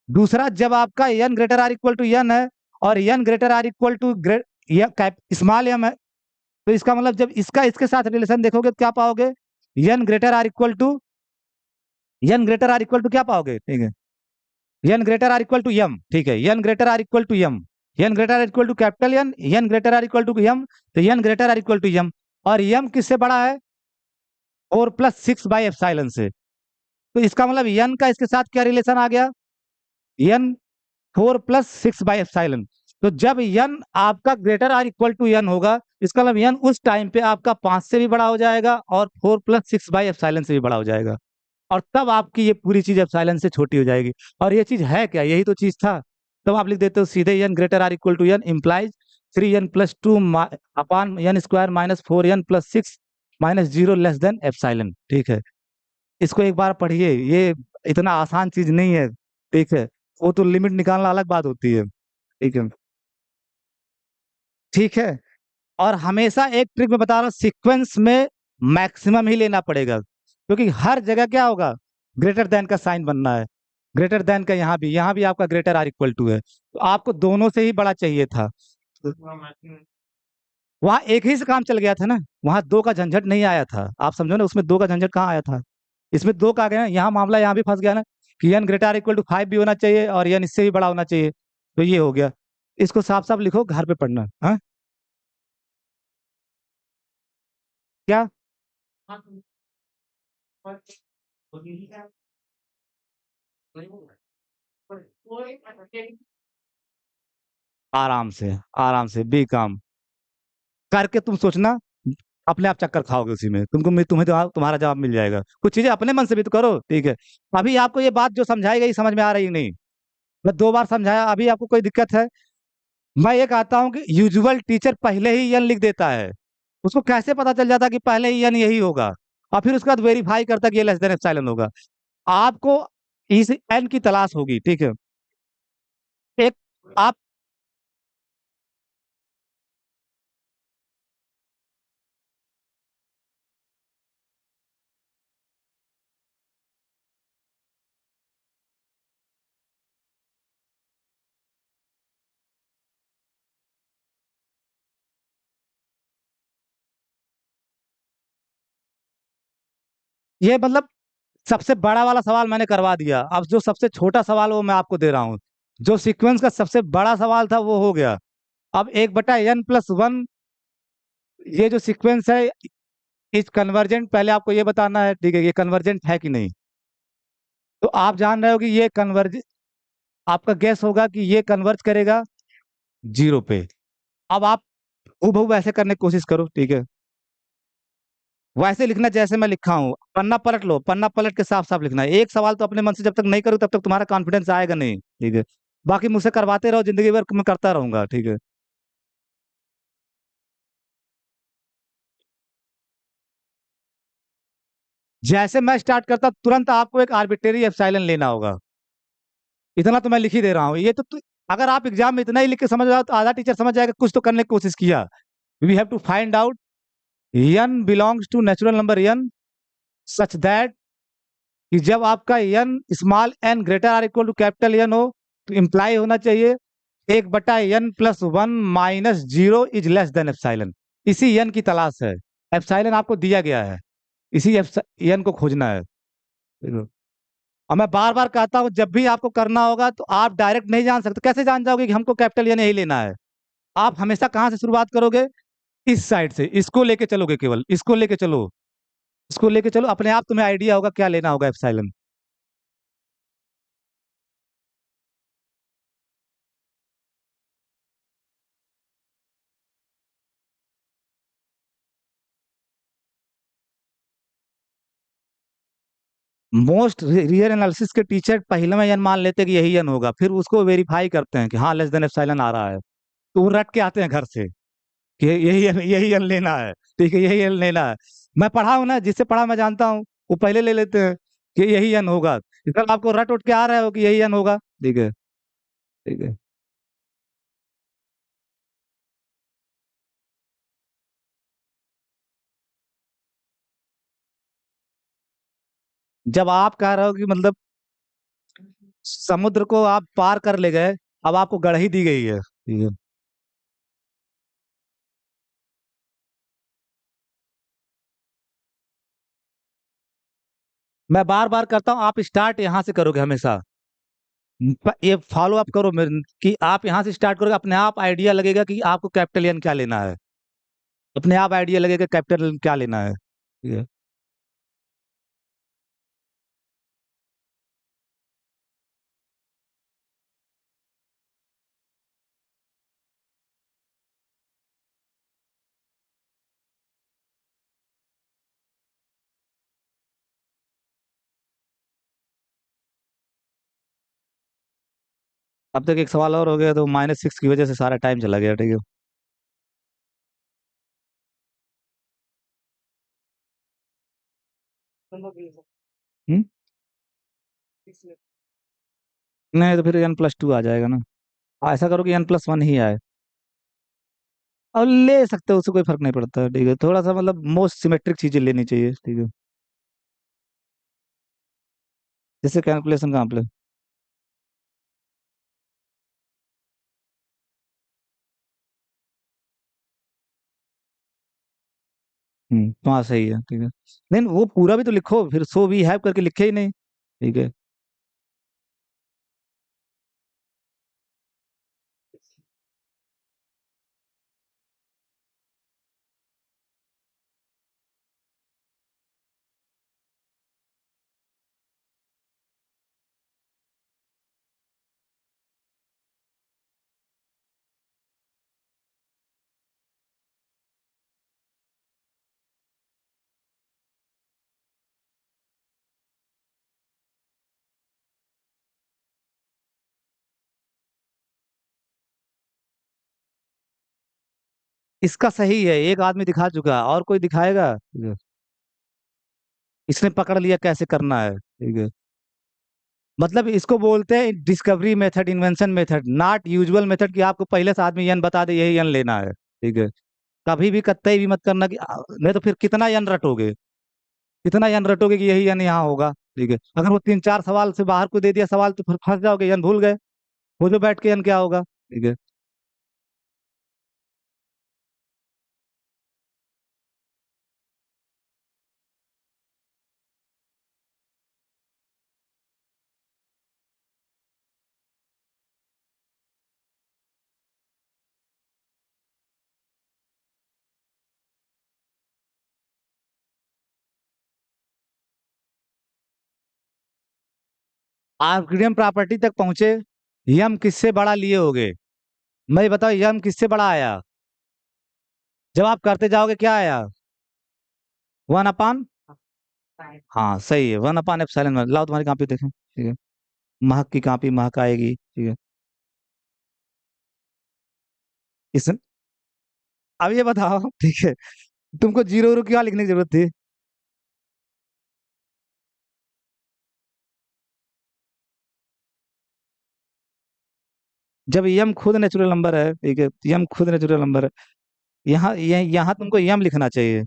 दूसरा, जब आपका n greater or equal to n है और n greater or equal to small m है, तो इसका मतलब जब इसका इसके साथ रिलेशन देखोगे तो क्या पाओगे, n greater or equal to, n greater or equal to क्या पाओगे, ठीक है, n greater or equal to m, ठीक है, n greater or equal to m, n greater or equal to capital N, n greater or equal to m, तो n greater or equal to m, और m किससे बड़ा है, 4 + 6/ε से। तो इसका मतलब n का इसके साथ क्या रिलेशन आ गया, n 4 + 6/ε। तो जब n आपका greater or equal to n होगा, इसका मतलब n उस टाइम पे आपका 5 से भी बड़ा हो जाएगा और 4 + 6/ε से भी बड़ा हो जाएगा, और तब आपकी ये पूरी चीज एप्सिलॉन से छोटी हो जाएगी। और ये चीज है क्या, यही तो चीज था। तब आप लिख देते हो सीधे n greater or equal to n implies 3n + 2 upon n square minus 4n + 6 minus 0 less than epsilon, ठीक है। इसको एक बार पढ़िए, ये इतना आसान चीज नहीं है, ठीक है, वो तो लिमिट निकालना अलग बात होती है, ठीक है, ठीक है। और हमेशा एक ट्रिक मैं बता रहा हूँ, सीक्वेंस में मैक्सिमम ही लेना पड़ेगा, क्योंकि हर जगह क्या होगा, ग्रेटर देन का साइन बनना है, ग्रेटर देन का यहाँ भी आपका ग्रेटर आर इक्वल टू है, तो आपको दोनों से ही बड़ा चाहिए था। वहां एक ही से काम चल गया था ना, वहां दो का झंझट नहीं आया था, आप समझो ना, उसमें दो का झंझट कहाँ आया था, इसमें दो का आ गया ना, यहाँ मामला यहाँ भी फंस गया ना, कि n greater or equal to 5 भी होना चाहिए और n इससे भी बड़ा होना चाहिए, तो ये हो गया। इसको साफ साफ लिखो, घर पे पढ़ना, हाँ क्या, आराम से, आराम से बी काम करके तुम सोचना, अपने आप चक्कर खाओगे उसी में, तुम्हें तुम्हारा जवाब मिल जाएगा। कुछ चीजें अपने मन से भी तो करो, ठीक है। अभी आपको ये बात जो समझाई गई समझ में आ रही नहीं, मैं 2 बार समझाया, अभी आपको कोई दिक्कत है। मैं ये कहता हूँ कि यूजुअल टीचर पहले ही एन लिख देता है, उसको कैसे पता चल जाता कि पहले ही एन यही होगा, और फिर उसके बाद वेरीफाई करता कि ये लेस देन एप्सिलॉन होगा। आपको इस एन की तलाश होगी, ठीक है। एक आप ये मतलब सबसे बड़ा वाला सवाल मैंने करवा दिया। अब जो सबसे छोटा सवाल वो मैं आपको दे रहा हूँ। जो सीक्वेंस का सबसे बड़ा सवाल था वो हो गया। अब 1/n+1 ये जो सीक्वेंस है इस कन्वर्जेंट, पहले आपको ये बताना है, ठीक है, ये कन्वर्जेंट है कि नहीं। तो आप जान रहे हो कि ये कन्वर्ज, आपका गैस होगा कि ये कन्वर्ज करेगा 0 पे। अब आप हूबहू वैसे करने की कोशिश करो, ठीक है। वैसे लिखना जैसे मैं लिखा हूँ, पन्ना पलट लो, पन्ना पलट के साफ साफ लिखना है। एक सवाल तो अपने मन से जब तक नहीं करो तब तक तुम्हारा कॉन्फिडेंस आएगा नहीं, ठीक है। बाकी मुझसे करवाते रहो, जिंदगी भर मैं करता रहूंगा, ठीक है। जैसे मैं स्टार्ट करता तुरंत आपको एक आर्बिट्रेरी एप्सिलॉन लेना होगा। इतना तो मैं लिख ही दे रहा हूँ। ये तो अगर आप एग्जाम में इतना ही लिख के समझ जाओ तो आधा टीचर समझ जाएगा कुछ तो करने की कोशिश किया। We have to find out n belongs to natural number n such that कि जब आपका n small n greater or equal to capital N हो तो इम्प्लाई होना चाहिए 1/n+1 -0 is less than epsilon. इसी n की तलाश है। एप्सिलॉन आपको दिया गया है, इसी n को खोजना है, देखो। और मैं बार बार कहता हूँ जब भी आपको करना होगा तो आप डायरेक्ट नहीं जान सकते। कैसे जान जाओगे कि हमको कैपिटल N यही लेना है। आप हमेशा कहाँ से शुरुआत करोगे, इस साइड से। इसको लेके चलोगे, केवल इसको लेके चलो, इसको लेके चलो, अपने आप तुम्हें आइडिया होगा क्या लेना होगा एप्सिलॉन। मोस्ट रियल एनालिसिस के टीचर पहले में n मान लेते हैं कि यही n होगा, फिर उसको वेरीफाई करते हैं कि हाँ लेस देन एप्सिलॉन आ रहा है, तो वो रट के आते हैं घर से कि यही n लेना है, ठीक है, यही n लेना है। मैं पढ़ा हूं ना, जिससे पढ़ा मैं जानता हूँ, वो पहले ले लेते हैं कि यही n होगा। इधर आपको रट उठ के आ रहा हो कि यही n होगा, ठीक है, ठीक है। जब आप कह रहे हो कि मतलब समुद्र को आप पार कर ले गए, अब आपको गढ़ दी गई है, ठीक है। मैं बार बार करता हूँ, आप स्टार्ट यहाँ से करोगे हमेशा। ये फॉलो अप करो मेरे, कि आप यहाँ से स्टार्ट करोगे, अपने आप आइडिया लगेगा कि आपको कैपिटल एन क्या लेना है। अपने आप आइडिया लगेगा कैपिटल एन क्या लेना है, ठीक है। अब तक एक सवाल और हो गया तो -6 की वजह से सारा टाइम चला गया, ठीक है। हम्म? नहीं तो फिर n+2 आ जाएगा ना। ऐसा करो कि n+1 ही आए, और ले सकते हो, उससे कोई फर्क नहीं पड़ता, ठीक है। थोड़ा सा मतलब मोस्ट सिमेट्रिक चीजें लेनी चाहिए, ठीक है। जैसे कैलकुलेशन का प्ले। तो हाँ सही है, ठीक है। नहीं वो पूरा भी तो लिखो, फिर सो वी हैव करके लिखे ही नहीं, ठीक है। इसका सही है, एक आदमी दिखा चुका है, और कोई दिखाएगा, ठीक है? इसने पकड़ लिया कैसे करना है, ठीक है। मतलब इसको बोलते हैं discovery method, invention method, not usual method, कि आपको पहले से आदमी यन बता दे यही यन लेना है, ठीक है। कभी भी कतई भी मत करना कि नहीं तो फिर कितना यन रटोगे, कितना यन रटोगे कि यही यन यहाँ होगा, ठीक है। अगर वो 3-4 सवाल से बाहर को दे दिया सवाल तो फिर फंस जाओगे, यन भूल गए, वो जो बैठ के यन क्या होगा, ठीक है। आर्किमिडियन प्रॉपर्टी तक पहुंचे, यम किससे बड़ा लिए होगे? मैं बताओ यम किससे बड़ा आया? जब आप करते जाओगे क्या आया? 1 अपान, हाँ सही है, 1 अपान एप्सिलॉन। लाओ तुम्हारी कॉपी देखें, ठीक है। महक की कॉपी, महक आएगी, ठीक है। इस अब ये बताओ ठीक है, तुमको जीरो रो क्या लिखने की जरूरत थी? जब यम खुद नेचुरल नंबर है, ठीक है, यम खुद नेचुरल नंबर है। यहाँ तुमको यम लिखना चाहिए।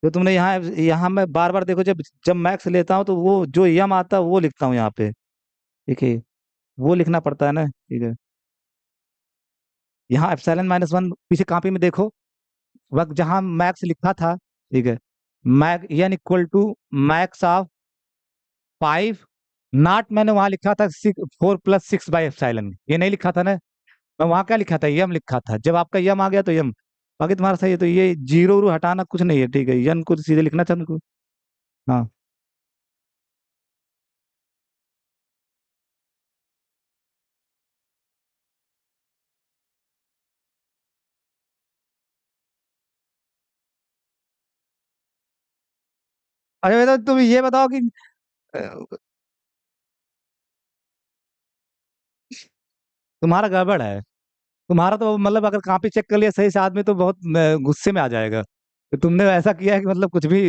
तो तुमने यहाँ यहाँ मैं बार बार देखो, जब जब मैक्स लेता हूँ तो वो जो यम आता है वो लिखता हूँ यहाँ पे, ठीक है। वो लिखना पड़ता है ना, ठीक है। यहाँ एप्सिलॉन-1 पीछे कॉपी में देखो, वक्त जहाँ मैक्स लिखा था, ठीक है। Max n equal to max of 5 naught, मैंने वहां लिखा था 4 + 6/एप्सिलॉन, ये नहीं लिखा था ना। मैं वहां क्या लिखा था? यम लिखा था। जब आपका यम आ गया तो यम, बाकी तुम्हारा सही है। तो ये जीरो रू हटाना कुछ नहीं है, ठीक है, यन को सीधे लिखना था तुमको। हाँ, अरे तो तुम ये बताओ कि अ, तुम्हारा गड़बड़ है। तुम्हारा तो मतलब अगर कॉपी चेक कर लिया सही से आदमी तो बहुत गुस्से में आ जाएगा। तो तुमने ऐसा किया है कि मतलब कुछ भी,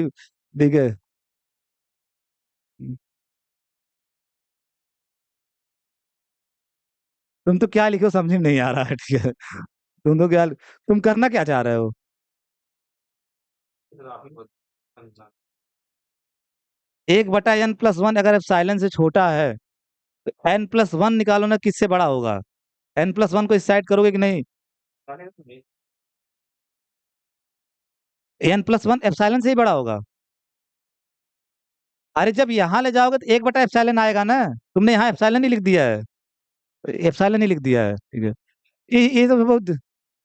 ठीक है। तुम तो क्या लिखो समझ में नहीं आ रहा है, ठीक है। तुम करना क्या चाह रहे हो? 1/n+1 अगर एप्सिलॉन से छोटा है तो n+1 निकालो ना, किससे बड़ा होगा? n+1 को इस साइड करोगे कि नहीं? n+1 एप्सिलॉन से ही बड़ा होगा। अरे जब यहाँ ले जाओगे तो 1/एप्सिलॉन आएगा ना। तुमने यहाँ एप्सिलॉन ही लिख दिया है, एप्सिलॉन ही लिख दिया है, ठीक है। ये तो बहुत,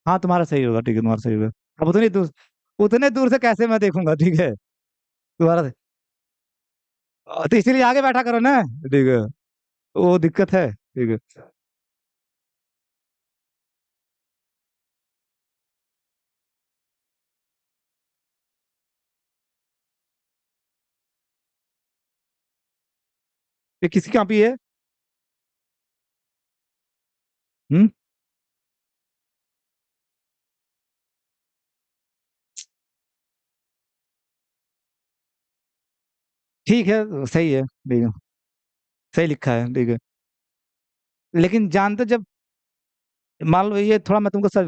हाँ तुम्हारा सही होगा, ठीक है, तुम्हारा सही होगा। अब उतने दूर से कैसे मैं देखूंगा, ठीक है, तुम्हारा। तो इसीलिए आगे बैठा करो ना, ठीक है। वो दिक्कत है, ठीक है। ये किसकी कॉपी है? हम्म, ठीक है, सही है, ठीक है। सही लिखा है, ठीक है। लेकिन जानते जब, मान लो ये थोड़ा मैं तुमको सर,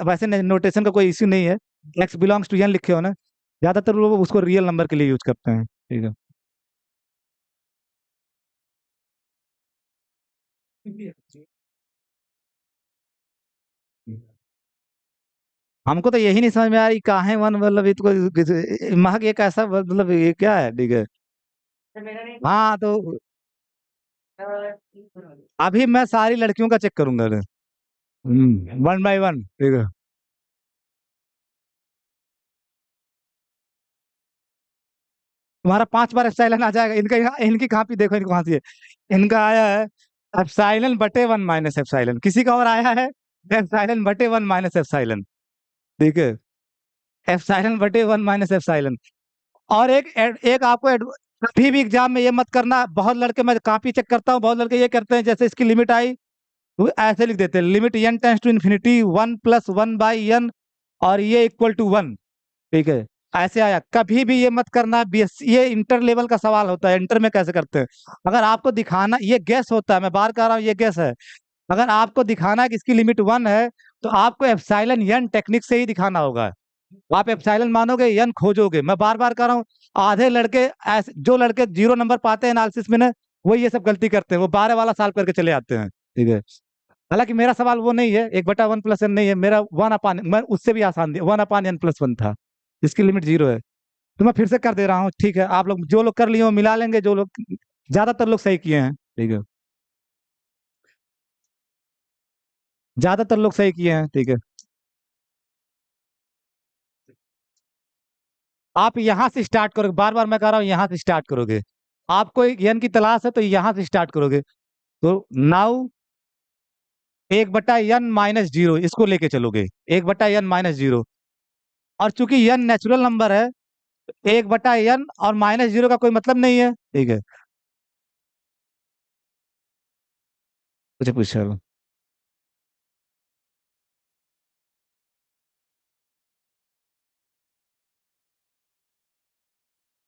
वैसे नोटेशन का कोई इश्यू नहीं है। एक्स बिलोंग्स टू एन लिखे हो ना, ज्यादातर लोग उसको रियल नंबर के लिए यूज करते हैं, ठीक है। हमको तो यही नहीं समझ में आ रही काहे वन, मतलब महक एक ऐसा मतलब ये क्या है, ठीक है। हाँ तो अभी मैं सारी लड़कियों का चेक करूंगा, 1 बाय 1, ठीक है। तुम्हारा 5 बार एप्सिलॉन आ जाएगा। इनकी कॉपी देखो, इनकी कहाँ से है। इनका आया है एप्सिलॉन/1 - एप्सिलॉन, किसी का और आया है एप्सिलॉन/1 - एप्सिलॉन, ठीक है। एप्सिलॉन/1 - एप्सिलॉन। और एक आपको कभी भी एग्जाम में ये मत करना, बहुत लड़के, मैं कॉपी चेक करता हूँ, बहुत लड़के ये करते हैं, जैसे इसकी लिमिट आई वो ऐसे लिख देते हैं, limit n tends to infinity 1+1/n और ये इक्वल टू 1, ठीक है। ऐसे आया, कभी भी ये मत करना। बीएस ये इंटर लेवल का सवाल होता है, इंटर में कैसे करते हैं। अगर आपको दिखाना, ये गैस होता है, मैं बार कह रहा हूँ ये गैस है। अगर आपको दिखाना है कि इसकी लिमिट 1 है तो आपको एप्सिलॉन एन टेक्निक से ही दिखाना होगा। आप एप्सिलॉन मानोगे, एन खोजोगे। मैं बार बार कह रहा हूँ, आधे लड़के ऐसे, जो लड़के 0 नंबर पाते हैं एनालिसिस में ना, वो ये सब गलती करते हैं, वो 12 वाला सॉल्व करके चले आते हैं, ठीक है। हालांकि मेरा सवाल वो नहीं है, 1/1+n नहीं है मेरा, 1 अपान, मैं उससे भी आसान दिया, 1/n+1 था, इसकी लिमिट 0 है। तो मैं फिर से कर दे रहा हूँ, ठीक है। आप लोग जो लोग कर लिए वो मिला लेंगे, जो लोग, ज्यादातर लोग सही किए हैं, ठीक है। ज्यादातर लोग सही किए हैं, ठीक है। आप यहाँ से स्टार्ट करोगे, बार बार मैं कह रहा हूँ यहाँ से स्टार्ट करोगे। आपको एन की तलाश है तो यहां से स्टार्ट करोगे। तो नाउ 1/n-0 इसको लेके चलोगे, 1/n-0। और चूंकि n नेचुरल नंबर है, 1/n और -0 का कोई मतलब नहीं है, ठीक है। मुझे पूछा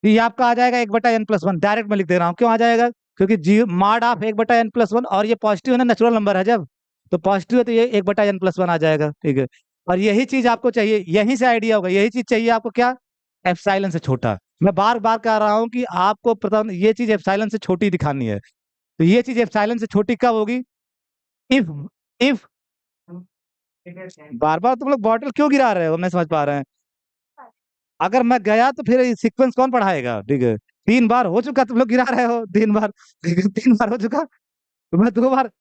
ये आपका आ जाएगा 1/n+1, डायरेक्ट मैं लिख दे रहा हूँ। क्यों आ जाएगा? क्योंकि जी माड ऑफ 1/n+1, और ये पॉजिटिव है ना, नेचुरल नंबर है जब, तो पॉजिटिव है तो ये 1/n+1 आ जाएगा, ठीक है। और यही चीज आपको चाहिए, यहीं से आइडिया होगा, यही चीज चाहिए आपको, क्या? एप्सिलॉन से छोटा। मैं बार बार कह रहा हूँ कि आपको प्रथम ये चीज एप्सिलॉन से छोटी दिखानी है। तो ये चीज एप्सिलॉन से छोटी कब होगी? इफ इफ बार बार तुम लोग बॉटल क्यों गिरा रहे हो, हम नहीं समझ पा रहे हैं। अगर मैं गया तो फिर सीक्वेंस कौन पढ़ाएगा, ठीक है। 3 बार हो चुका, तुम लोग गिरा रहे हो 3 बार। 3 बार हो चुका, तो मैं 2 बार।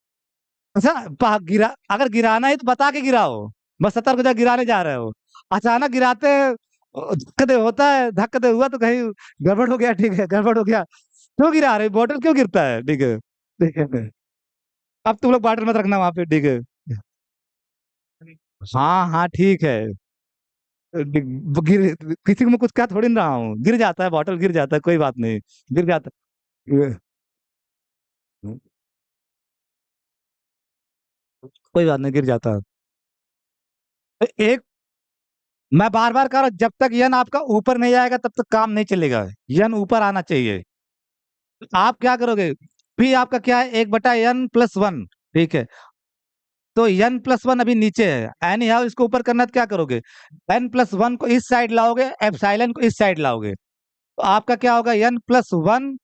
अच्छा, गिरा, अगर गिराना है तो बता के गिराओ। बस सतर्क हो जा, गिराने जा रहे हो, अचानक गिराते हैं, धक्का दे होता है, धक्का दे हुआ तो कहीं गड़बड़ हो गया, ठीक है, गड़बड़ हो गया। क्यों गिरा रहे, बॉटल क्यों गिरता है, ठीक है, ठीक है। अब तुम लोग बॉटल मत रखना वहां पे, ठीक है। हाँ हाँ ठीक है। गिर, किसी को मैं कुछ क्या थोड़ी ना रहा हूँ, गिर जाता है, बॉटल गिर जाता है, कोई बात नहीं, गिर जाता है। कोई बात नहीं, गिर जाता है। तो एक, मैं बार बार कह रहा हूं, जब तक यन आपका ऊपर नहीं आएगा तब तक काम नहीं चलेगा। यन ऊपर आना चाहिए। तो आप क्या करोगे? पी आपका क्या है? 1/n+1, ठीक है। तो n+1 अभी नीचे है, एन यहाँ इसको ऊपर करना, तो क्या करोगे? n+1 को इस साइड लाओगे, एप्सिलॉन को इस साइड लाओगे, तो आपका क्या होगा? n+1,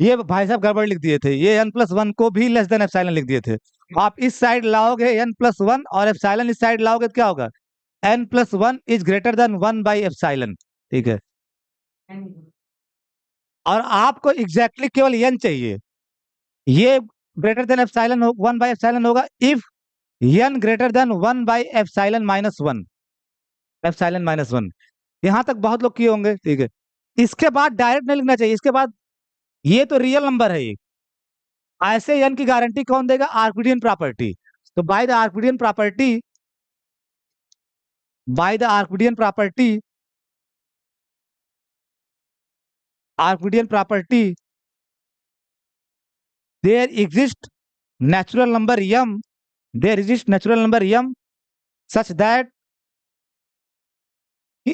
ये भाई साहब गड़बड़ लिख दिए थे, ये n+1 को भी लेस देन एप्सिलॉन लिख दिए थे। आप इस साइड लाओगे n+1, और एप्सिलॉन इस साइड लाओगे तो क्या होगा? n+1 इज ग्रेटर देन 1/एप्सिलॉन, ठीक है। और आपको एग्जैक्टली केवल n चाहिए। ये ग्रेटर देन एप्सिलॉन 1/एप्सिलॉन होगा इफ n ग्रेटर देन 1/एप्सिलॉन-1, एप्सिलॉन-1। यहां तक बहुत लोग किए होंगे, ठीक है। इसके बाद डायरेक्ट नहीं लिखना चाहिए, इसके बाद ये तो रियल नंबर है ये, ऐसे n की गारंटी कौन देगा? Archimedean property. तो by the Archimedean property there exist natural number m, there exist natural number m such that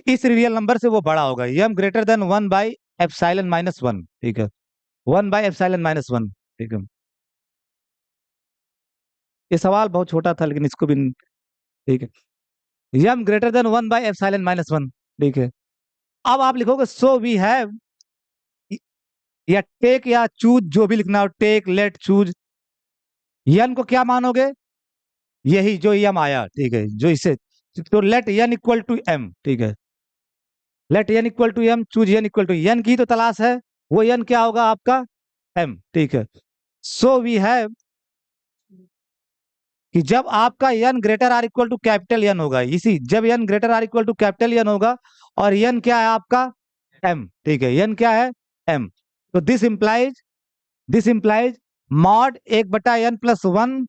इस रियल नंबर से वो बड़ा होगा, m ग्रेटर देन 1/एप्सिलॉन-1, ठीक है, 1/एप्सिलॉन-1, ठीक है। ये सवाल बहुत छोटा था लेकिन इसको भी, ठीक है, m ग्रेटर देन 1/एप्सिलॉन-1, ठीक है। अब आप लिखोगे सो वी हैव, या टेक या चूज, जो भी लिखना हो, टेक, लेट, चूज, n को क्या मानोगे? यही जो m आया, ठीक है, जो इसे, तो let n equal to m, ठीक है, let n equal to m, choose n equal to, n की तो तलाश है, वो n क्या होगा आपका? m, ठीक है। सो वी हैव कि जब आपका n greater or equal to capital n होगा, इसी जब n greater or equal to capital n होगा, और n क्या है आपका? m, ठीक है, n क्या है? m। तो दिस इंप्लाइज मॉड 1/n+1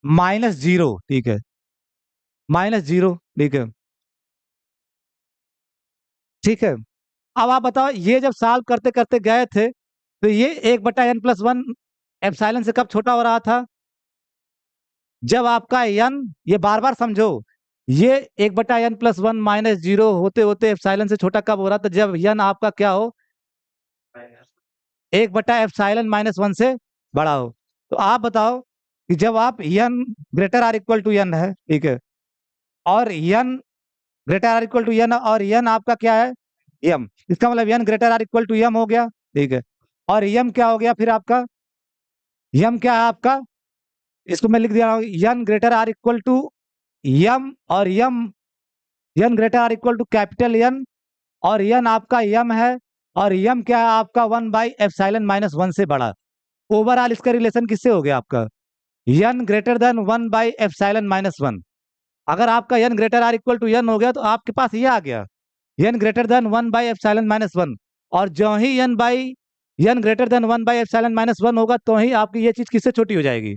-0, ठीक है, -0, ठीक है, ठीक है। अब आप बताओ, ये जब सॉल्व करते करते गए थे, तो ये 1/n+1 एप्सिलॉन से कब छोटा हो रहा था? जब आपका n, ये बार बार समझो, ये 1/n+1 -0 होते होते एप्सिलॉन से छोटा कब हो रहा था? जब n आपका क्या हो? 1/एप्सिलॉन-1 से बड़ा हो। तो आप बताओ कि जब आप n greater or equal to n है, ठीक है, और n greater or equal to n, और n आपका क्या है? m, इसका मतलब n greater or equal to m हो गया, ठीक है। और m क्या हो गया फिर आपका? m क्या है आपका? इसको मैं लिख दिया हूँ, n greater or equal to m, और n greater or equal to capital N, और n आपका m है, और m क्या है आपका? 1/एप्सिलॉन-1 से बड़ा। ओवरऑल इसका रिलेशन किससे हो गया आपका? n greater than one by epsilon minus one. अगर आपका n greater or equal to n हो गया तो आपके पास ये आ गया, n ग्रेटर देन 1/एप्सिलॉन-1। और जो ही n by n greater than 1/ε-1 होगा तो ही आपकी ये चीज किससे छोटी हो जाएगी,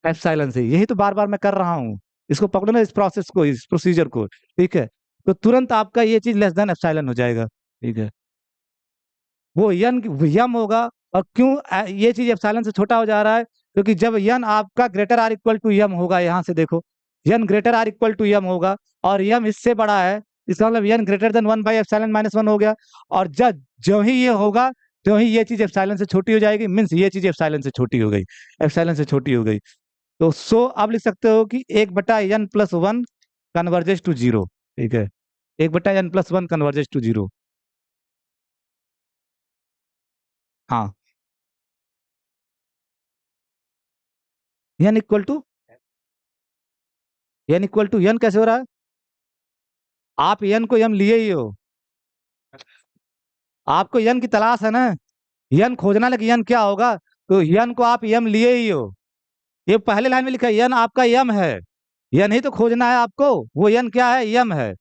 एप्सिलॉन से। यही तो बार बार मैं कर रहा हूँ, इसको पकड़ो ना, इस प्रोसेस को, इस प्रोसीजर को, ठीक है। तो तुरंत आपका ये चीज लेस देन एप्सिलॉन हो जाएगा, ठीक है। वो यन यम होगा। और क्यों ये चीज एप्सिलॉन से छोटा हो जा रहा है, क्योंकि जब यन आपका ग्रेटर आर इक्वल टू यम होगा, यहाँ से देखो, यन ग्रेटर आर इक्वल टू यम होगा और यम इससे बड़ा है, इसका मतलब यन ग्रेटर देन 1/ε-1 हो गया। और जब जो ही ये होगा तो ही ये चीज एप्सिलॉन से छोटी हो जाएगी, मीन्स ये चीज एप्सिलॉन से छोटी हो गई, एप्सिलॉन से छोटी हो गई। तो सो आप लिख सकते हो कि 1/n+1 कन्वर्जेस टू जीरो, ठीक है। 1/n+1 converges to zero. हाँ, n इक्वल टू n कैसे हो रहा है? आप n को m लिए ही हो, आपको n की तलाश है ना, n खोजना, लेकिन n क्या होगा, तो n को आप m लिए ही हो। ये पहले लाइन में लिखा है n आपका m है, n ही तो खोजना है आपको, वो n क्या है, m है।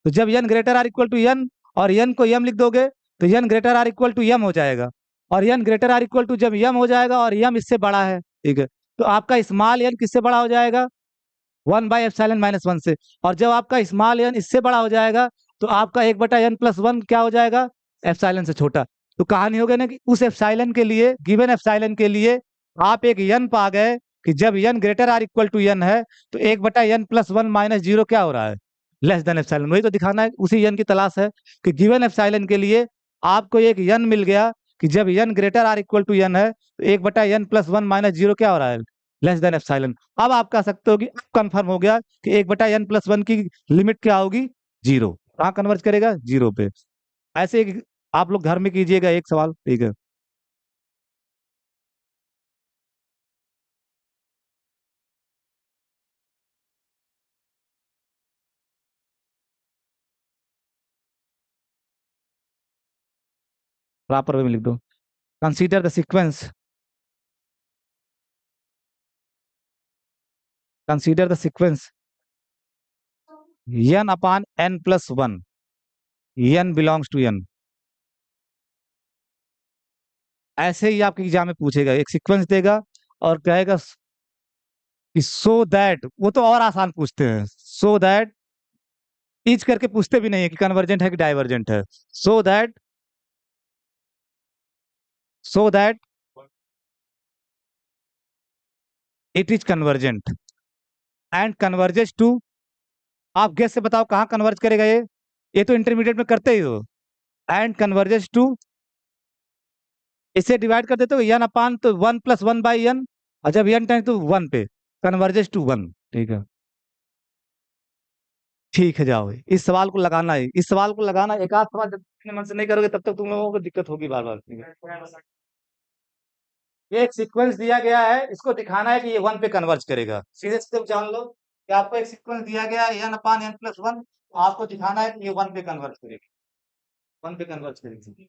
तो जब n greater or equal to n और n को m लिख दोगे तो n greater or equal to m हो जाएगा। और n greater or equal to जब m हो जाएगा और m इससे बड़ा है, ठीक है, तो आपका स्मॉल n किससे बड़ा हो जाएगा, 1/ε-1 से। और जब आपका स्मॉल n इससे बड़ा हो जाएगा तो आपका 1/n+1 क्या हो जाएगा, एप्सिलॉन से छोटा। तो कहानी हो गई ना कि उस एप्सिलॉन के लिए, गिवन एप्सिलॉन के लिए आप एक n पा गए कि जब n greater or equal to n है तो 1/n+1 माइनस जीरो क्या हो रहा है, लेस देन एप्सिलॉन। वही तो दिखाना है, उसी n की तलाश है कि गिवन एप्सिलॉन के लिए आपको एक n मिल गया कि जब n greater or equal to n है तो 1/n+1 माइनस जीरो क्या हो रहा है, लेस देन एप्सिलॉन। अब आप कह सकते हो कि अब कंफर्म हो गया कि 1/n+1 की लिमिट क्या होगी, जीरो। कहाँ कन्वर्ज करेगा, जीरो पे। ऐसे आप लोग घर में कीजिएगा एक सवाल, ठीक है। प्रॉपर वे में लिख दो। Consider the sequence, consider the sequence n/n+1, n belongs to n। ऐसे ही आपके एग्जाम में पूछेगा, एक सीक्वेंस देगा और कहेगा कि सो दैट, वो तो और आसान पूछते हैं, सो दैट, टीच करके पूछते भी नहीं है कि कन्वर्जेंट है कि डाइवर्जेंट है। So that, so that it is convergent and converges to, आप गेस से बताओ कहाँ कन्वर्ज करेगा ये तो इंटरमीडिएट में करते ही हो। एंड कन्वर्जेस टू, इसे डिवाइड कर देते हो n/, तो 1+1/n, और जब n टाइम तो 1 पे, कन्वर्जेस टू 1, ठीक है। ठीक है, जाओ इस सवाल को लगाना है, इस सवाल को लगाना, एक आध सवाल जब तक अपने मन से नहीं करोगे तब तक तुम लोगों को दिक्कत होगी बार बार, ठीक है। ये एक सीक्वेंस दिया गया है, इसको दिखाना है कि ये 1 पे कन्वर्ज करेगा, सीधे सीधे जान लो कि आपको एक सीक्वेंस दिया गया है n/n+1, आपको दिखाना है कि ये 1 पे कन्वर्ज करेगा, 1 पे कन्वर्ज करेगी।